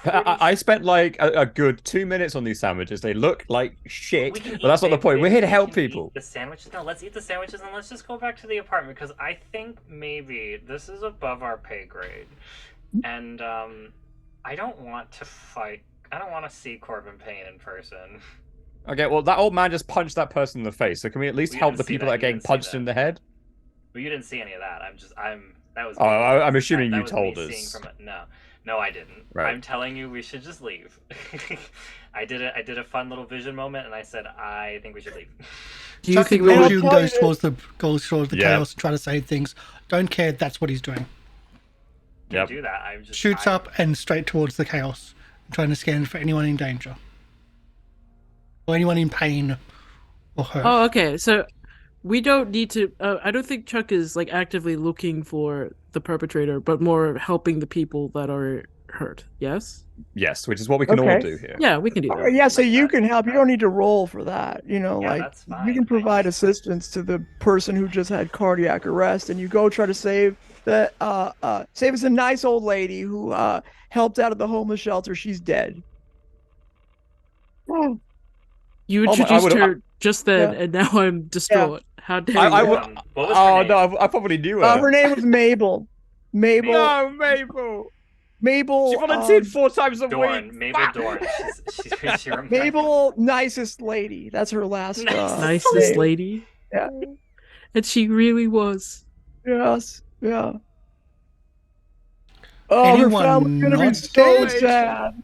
I spent like a good 2 minutes on these sandwiches. They look like shit, We can but that's not the eat- point. We're here to we help can eat people. The sandwiches? No, let's eat the sandwiches and let's just go back to the apartment, because I think maybe this is above our pay grade. And I don't want to fight. I don't want to see Corbin Payne in person. Okay, well, that old man just punched that person in the face. So can we at least We help didn't the see people that. that are You getting didn't see punched that. in the head? Well, you didn't see any of that. That was. Oh, I'm assuming that you was told me us. seeing No, I didn't. Right. I'm telling you, we should just leave. I did a fun little vision moment, and I said, I think we should leave. Do you Chuck think ignores I'll you and tell goes you towards the Yeah. chaos and trying to save things. Don't care. That's what he's doing. Don't Yep. do that. I'm just Shoots up and straight towards the chaos, trying to scan for anyone in danger or anyone in pain or hurt. Oh, okay. So we don't need to. I don't think Chuck is like actively looking for the perpetrator, but more helping the people that are hurt. Yes. Yes, which is what we can all Okay. do here. Yeah, we can do All that. right, yeah, so Like you that. can help. You don't need to roll for that. You know, Yeah, like that's fine. you can provide assistance to the person who just had cardiac arrest, and you go try to save the save us a nice old lady who helped out of the homeless shelter. She's dead. Oh, You Oh my- I introduced would've- her just then, Yeah. and now I'm distraught. How dare I you? would- What was her Oh name? no, I probably knew her. her name was Mabel. Mabel. No, Mabel. Mabel. She volunteered 4 times a Dorn. week. Mabel Fuck. Dorn. She remembers. Mabel, nicest lady. That's her last. Nicest name. lady. Yeah. And she really was. Yes. Yeah. Oh, Anyone her family's gonna be not so dead? sad.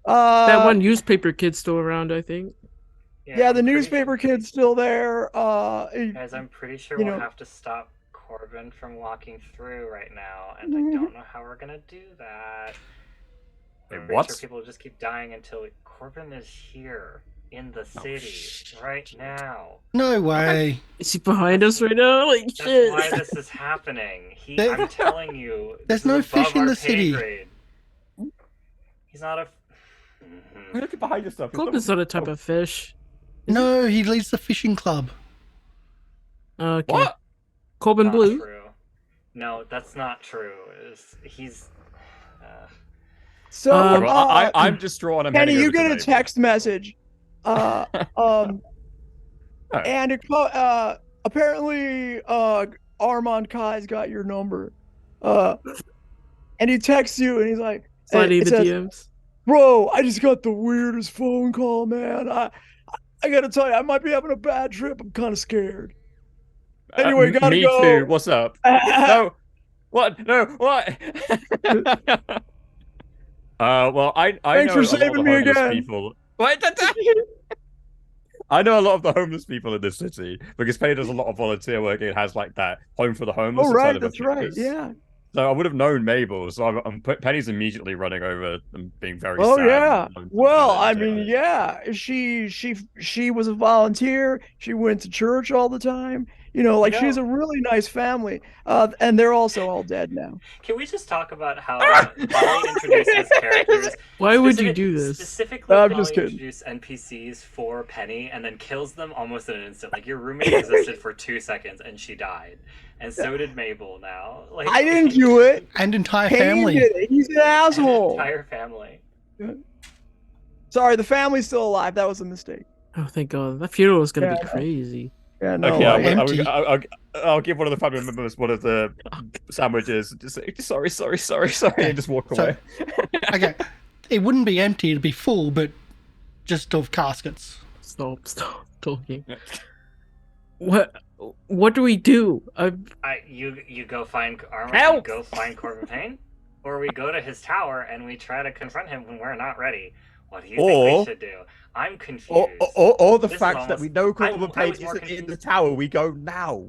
That one newspaper kid's still around, I think. Yeah, I'm the pretty newspaper sure- kid's still there. Guys, I'm pretty sure you we'll know- have to stop Corbin from walking through right now, and I don't know how we're gonna do that. I'm pretty what? sure people will just keep dying until Corbin is here in the Oh, city right now. No way. Is he behind us right now? Like That's shit. why this is happening. There- I'm telling you, There's this no is fish above in our the pay city. grade. He's not a. Look behind yourself. Corbin's not a type of fish. No, he leads the fishing club. Okay. What? Corbin Not Blue. true. No, that's not true. He's. So Um, I'm distraught. I'm Penny, heading you over to get a Mabel. text message. And it apparently Armand Kai's got your number. And he texts you and he's like, Sliding it the says, DMs. "Bro, I just got the weirdest phone call, man. I gotta tell you, I might be having a bad trip. I'm kind of scared." Anyway, gotta me go. too. What's up? No. What? No. What? Well, I Thanks know for a lot of saving the me homeless again. people. What? I know a lot of the homeless people in this city because Penny does a lot of volunteer work. It has like that home for the homeless. Oh, inside right, of a that's right. fitness. Yeah. So I would have known Mabel. So Penny's immediately running over and being very Oh sad. yeah. and Well, I taking mean, it. yeah. She was a volunteer. She went to church all the time. You know, like You she's know- a really nice family. And they're also all dead now. Can we just talk about how Polly introduces characters? Why would you do this? Specifically, I'm Polly just kidding. introduced NPCs for Penny and then kills them almost in an instant. Like your roommate existed for 2 seconds and she died. and so did Mabel. Now, like I didn't do it. And entire Payne family. did it. He's an asshole. Entire family. Sorry, the family's still alive. That was a mistake. Oh, thank God. That funeral was gonna Yeah, be crazy. Yeah, no. Okay, empty. I'll give one of the family members one of the sandwiches. Just say, sorry, and just walk So- away. Okay, it wouldn't be empty; it'd be full, but just of caskets. Stop talking. What do we do? You go find armor. You Help! go find Corbin Payne, or we go to his tower and we try to confront him when we're not ready. What do you think we should do? I'm confused. Or the This is fact that almost- we know I Corbin was Payne more isn't in the confused. tower, we go now.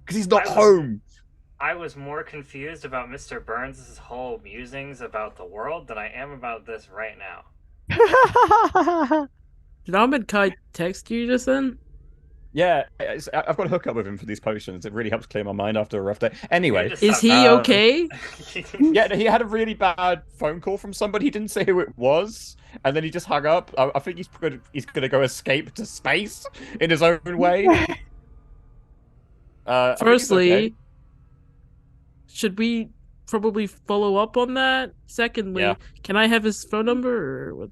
Because he's not I was- home. I was more confused about Mr. Burns' whole musings about the world than I am about this right now. Did Ahmed Kai text you just then? Yeah, I've got a hookup with him for these potions. It really helps clear my mind after a rough day. Anyway, Just Is stop- he okay? yeah, he had a really bad phone call from somebody. He didn't say who it was, and then he just hung up. I think he's gonna go escape to space in his own way. I think he's Firstly, okay. should we probably follow up on that? Secondly, Yeah. can I have his phone number or what?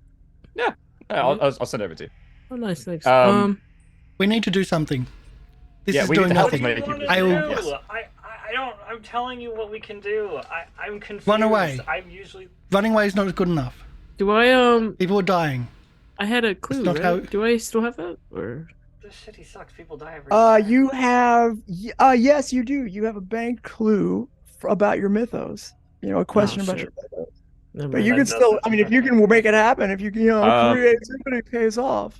Yeah, I'll send it over to you. Oh, nice, thanks. We need to do something. This Yeah, is we need doing to help nothing. him. What do you want I to will- do? Yes. I don't. I'm telling you what we can do. I'm confused. Run away. I'm usually. Running away is not good enough. Do I People are dying. I had a clue, not right? how- Do I still have that? Or This shitty sucks. People die every day. You have yes, you do. You have a banked clue about your mythos. You know, a question about shit. your mythos. never But mind. you That can does still. it. I mean, if you can make it happen, if you can, creativity pays off.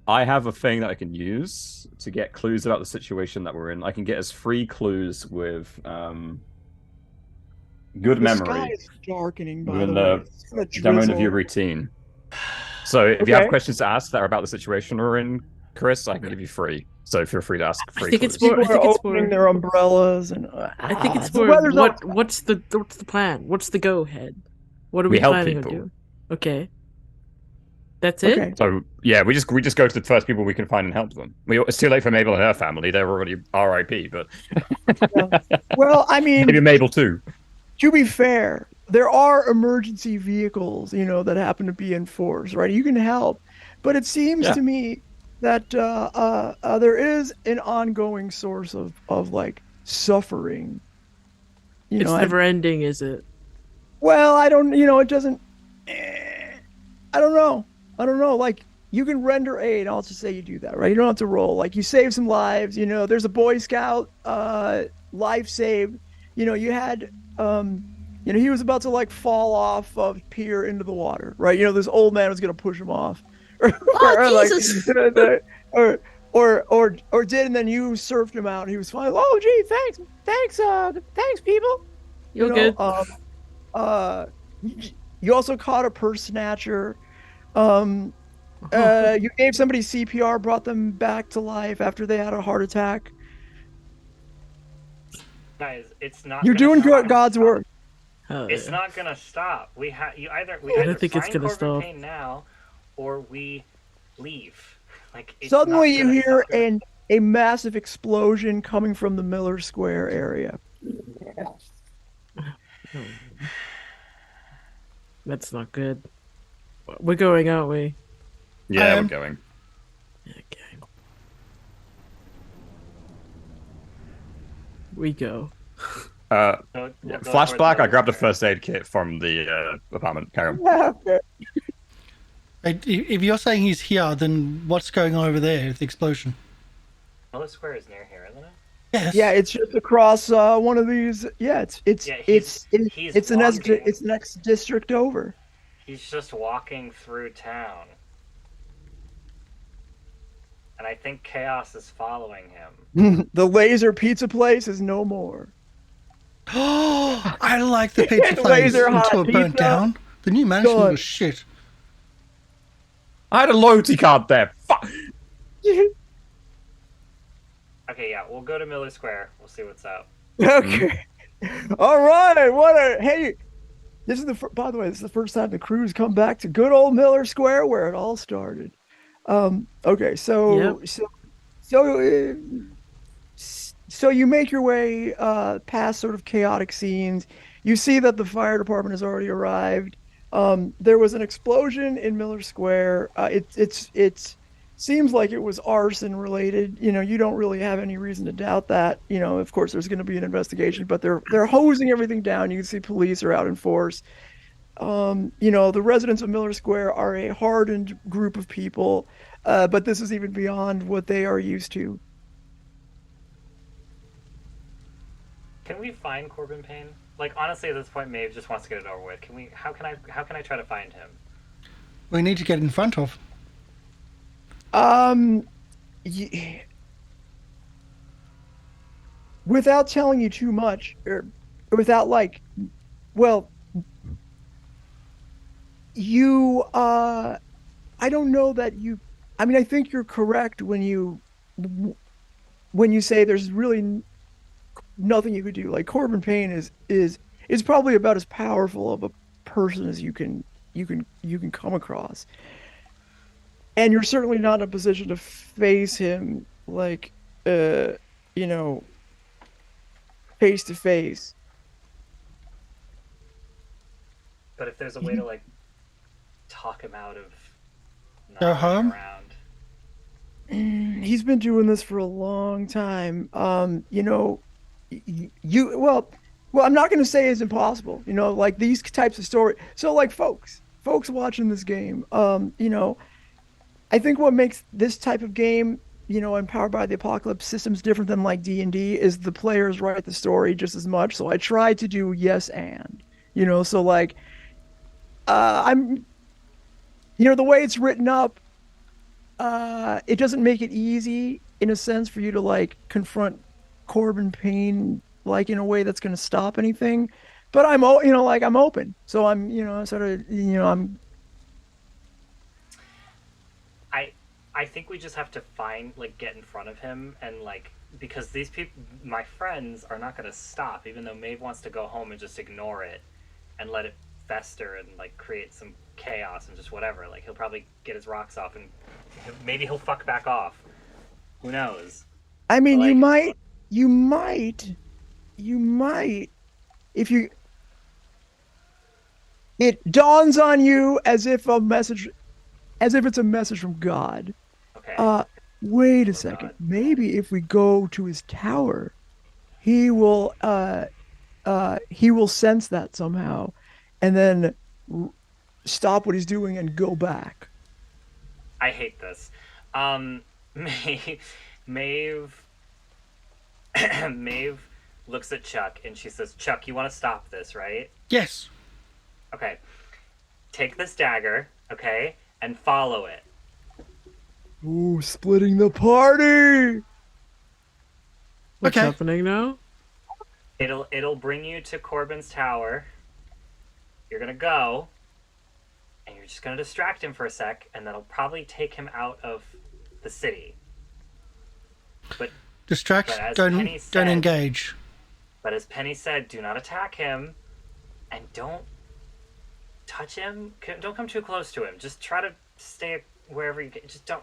I have a thing that I can use to get clues about the situation that we're in. I can get us 3 clues with good The memory sky is darkening. By within the way. the It's gonna domain of drizzle. your routine. So if you have Okay. questions to ask that are about the situation we're in, Chris, I can give you 3. So feel free to ask 3 think it's clues. more- People I think are it's opening more- their umbrellas and. I think it's the more weather's not- what's the plan? What's the go ahead? What are We we help planning on people. doing? Okay. That's it? Okay. So yeah, we just go to the first people we can find and help them. It's too late for Mabel and her family; they're already R.I.P. But Well, I mean, maybe Mabel too. to be fair, there are emergency vehicles, that happen to be in force, right? You can help, but it seems Yeah. to me that there is an ongoing source of like suffering. It's never ending, is it? Well, I don't. It doesn't. I don't know. Like, you can render aid. I'll just say you do that, right? You don't have to roll. Like, you save some lives. There's a Boy Scout life saved. You had he was about to like fall off of pier into the water, right? This old man was gonna push him off, Jesus. or did, and then you surfed him out, and he was fine. Oh, gee, thanks, people. You're good. You also caught a purse snatcher. You gave somebody CPR, brought them back to life after they had a heart attack. Guys, it's not. You're gonna doing stop. God's work. Hell It's yeah. not gonna stop. We either don't think it's find gonna Corbin stop. Payne now, or we leave. Like it's Suddenly, not you gonna hear stop. a massive explosion coming from the Miller Square area. That's not good. We're going, aren't we? Yeah, we're Um, going. Okay. We go. Uh, So we'll go flashback. towards I grabbed a Miller first aid kit from the apartment. Carry on. Okay. If you're saying he's here, then what's going on over there? The explosion. Miller Square is near here, isn't it? Yes. Yeah, it's just across one of these. Yeah, it's Yeah, it's he's it's the next walking. it's the next district over. He's just walking through town. And I think chaos is following him. The laser pizza place is no more. Oh, I like the pizza place Laser hot until it burnt pizza. down. The new mansion Gone. was shit. I had a loyalty card there. Fuck. Okay, yeah, we'll go to Miller Square. We'll see what's up. Okay. All right. Hey, this is by the way, this is the first time the crew's come back to good old Miller Square where it all started. Okay, so Yep. so so you make your way past sort of chaotic scenes. You see that the fire department has already arrived. There was an explosion in Miller Square. It seems like it was arson related. You know, you don't really have any reason to doubt that. You know, of course, there's going to be an investigation, but they're hosing everything down. You can see police are out in force. You know, the residents of Miller Square are a hardened group of people, but this is even beyond what they are used to. Can we find Corbin Payne? Like, honestly, at this point, Maeve just wants to get it over with. Can we? How can I try to find him? We need to get in front of. Without telling you too much, or without well, you, I don't know that you. I mean, I think you're correct when you say there's really nothing you could do. Like Corbin Payne is probably about as powerful of a person as you can come across. And you're certainly not in a position to face him you know, face to face. But if there's a way to like talk him out of not Go running home? around. He's been doing this for a long time. You know, well, I'm not going to say it's impossible. You know, like these types of stories. So, like, folks watching this game, you know, I think what makes this type of game, you know, Empowered by the Apocalypse systems different than like D&D is the players write the story just as much. So I try to do yes and, you know, so like, I'm, you know, the way it's written up, it doesn't make it easy in a sense for you to like confront Corbin Payne like in a way that's going to stop anything. But I'm open. So I'm, you know, sort of, you know, I think we just have to get in front of him and because these people, my friends, are not going to stop, even though Maeve wants to go home and just ignore it and let it fester and like create some chaos and just whatever. Like he'll probably get his rocks off and maybe he'll fuck back off. Who knows? I mean, But, you might, if you, it dawns on you as if it's a message from God. okay. Wait a second. God. Maybe if we go to his tower, he will sense that somehow, and then stop what he's doing and go back. I hate this. Maeve looks at Chuck and she says, "Chuck, you want to stop this, right?" Yes. Okay. Take this dagger, okay, and follow it. Ooh, splitting the party. What's Okay. happening now? It'll bring you to Corbin's tower. You're gonna go, and you're just gonna distract him for a sec, and that'll probably take him out of the city. But Distract. But as Don't Penny said- engage. as Penny said, do not attack him, and don't touch him. Don't come too close to him. Just try to stay wherever you get. Just don't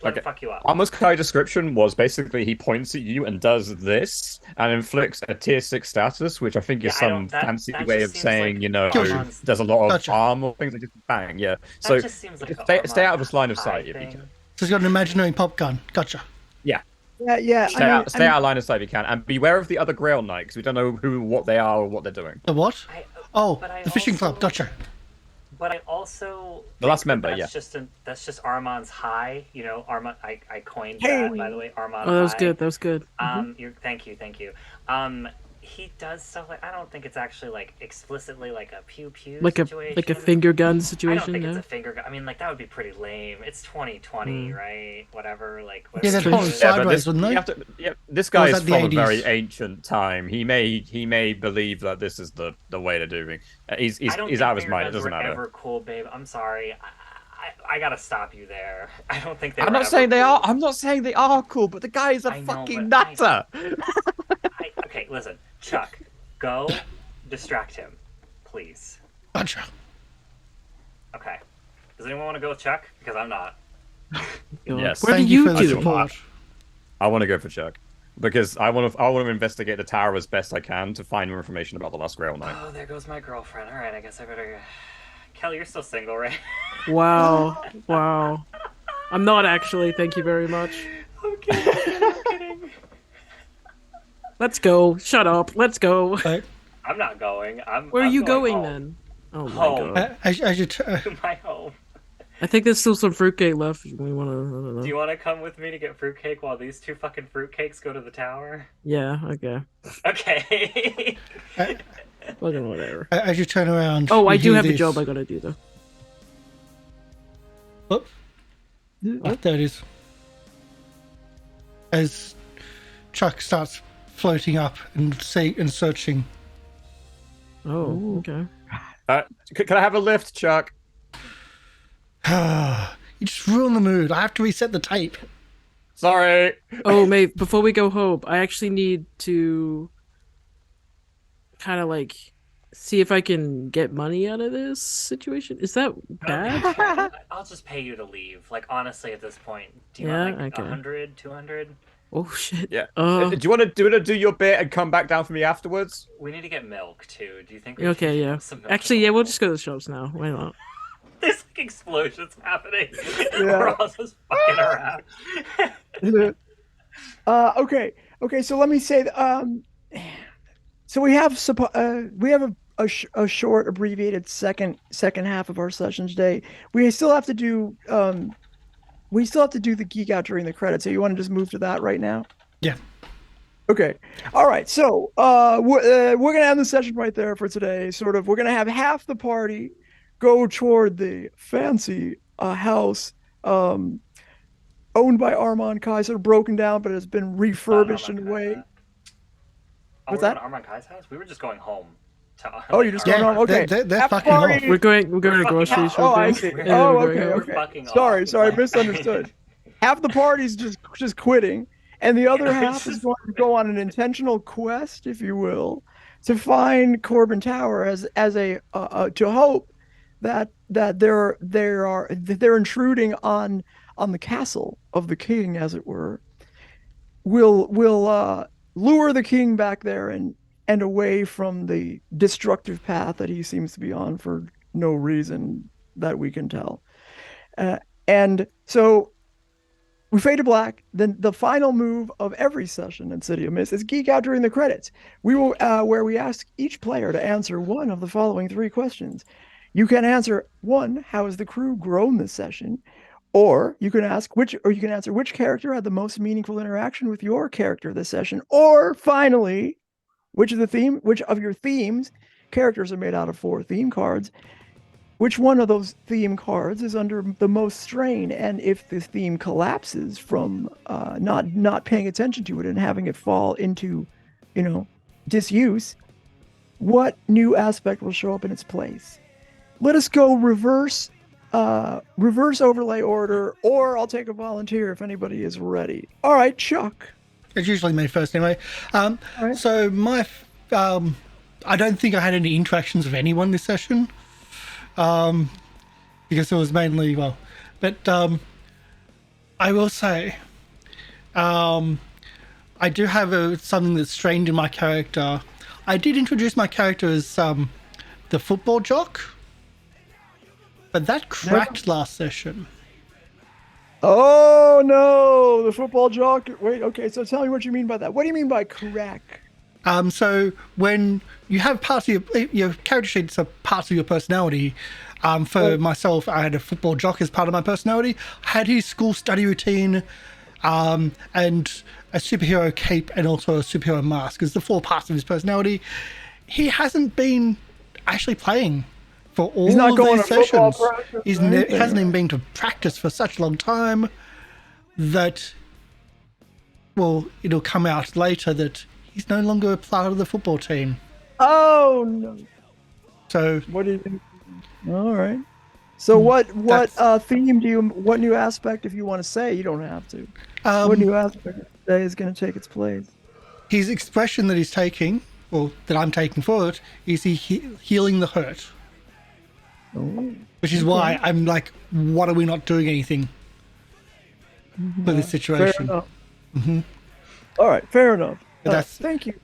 let him fuck you up. Almost Kai description was basically he points at you and does this and inflicts a tier 6 status, which I think is Yeah, some fancy that way just of seems saying, like you know, Armand's- there's a lot of Gotcha. harm or things like just bang, yeah. That So just seems like a stay out of Armand his line of High sight if you thing. can. So he's got an imaginary pop gun. Gotcha. Yeah. Stay out of line of sight if you can, and beware of the other Grail Knight because we don't know what they are or what they're doing. The what? But The fishing club. Gotcha. But I also The last think member, that's yeah. that's just Armand's high. You know, Armand. I coined Hey. that, by the way. Armand. Oh, that was high. good. That was good. Thank you. He does stuff like, I don't think it's actually like explicitly like a pew pew Like situation. a finger gun I don't situation. think Yeah. it's a finger gun. I mean, like that would be pretty lame. It's 2020, right? Whatever. Like Yeah, whatever. they'd true. hold it sideways, wouldn't they? This Or guy was is that the from a 80s? very ancient time. He may believe that this is the way to doing. He's I don't out think of his finger mind. It guns doesn't were matter. Ever cool, babe. I'm sorry. I gotta stop you there. I don't think they. I'm were not ever saying they cool. are. I'm not saying they are cool, but the guy is a I know, fucking but nutter. Okay, listen, Chuck, go distract him, please. Gotcha. Okay. Does anyone want to go with Chuck? Because I'm not. Go on. Yes. Where Thank do you you for the do? support. I want to go for Chuck. because I want to investigate the tower as best I can to find more information about the Last Grail Knight. Oh, there goes my girlfriend. All right, I guess I better. Kel, you're still single, right? Wow. Wow. I'm not actually. Thank you very much. I'm kidding. I'm kidding. Let's go. Shut up. Let's go. I'm not going. Where are you going home. then? Oh my Home. god. As you To my home. I think there's still some fruitcake left. We want to. I don't know. Do you want to come with me to get fruitcake while these two fucking fruitcakes go to the tower? Yeah. Okay. Okay. Fucking whatever. as you turn around. Oh, I you do hear have a this. job I gotta do though. Oh, there it is. As Chuck starts floating up and searching. Oh, okay. Can I have a lift, Chuck? You just ruined the mood. I have to reset the tape. Sorry. Oh, mate, before we go home, I actually need to kind of like see if I can get money out of this situation. Is that bad? I'll just pay you to leave. Like, honestly, at this point. Do you Yeah, want like okay. 100, 200? Oh, shit. Yeah. Uh, Do you want to do your bit and come back down for me afterwards? We need to get milk, too. Do you think we okay, should yeah. get some milk? Actually, yeah, we'll just go to the shops now. Why not? There's like explosions happening. Yeah. We're all just fucking around. Okay. So let me say, so we have a short abbreviated second half of our session today. We still have to do the geek out during the credits. So you want to just move to that right now? Yeah. Okay. All right. So we're gonna end the session right there for today. We're gonna have half the party go toward the fancy house owned by Armand Kaiser, broken down, but has been refurbished in a way. What's that? Armand Kai's house? We were just going home. Oh, you're just going home? Okay. They're Half the fucking off. party- We're going to groceries. Oh, I real see. quick. Oh, we're going okay, home. okay. Fucking Sorry, off. misunderstood. Half the party's just quitting, and the other half is going to go on an intentional quest, if you will, to find Corbin Tower as a to hope that they're intruding on the castle of the king, as it were, will lure the king back there and away from the destructive path that he seems to be on for no reason that we can tell. And so we fade to black. Then the final move of every session in City of Mist is Geek Out during the credits. We will where we ask each player to answer one of the following three questions. You can answer one, how has the crew grown this session? Or you can answer which character had the most meaningful interaction with your character this session? Or finally, which of your themes characters are made out of 4 theme cards? Which one of those theme cards is under the most strain? And if the theme collapses from not paying attention to it and having it fall into, disuse, what new aspect will show up in its place? Let us go reverse overlay order, or I'll take a volunteer if anybody is ready. All right, Chuck. It's usually me first anyway. right. So my, I don't think I had any interactions with anyone this session, because it was mainly, but I will say, I do have something that's strained in my character. I did introduce my character as the football jock, but that cracked last session. Oh no, the football jock. Wait, okay, so tell me what you mean by that. What do you mean by crack? So when you have parts of your character sheets are parts of your personality. For myself, I had a football jock as part of my personality. I had his school study routine, and a superhero cape, and also a superhero mask as the 4 parts of his personality. He hasn't been actually playing for all He's not of going these to football sessions. practice He or anything. hasn't even been to practice for such a long time that, it'll come out later that he's no longer a part of the football team. Oh no. So What do you think? All right. So what theme what new aspect, if you want to say, you don't have to. What new aspect today is going to take its place? his expression that he's taking, or that I'm taking for it, is he healing the hurt. Oh. Which is why I'm like, what are we not doing anything for this Fair situation? enough. All right, fair enough. That's Thank you.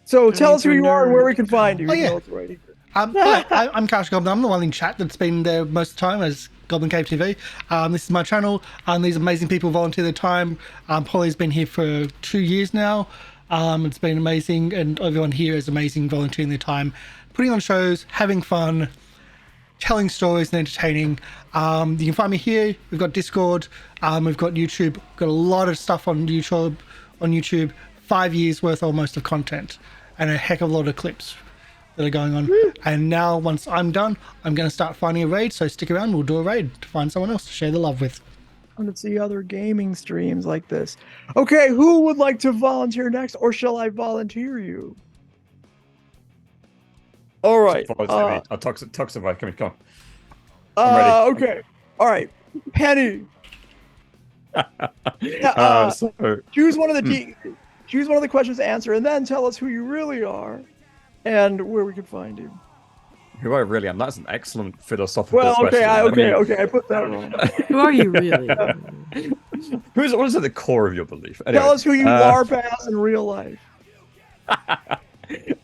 So tell us who you are and where we can find you. Oh, even yeah. though it's right here. Hi, I'm Karsh Goblin. I'm the one in chat that's been there most of the time as GoblinCaveTV. This is my channel. These amazing people volunteer their time. Polly's been here for 2 years now. It's been amazing, and everyone here is amazing, volunteering their time, putting on shows, having fun, telling stories and entertaining. You can find me here. We've got Discord. We've got YouTube. We've got a lot of stuff on YouTube. 5 years worth almost of content, and a heck of a lot of clips that are going on. And now, once I'm done, I'm going to start finding a raid. So stick around. We'll do a raid to find someone else to share the love with. I want to see other gaming streams like this. Okay, who would like to volunteer next, or shall I volunteer you? All right. Toxify, come on. I'm ready. Okay. All right. Penny. Choose one of the choose one of the questions to answer, and then tell us who you really are and where we can find you. Who I really am. That's an excellent philosophical question. question. I put that wrong. Who are you really? What is at the core of your belief? Anyway, Tell us who you LARP as in real life.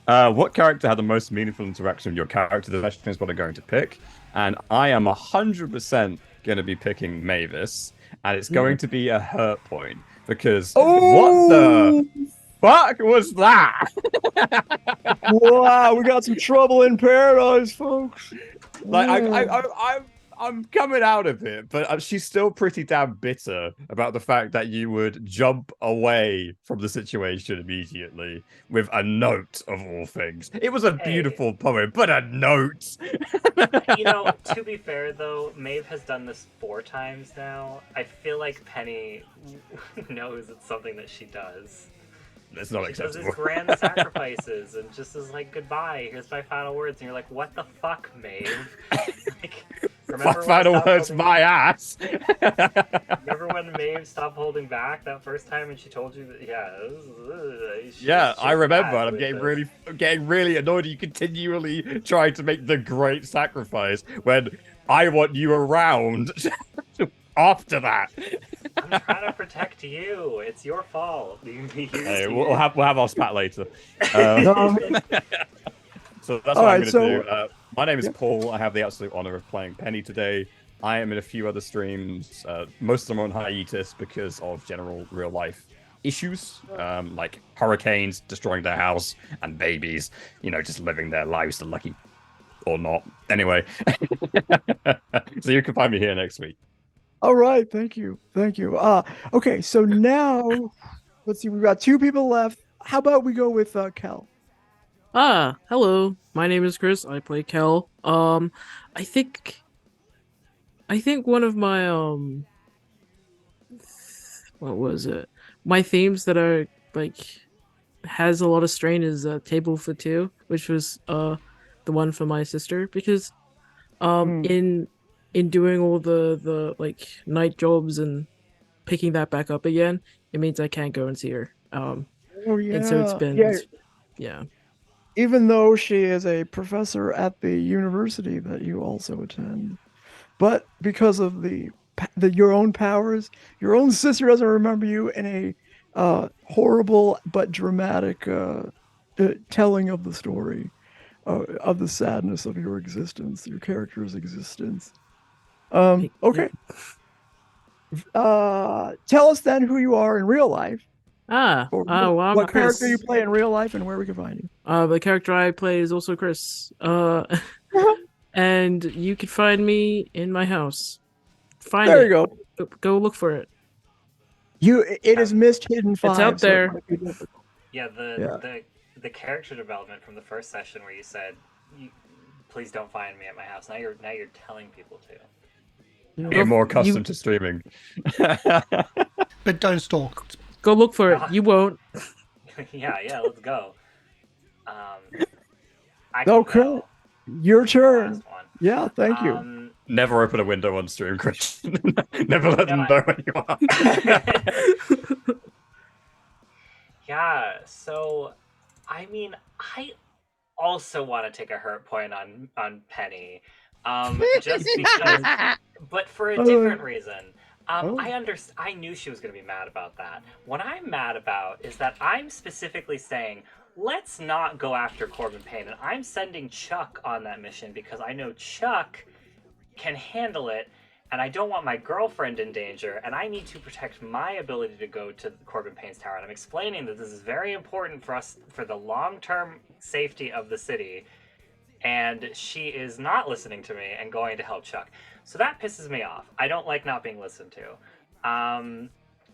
What character had the most meaningful interaction with your character? The question is what I'm going to pick. And I am 100% going to be picking Mavis. And it's going to be a hurt point. Because what the fuck was that? Wow, we got some trouble in paradise, folks. Like, I'm coming out of it, but she's still pretty damn bitter about the fact that you would jump away from the situation immediately with a note of all things. It was a beautiful poem, but a note. You know, to be fair though, Maeve has done this 4 times now. I feel like Penny knows it's something that she does. It's not acceptable. Does these grand sacrifices and just is like, goodbye, here's my final words, and you're like, what the fuck, Maeve? Like, my final words, my ass. Remember when Maeve stopped holding back that first time and she told you that, I remember, and I'm getting really annoyed at you continually trying to make the great sacrifice when I want you around after that. I'm trying to protect you. It's your fault. Hey, we'll have our spat later. So that's what I'm going to do. My name is Paul. I have the absolute honor of playing Penny today. I am in a few other streams. Most of them are on hiatus because of general real life issues, like hurricanes destroying their house and babies, just living their lives, the lucky or not. Anyway, so you can find me here next week. All right, thank you. Okay, so now let's see, we've got 2 people left. How about we go with Kel? Hello. My name is Chris. I play Kel. I think one of my what was it? My themes that are like has a lot of strain is Table for Two, which was the one for my sister, because in doing all the like night jobs and picking that back up again, it means I can't go and see her. And so it's been even though she is a professor at the university that you also attend, but because of your own powers, your own sister doesn't remember you in a horrible but dramatic telling of the story of the sadness of your existence, your character's existence. Okay. Tell us then who you are in real life. What character you play in real life and where we can find you. The character I play is also Chris. And you can find me in my house. There you go. Go look for it. It is Mist Hidden 5. It's out there. Yeah, the character development from the first session where you said, please don't find me at my house. Now you're telling people to. You're more accustomed to streaming. But don't stalk. Go look for it. You won't. yeah, let's go. Okay. Your turn. Yeah, thank you. Never open a window on stream, Christian. Never let them know where you are. Yeah, so, I mean, I also want to take a hurt point on Penny. Just because, but for a different reason. Oh. I knew she was going to be mad about that. What I'm mad about is that I'm specifically saying, let's not go after Corbin Payne, and I'm sending Chuck on that mission because I know Chuck can handle it, and I don't want my girlfriend in danger, and I need to protect my ability to go to Corbin Payne's tower. And I'm explaining that this is very important for us, for the long-term safety of the city, and she is not listening to me and going to help Chuck. So that pisses me off. I don't like not being listened to.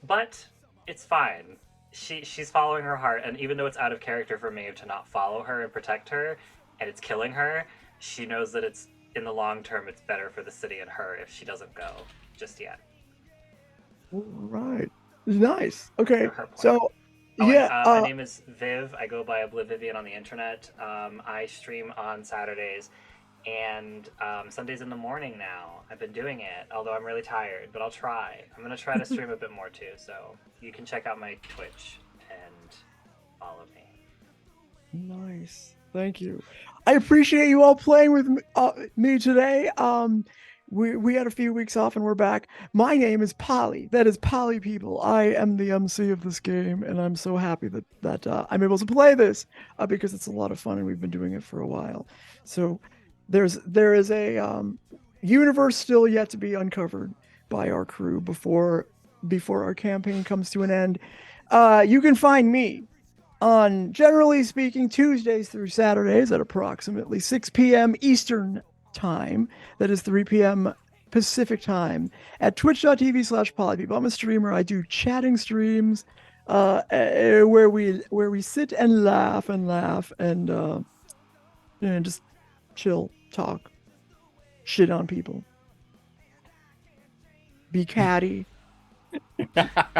But it's fine. She's following her heart, and even though it's out of character for me to not follow her and protect her, and it's killing her, she knows that it's, in the long term, it's better for the city and her if she doesn't go just yet. All right. Nice. Okay. Her point. So, Oh, yeah. and, my name is Viv. I go by Oblivivian on the internet. I stream on Saturdays and Sundays in the morning now. I've been doing it, although I'm really tired, but I'll try. I'm going to try to stream a bit more too, so you can check out my Twitch and follow me. Nice. Thank you. I appreciate you all playing with me today. We had a few weeks off and we're back. My name is Polly. That is Polly people. I am the MC of this game, and I'm so happy that I'm able to play this because it's a lot of fun and we've been doing it for a while. So there is a universe still yet to be uncovered by our crew before our campaign comes to an end. You can find me on, generally speaking, Tuesdays through Saturdays at approximately 6 p.m. Eastern time. That is 3 p.m. Pacific time at twitch.tv/polypeople. I'm a streamer. I do chatting streams where we sit and laugh and just chill, talk, shit on people, be catty.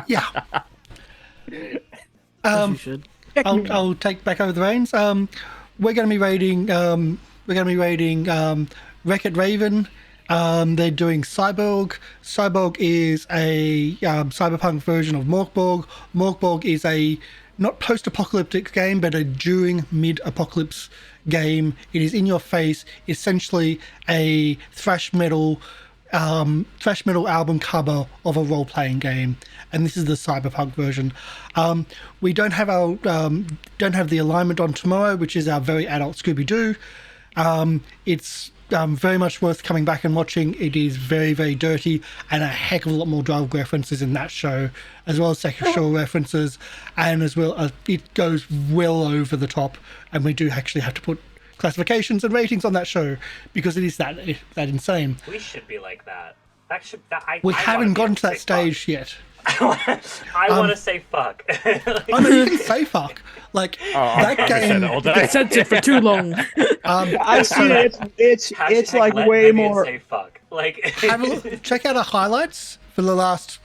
Yeah. As you should. I'll take back over the reins. We're going to be raiding. Wreck-It Raven. They're doing Cyborg. Cyborg is a cyberpunk version of Morkborg. Morkborg is a not post-apocalyptic game, but a during mid-apocalypse game. It is in your face, essentially a thrash metal album cover of a role-playing game, and this is the cyberpunk version. We don't have the alignment on tomorrow, which is our very adult Scooby-Doo. It's very much worth coming back and watching. It is very, very dirty, and a heck of a lot more drug references in that show, as well as sexual references, and as well it goes well over the top, and we do actually have to put classifications and ratings on that show because it is that insane. We should be like that. We haven't gotten to that stage yet. I want to say fuck. I know you can say fuck. Like that game. It's censored for too long. I see it. It's like let way Vivian more. Say fuck. Like Have a look, check out our highlights for the last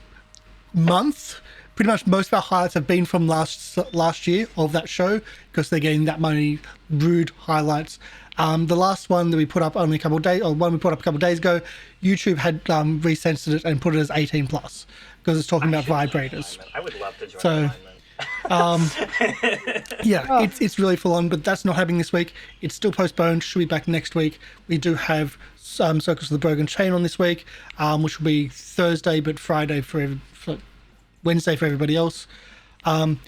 month. Pretty much most of our highlights have been from last year of that show because they're getting that many rude highlights. The last one that we put up only a couple of days, or one we put up a couple of days ago, YouTube had recensored it and put it as 18 plus because it's talking about vibrators. I would love to join So, yeah, it's really full on, but that's not happening this week. It's still postponed. Should be back next week. We do have Circus of the Broken Chain on this week, which will be Thursday, but Friday for Wednesday for everybody else. I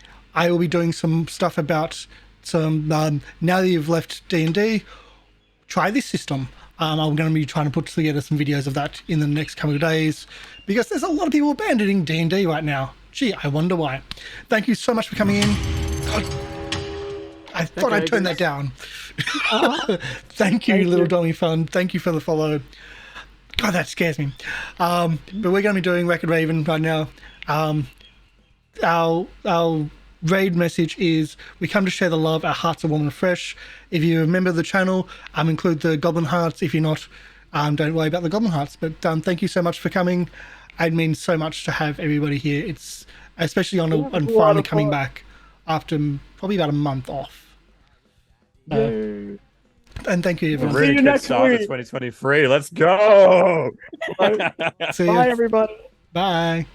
will be doing some stuff about some now that you've left D&D, try this system. I'm going to be trying to put together some videos of that in the next couple of days because there's a lot of people abandoning D&D right now. Gee, I wonder why. Thank you so much for coming in. God, I thought I'd turn that down. Thank you, Little Dummy Fun. Thank you for the follow. God, that scares me. But we're going to be doing Wreck-It Raven right now. Our raid message is, we come to share the love, our hearts are warm and fresh. If you remember the channel, include the Goblin Hearts. If you're not, don't worry about the Goblin Hearts. But thank you so much for coming. It means so much to have everybody here. It's especially on finally coming back after probably about a month off. And thank you, everyone. Really good start to 2023. Let's go. Bye, everybody. Bye.